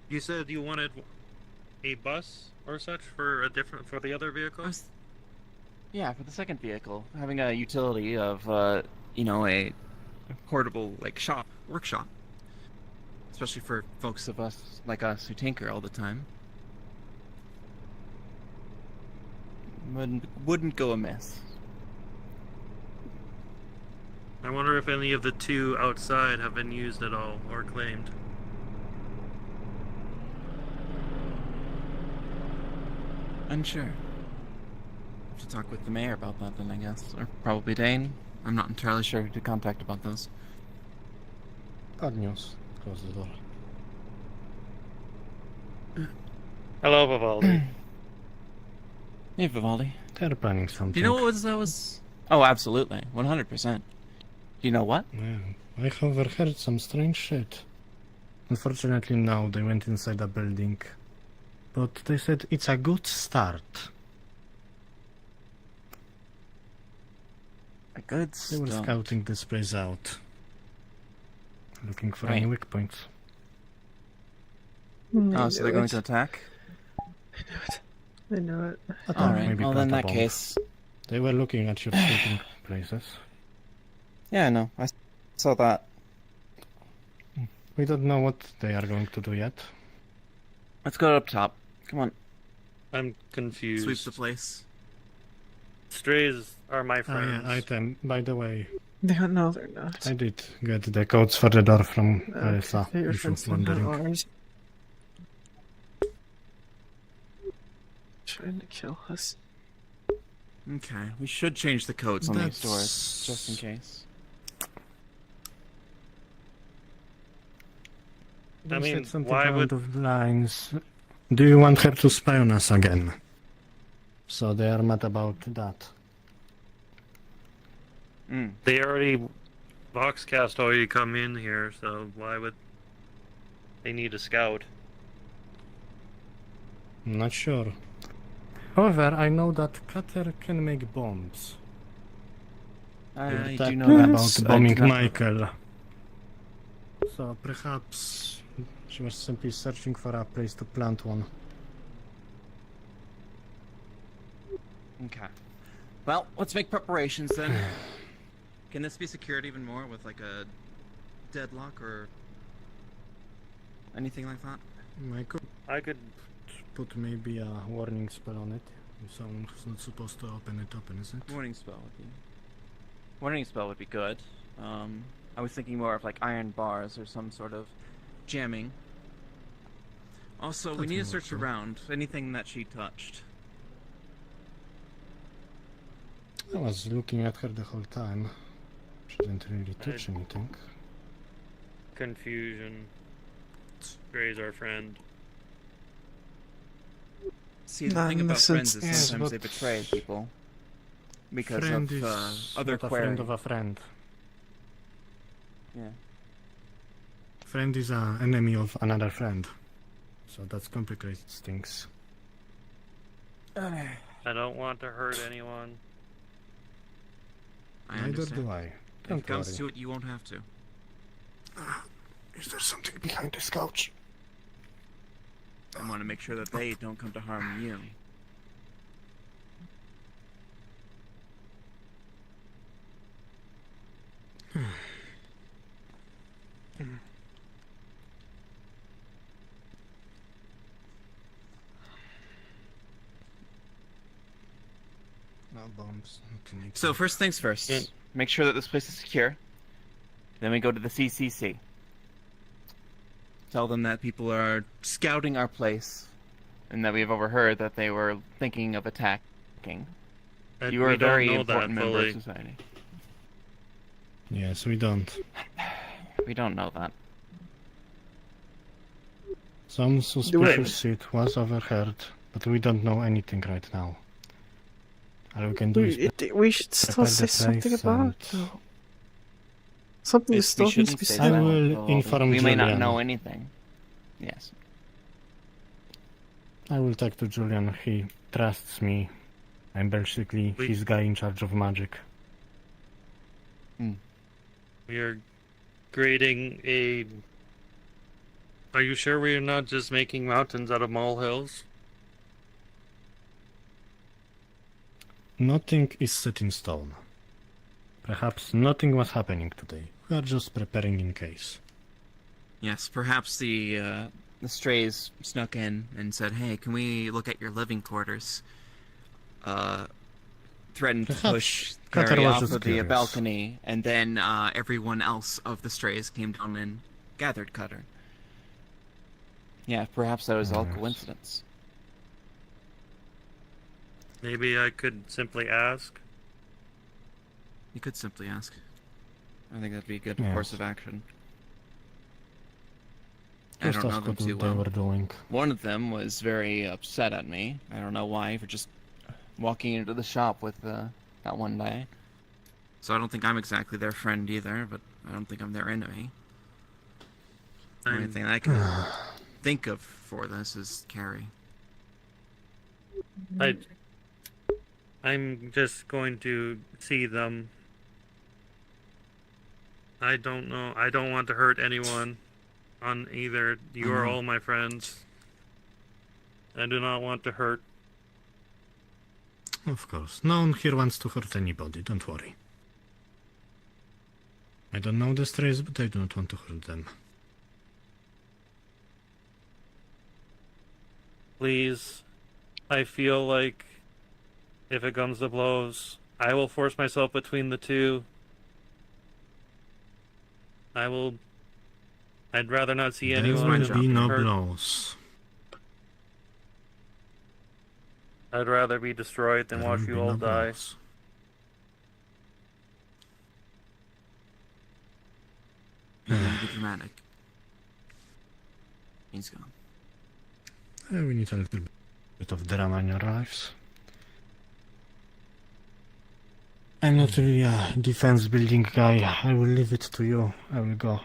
You said you wanted a bus or such for the other vehicle? Yeah, for the second vehicle, having a utility of, you know, a portable, like, workshop. Especially for folks like us who tinker all the time. Wouldn't go amiss. I wonder if any of the two outside have been used at all or claimed. Unsure. Have to talk with the mayor about that then, I guess. Or probably Dane. I'm not entirely sure who to contact about those. Bad news. Close the door. Hello, Vivaldi. Hey, Vivaldi. They're planning something. Do you know what that was? Oh, absolutely. 100%. Do you know what? Yeah, I have overheard some strange shit. Unfortunately, now they went inside a building. But they said it's a good start. A good They were start. scouting this place out. Looking for any weak points. Oh, so they're going to attack? I know it. Alright, Maybe well, in plant a that bomb. case... They were looking at your sleeping places. Yeah, I know. I saw that. We don't know what they are going to do yet. Let's go up top. Come on. I'm confused. Sweep the place. Strays are my friends. Yeah, item. By the way, No, they're not. I did get the codes for the door from Alyssa, They're your if you're friends, they're not wondering. ours. Trying to kill us. Okay, we should change the codes on these That's- doors, just in case. They I mean, said something why along would- those lines. Do you want her to spy on us again? So they are mad about that. They already... Voxcast already come in here, so why would they need a scout? I'm not sure. However, I know that Cutter can make bombs. I They're do talking know that. about I bombing do not- Michael. So perhaps she was simply searching for a place to plant one. Okay. Well, let's make preparations then. Can this be secured even more with like a deadlock or anything like that? I could put maybe a warning spell on it. If someone's not supposed to open it, is it? Warning spell would be good. I was thinking more of like iron bars or some sort of jamming. Also, we That need to can search work, too. around anything that she touched. I was looking at her the whole time. She didn't really touch anything. Confusion. Stray's our friend. See, the Not thing in the about friends sense- is Yes, sometimes they but- betray people because Friend of is other not a query. friend of a friend. Yeah. Friend is an enemy of another friend. So that's complicates things. I don't want to hurt anyone. I Neither understand. do I. If Don't it comes worry. to it, you won't have to. Is there something behind this couch? I want to make sure that they don't come to harm you. No bombs. So first things first, make sure that this place is secure. Then we go to the CCC. Tell them that people are scouting our place, and that we have overheard that they were thinking of attacking. And You are we a very don't know that important member of fully. society. Yes, we don't. We don't know that. Some suspicious shit was overheard, but we don't know anything right now. All we can do is We should still prepare say the something place about and- it, though. Something If still we needs to shouldn't be say said. I that, will well, inform we may not Julian. know anything. Yes. I will talk to Julian. He trusts me. I'm basically his guy in charge of magic. We are creating a... Are you sure we are not just making mountains out of molehills? Nothing is set in stone. Perhaps nothing was happening today. We are just preparing in case. Yes, perhaps the strays snuck in and said, "Hey, can we look at your living quarters?" Threatened to Perhaps push Qatar Carrie was off just of the curious. balcony, and then everyone else of the strays came down and gathered Cutter. Yeah, perhaps that was all Yes. coincidence. Maybe I could simply ask. You could simply ask. I think that'd be a good Yes. course of action. I Just don't know ask them what too they well. were doing. One of them was very upset at me. I don't know why, for just walking into the shop with that one day. So I don't think I'm exactly their friend either, but I don't think I'm their enemy. The only thing I can think of for this is Carrie. I'm just going to see them. I don't know. I don't want to hurt anyone on either. You are all my friends. I do not want to hurt. Of course. No one here wants to hurt anybody, don't worry. I don't know the strays, but I do not want to hurt them. Please. I feel like if it comes to blows, I will force myself between the two. I'd rather not see There anyone will be no hurt. blows. I'd rather be destroyed than There watch will you be all no die. blows. You're gonna be dramatic. He's gone. We need a little bit of drama in your lives. I'm not really a defense building guy. I will leave it to you. I will go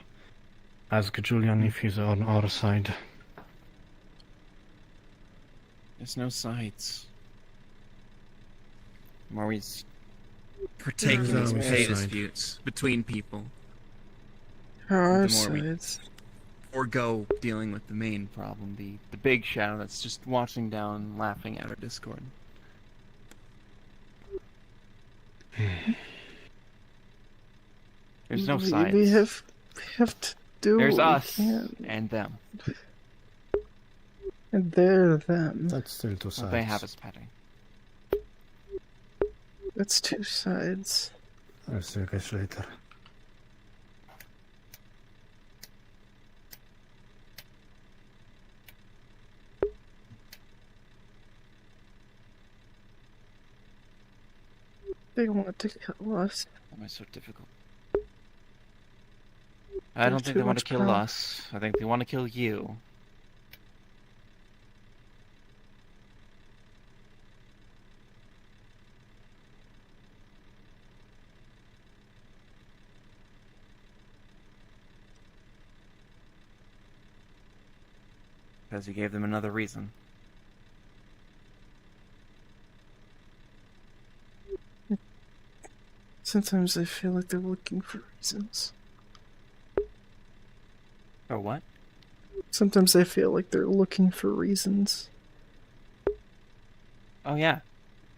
ask Julian if he's on our side. There's no sides. I'm always partaking in There's these always pay a side. disputes between people. There are The more we sides. forego dealing with the main problem, the big shadow that's just watching down and laughing at our Discord. There's no sides. We have to do There's what we us can. and them. And they're them. That's still two sides. What they have is petting. That's two sides. I'll see you guys later. They want to kill us. Why am I so difficult? I don't There's think too they want to much kill power. us. I think they want to kill you. Because you gave them another reason. Sometimes I feel like they're looking for reasons. Or what? Sometimes I feel like they're looking for reasons. Oh yeah.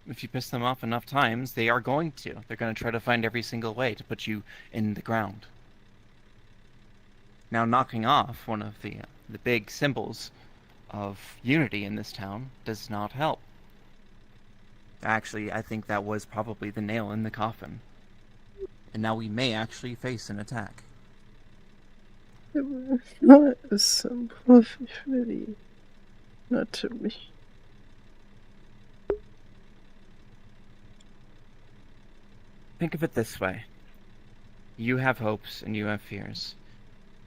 If you piss them off enough times, they are going to. They're going to try to find every single way to put you in the ground. Now, knocking off one of the big symbols of unity in this town does not help. Actually, I think that was probably the nail in the coffin. And now we may actually face an attack. It was not a symbol of unity. Not to me. Think of it this way. You have hopes and you have fears,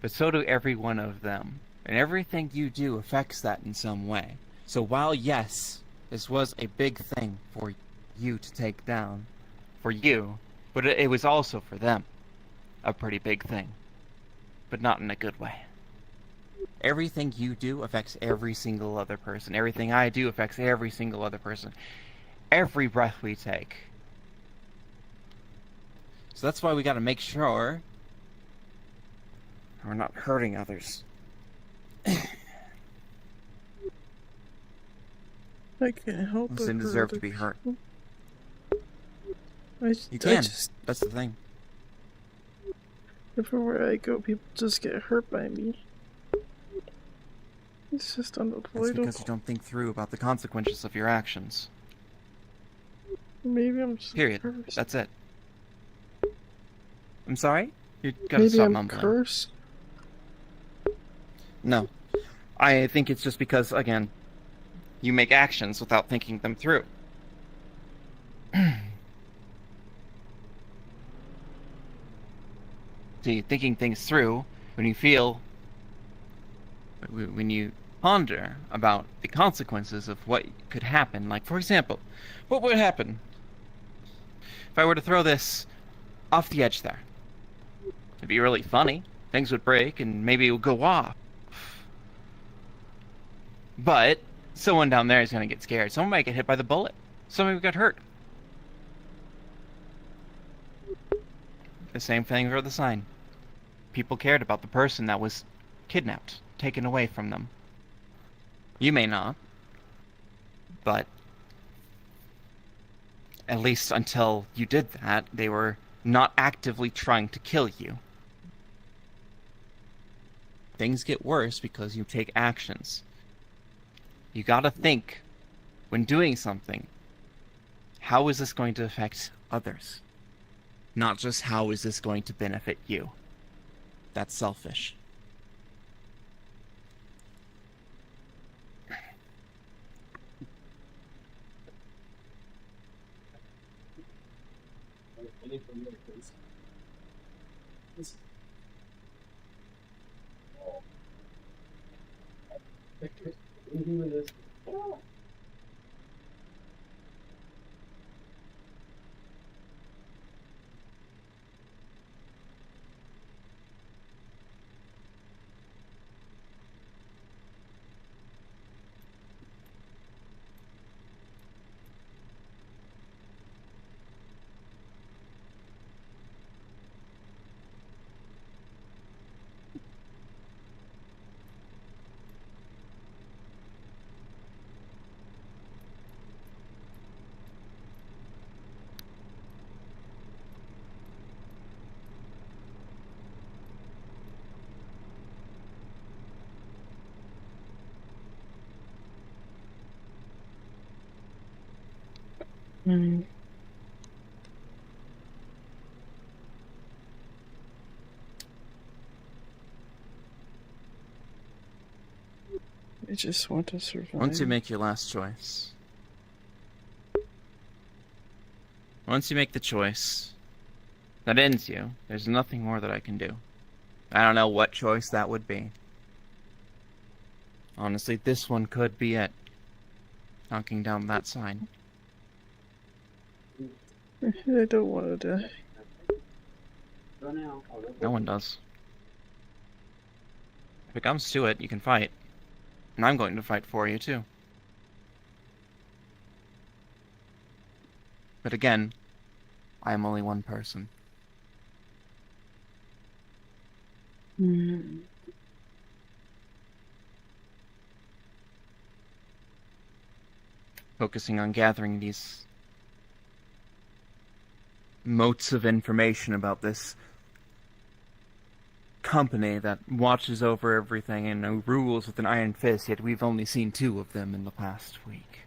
but so do every one of them. And everything you do affects that in some way. So while, yes, this was a big thing for you to take down, for you, but it was also for them a pretty big thing, but not in a good way. Everything you do affects every single other person. Everything I do affects every single other person. Every breath we take. So that's why we gotta make sure we're not hurting others. I can't help Unless they but deserve hurt to be hurt. You can. That's the thing. Everywhere I go, people just get hurt by me. It's just That's unavoidable. because you don't think through about the consequences of your actions. Maybe I'm just Period. cursed. That's it. I'm sorry? You gotta Maybe stop I'm mumbling. cursed. No. I think it's just because, again, you make actions without thinking them through. See, thinking things through, when you ponder about the consequences of what could happen, like, for example, what would happen if I were to throw this off the edge there? It'd be really funny. Things would break and maybe it would go off. But someone down there is going to get scared. Someone might get hit by the bullet. Somebody would get hurt. The same thing for the sign. People cared about the person that was kidnapped, taken away from them. You may not, but at least until you did that, they were not actively trying to kill you. Things get worse because you take actions. You gotta think, when doing something, how is this going to affect others? Not just how is this going to benefit you. That's selfish. I just want to survive. Once you make your last choice, once you make the choice that ends you, there's nothing more that I can do. I don't know what choice that would be. Honestly, this one could be it. Knocking down that sign. I don't want to die. No one does. If it comes to it, you can fight. And I'm going to fight for you, too. But again, I am only one person. Focusing on gathering these motes of information about this company that watches over everything and rules with an iron fist, yet we've only seen 2 of them in the past week.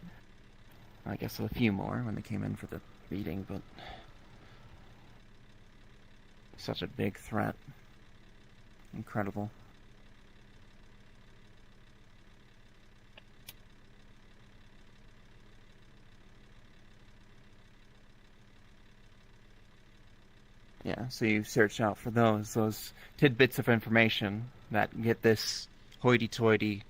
I guess a few more when they came in for the meeting, but such a big threat. Incredible. Yeah, so you search out for those tidbits of information that get this hoity-toity,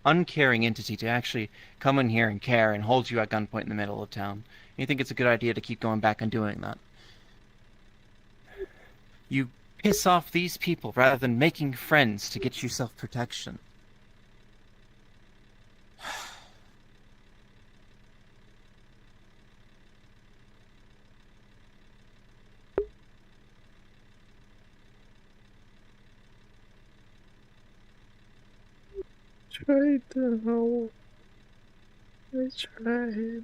uncaring entity to actually come in here and care and hold you at gunpoint in the middle of town. You think it's a good idea to keep going back and doing that. You piss off these people rather than making friends to get you self-protection. Tried to help. I tried.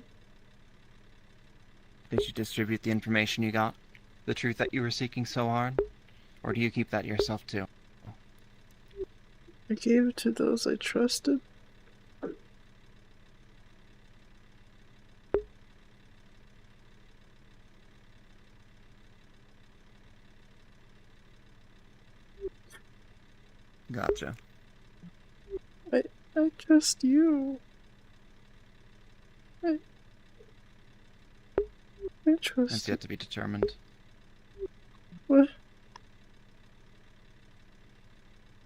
Did you distribute the information you got? The truth that you were seeking so hard? Or do you keep that to yourself too? I gave it to those I trusted. Gotcha. I trust you. I trust That's yet to be determined. What?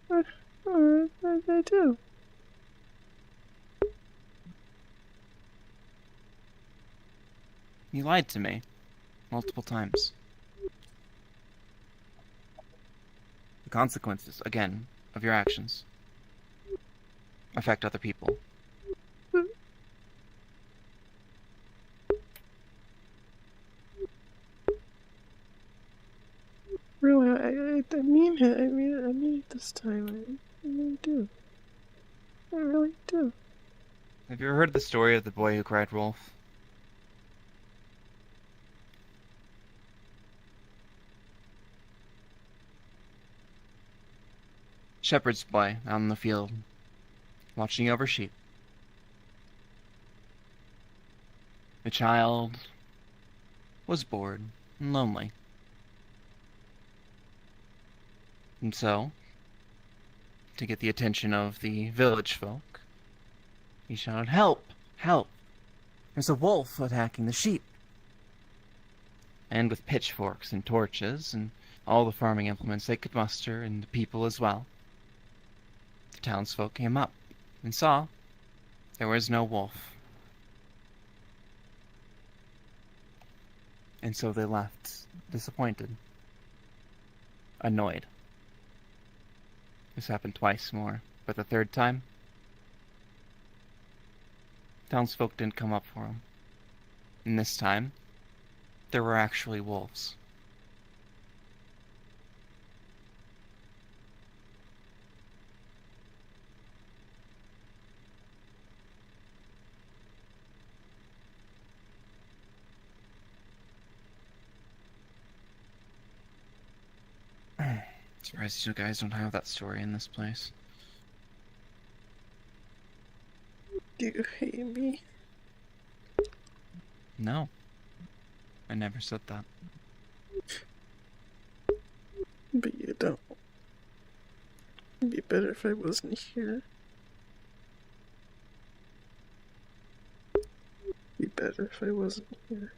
What did I do? You lied to me. Multiple times. The consequences, again, of your actions affect other people. Really, I mean it. I mean it this time. I really do. I really do. Have you ever heard the story of the boy who cried wolf? Shepherd's boy out in the field, watching over sheep. The child was bored and lonely. And so, to get the attention of the village folk, he shouted, "Help! Help! There's a wolf attacking the sheep!" And with pitchforks and torches and all the farming implements they could muster, and the people as well, the townsfolk came up and saw there was no wolf. And so they left, disappointed, annoyed. This happened twice more, but the third time, townsfolk didn't come up for him. And this time, there were actually wolves. Surprised you guys don't have that story in this place. Do you hate me? No. I never said that. But you don't. It'd be better if I wasn't here. It'd be better if I wasn't here.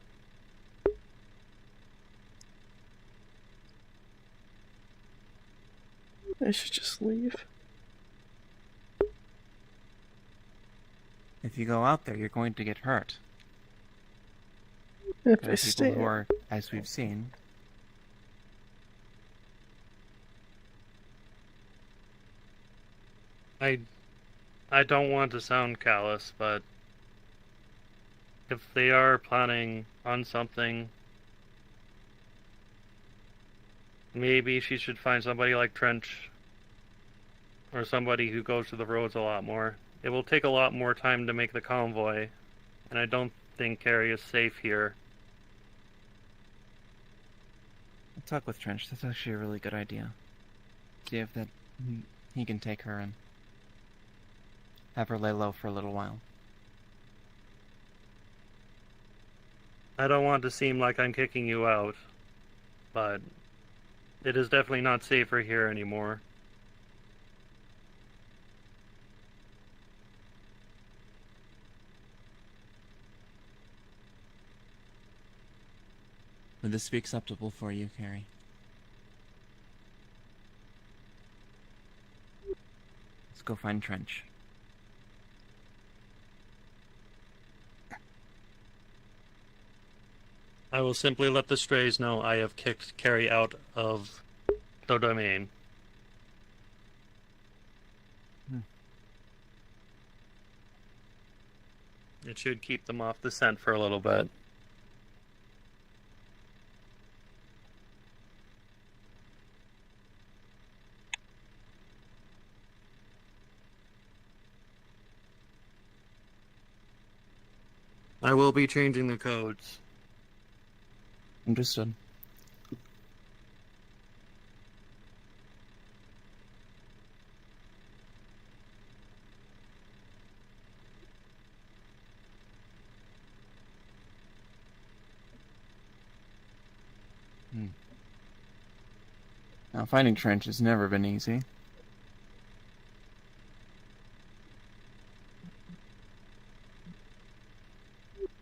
I should just leave. If you go out there, you're going to get hurt. If There I are stay, people who are, as we've seen, I don't want to sound callous, but if they are planning on something, maybe she should find somebody like Trench or somebody who goes to the roads a lot more. It will take a lot more time to make the convoy, and I don't think Carrie is safe here. I'll talk with Trench. That's actually a really good idea. See if that he can take her and have her lay low for a little while. I don't want to seem like I'm kicking you out, but it is definitely not safer here anymore. Would this be acceptable for you, Carrie? Let's go find Trench. I will simply let the strays know I have kicked Carrie out of the domain. It should keep them off the scent for a little bit. I will be changing the codes. Understood. Now, finding Trench has never been easy.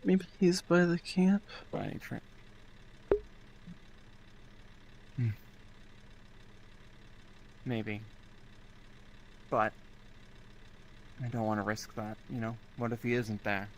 Maybe he's by the camp. Finding Trench. Maybe. But I don't want to risk that, you know? What if he isn't there?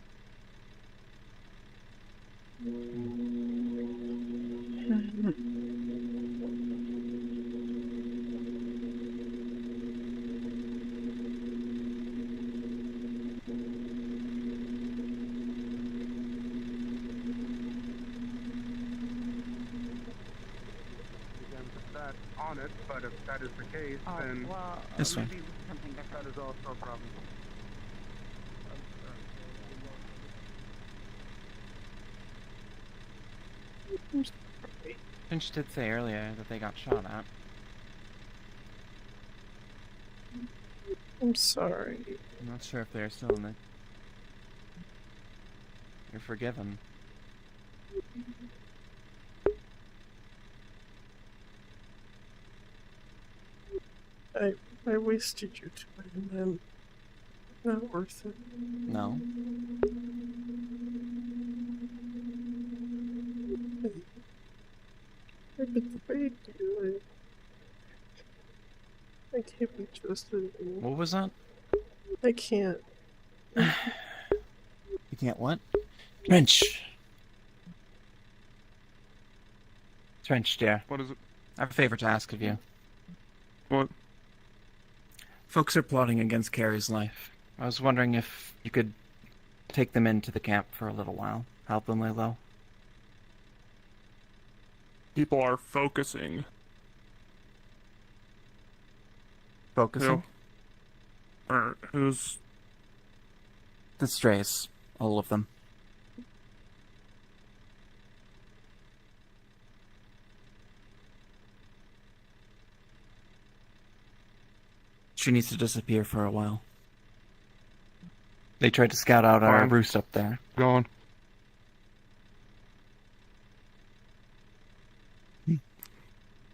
On it, but if that is the case, then This one. that is also a problem. Finch did say earlier that they got shot at. I'm sorry. I'm not sure if they're still in the... You're forgiven. I wasted your time, and not worth it. No. I betrayed you. I can't be trusted anymore. What was that? I can't. You can't what? Trench! Trench, dear. What is it? I have a favor to ask of you. What? Folks are plotting against Carrie's life. I was wondering if you could take them into the camp for a little while. Help them lay low. People are focusing. Focusing? Who's... The strays. All of them. She needs to disappear for a while. They tried to scout out our Fine. roost up there. Go on.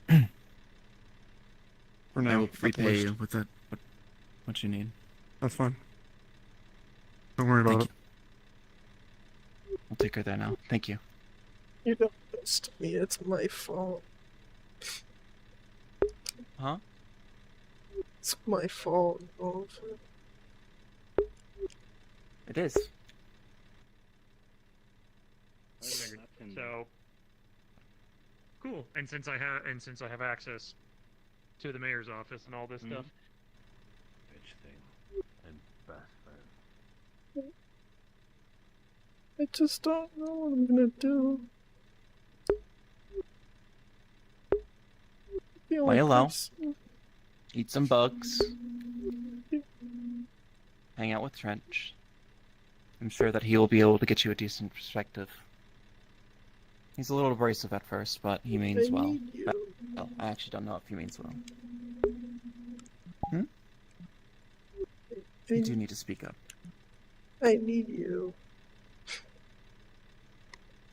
For I now, will at repay least. you with that. What you need. That's fine. Don't worry about Thank you. I'll take her there now. Thank you. You don't trust me. It's my fault. Huh? It's my fault, Oliver. It is. So cool. And since I have access to the mayor's office and all this stuff. Bitch thing. And best friend. I just don't know what I'm gonna do. Lay low. Eat some bugs. Hang out with Trench. I'm sure that he will be able to get you a decent perspective. He's a little abrasive at first, but he means well. need you. Well, I actually don't know if he means well. Hmm? You do need to speak up. I need you.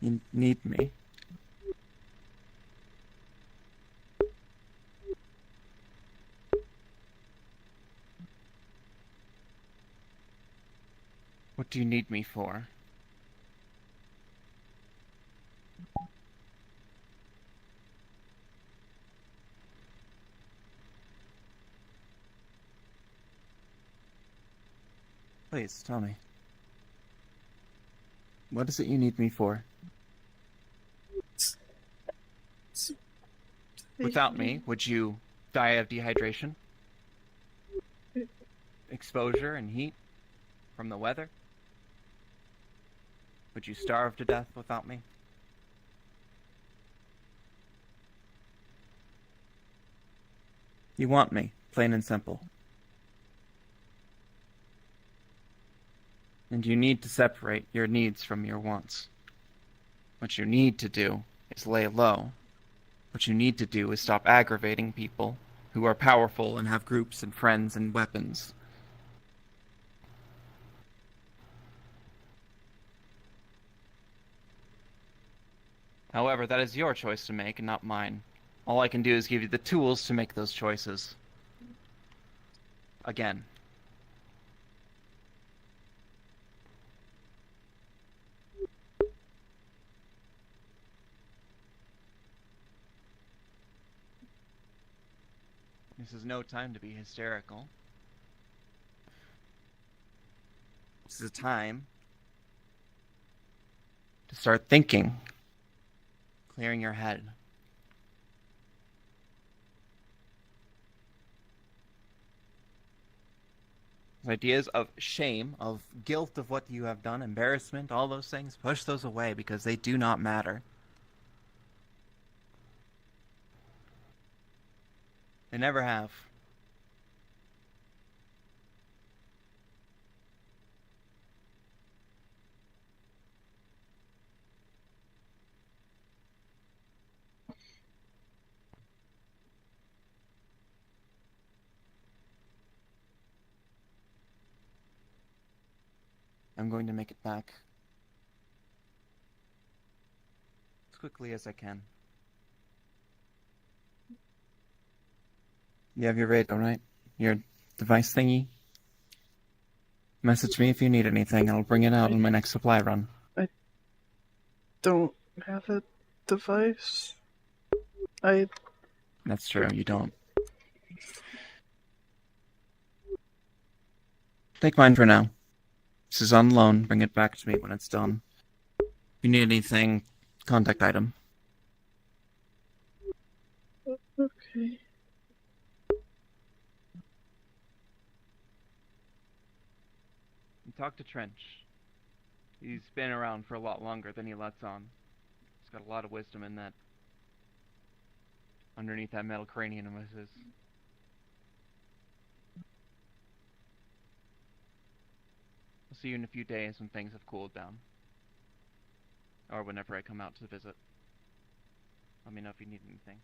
You need me. What do you need me for? Please, tell me. What is it you need me for? Without me, would you die of dehydration? Exposure and heat from the weather? Would you starve to death without me? You want me, plain and simple. And you need to separate your needs from your wants. What you need to do is lay low. What you need to do is stop aggravating people who are powerful and have groups and friends and weapons. However, that is your choice to make and not mine. All I can do is give you the tools to make those choices. Again. This is no time to be hysterical. This is a time to start thinking. Clearing your head. Ideas of shame, of guilt of what you have done, embarrassment, all those things, push those away because they do not matter. They never have. I'm going to make it back as quickly as I can. You have your radio, right? Your device thingy? Message me if you need anything, and I'll bring it out on my next supply run. I don't have a device. That's true, you don't. Take mine for now. This is on loan. Bring it back to me when it's done. If you need anything, contact item. Okay. Talk to Trench. He's been around for a lot longer than he lets on. He's got a lot of wisdom in that. Underneath that metal cranium of his. I'll see you in a few days when things have cooled down. Or whenever I come out to visit. Let me know if you need anything.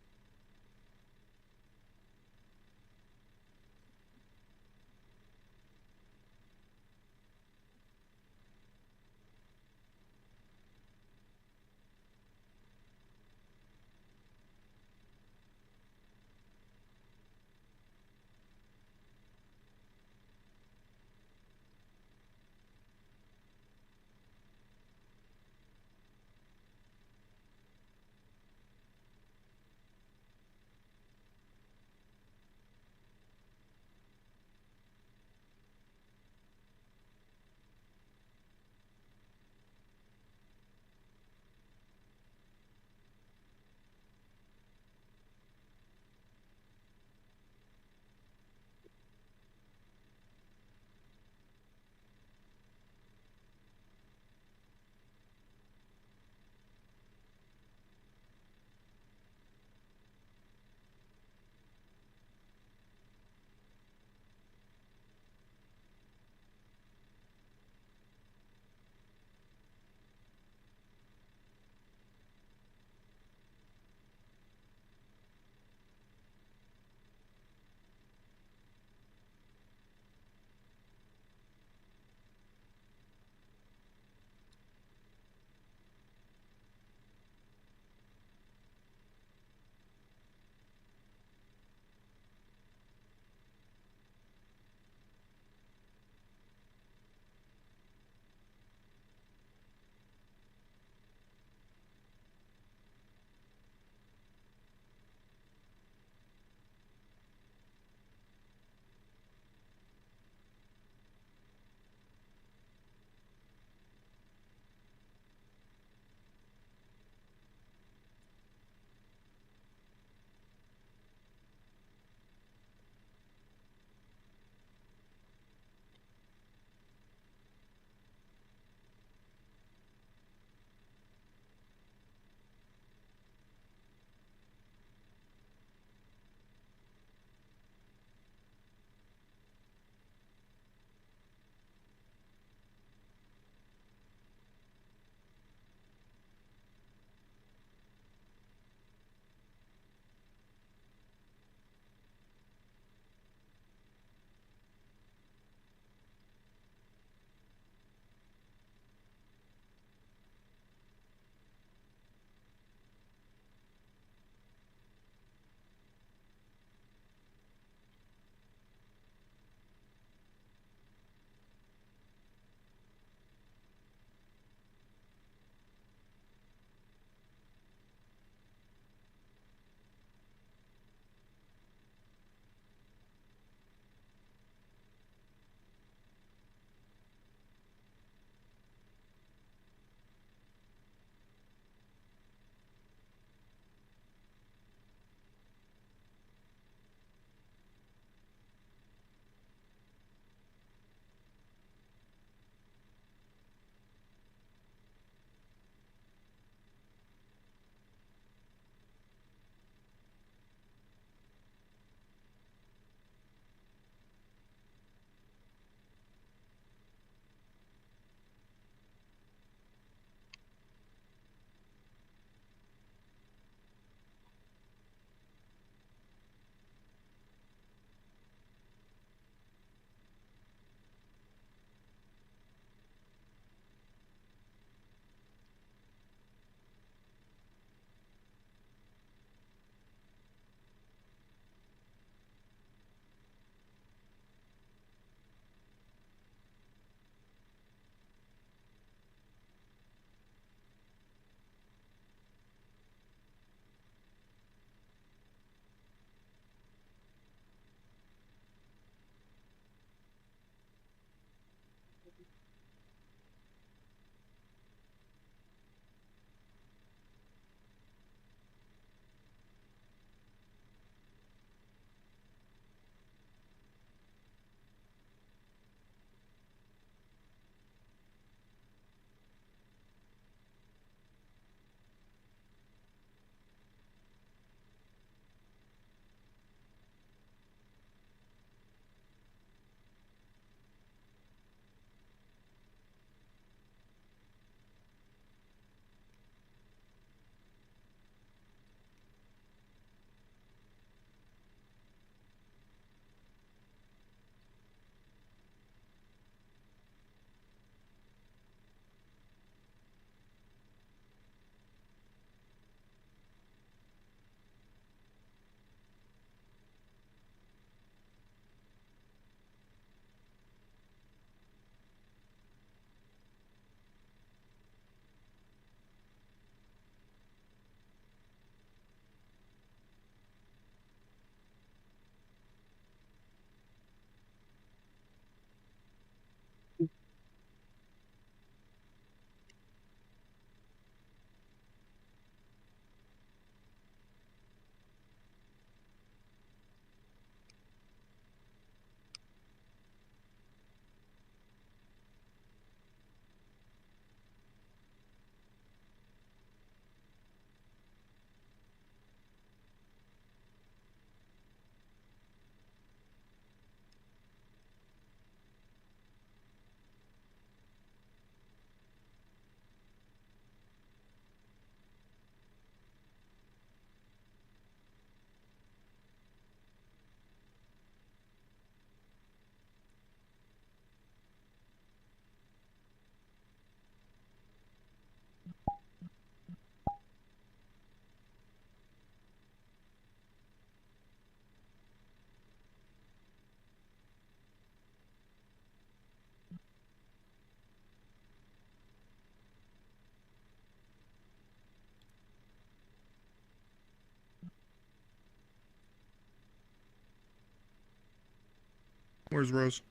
Where's Rose?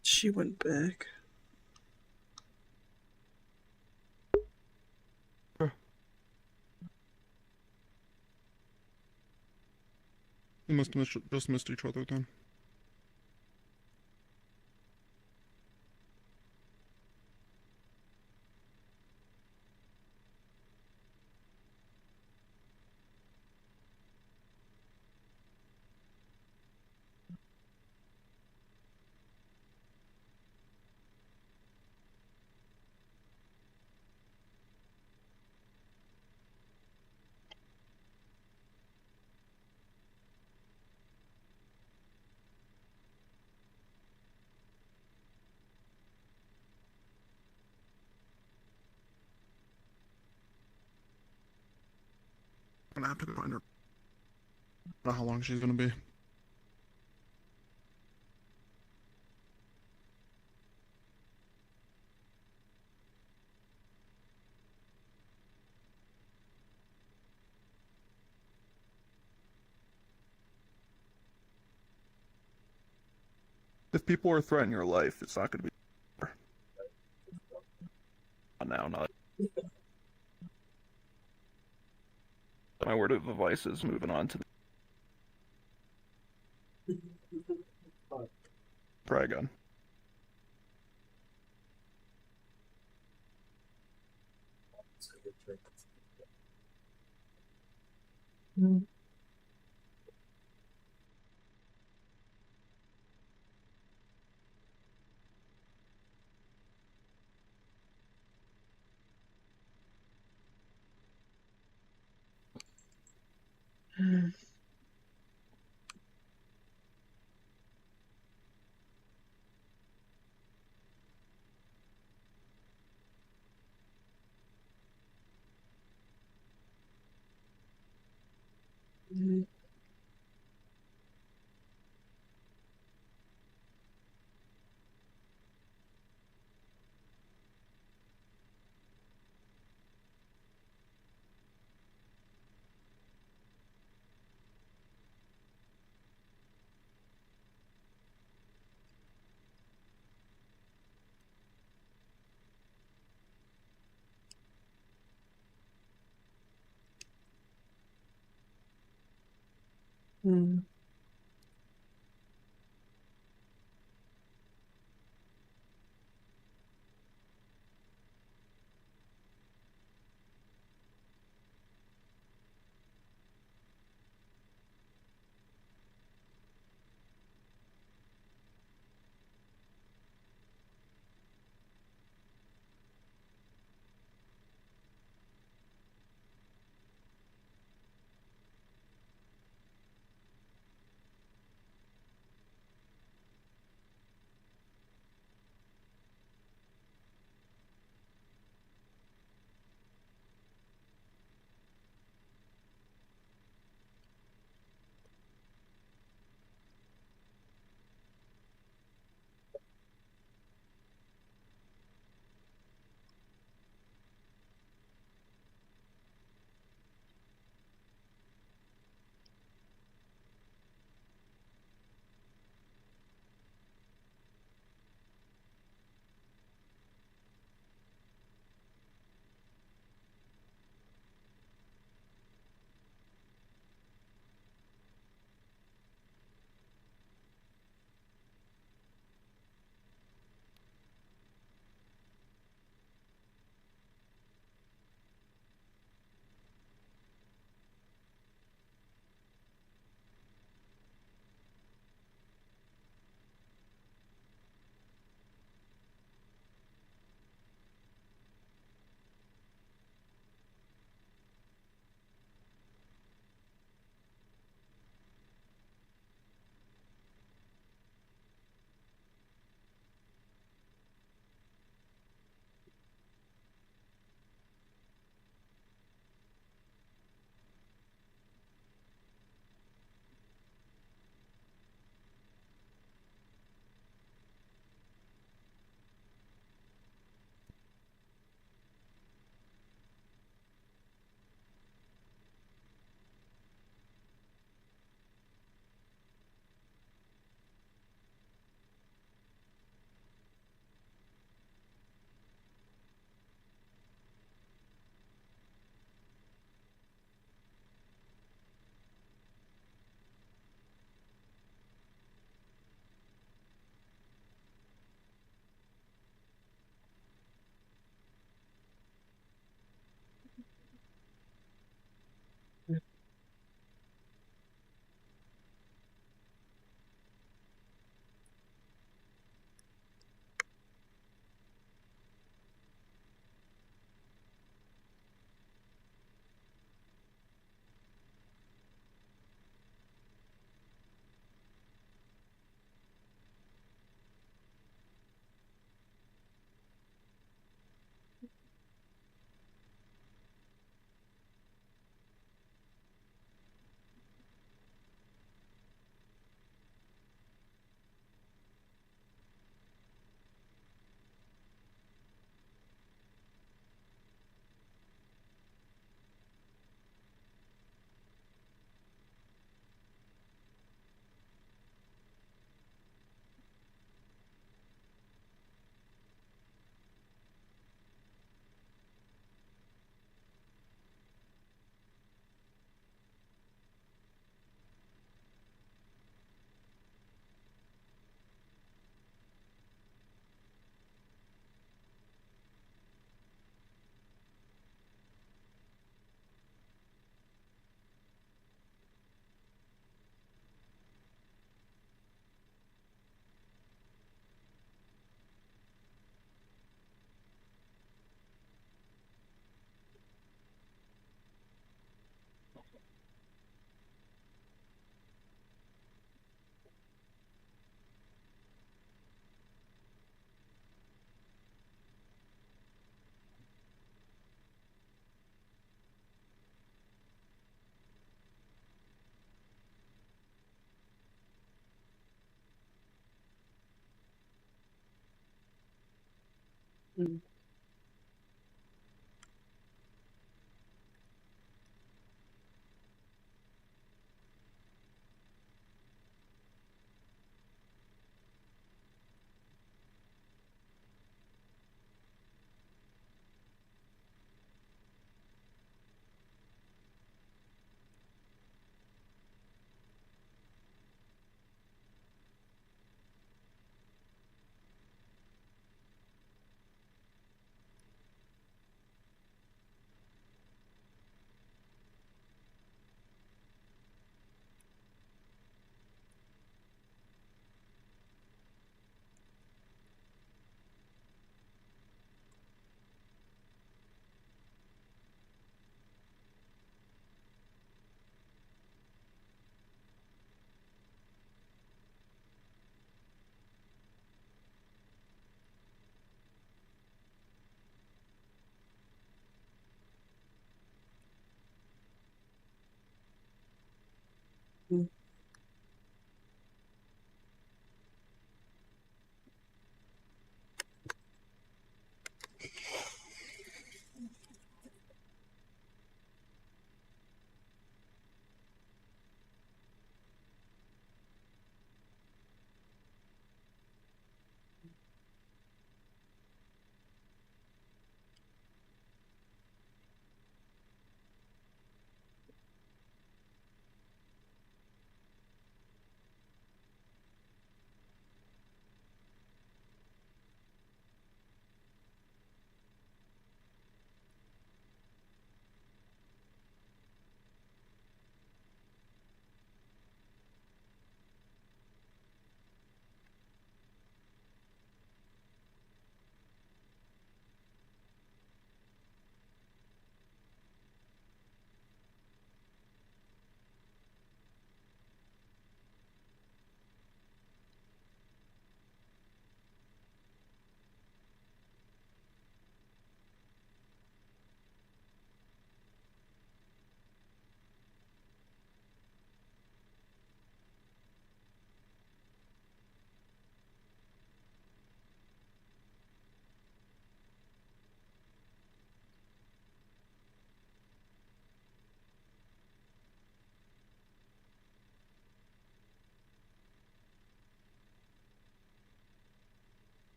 She went back. We must have just missed each other then. I'm gonna have to go find her. I don't know how long she's gonna be. If people are threatening your life, it's not gonna be. Now, not. My word of advice is moving on to the Dragon.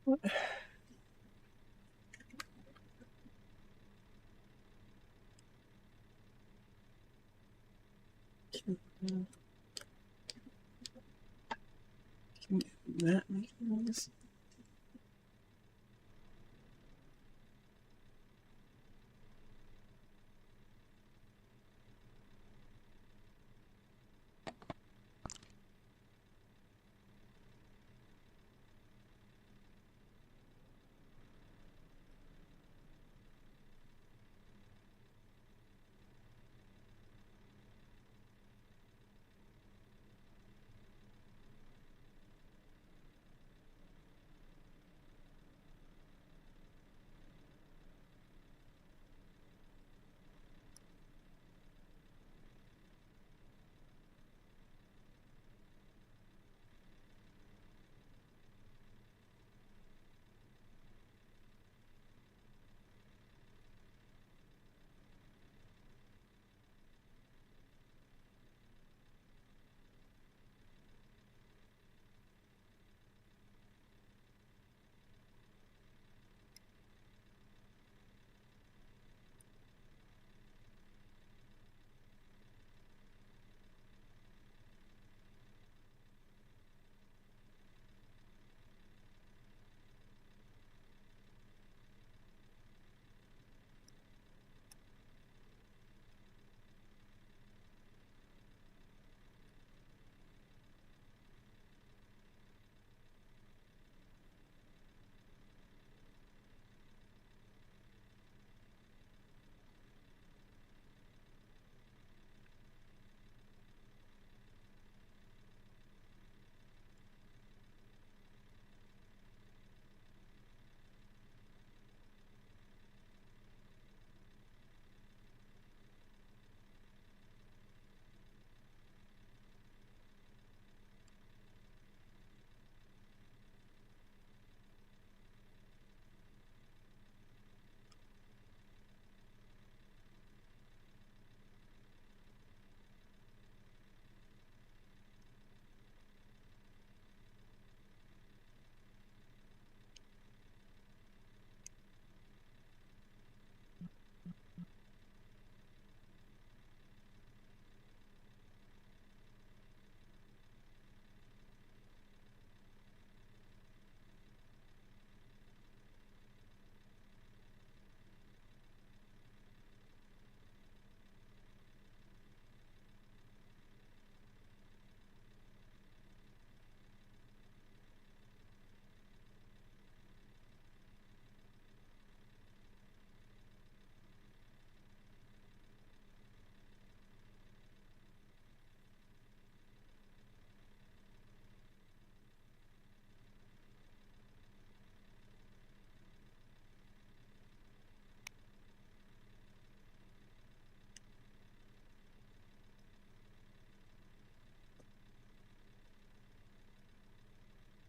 That make noise?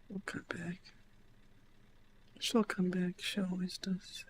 We'll come back. She'll come back. She always does.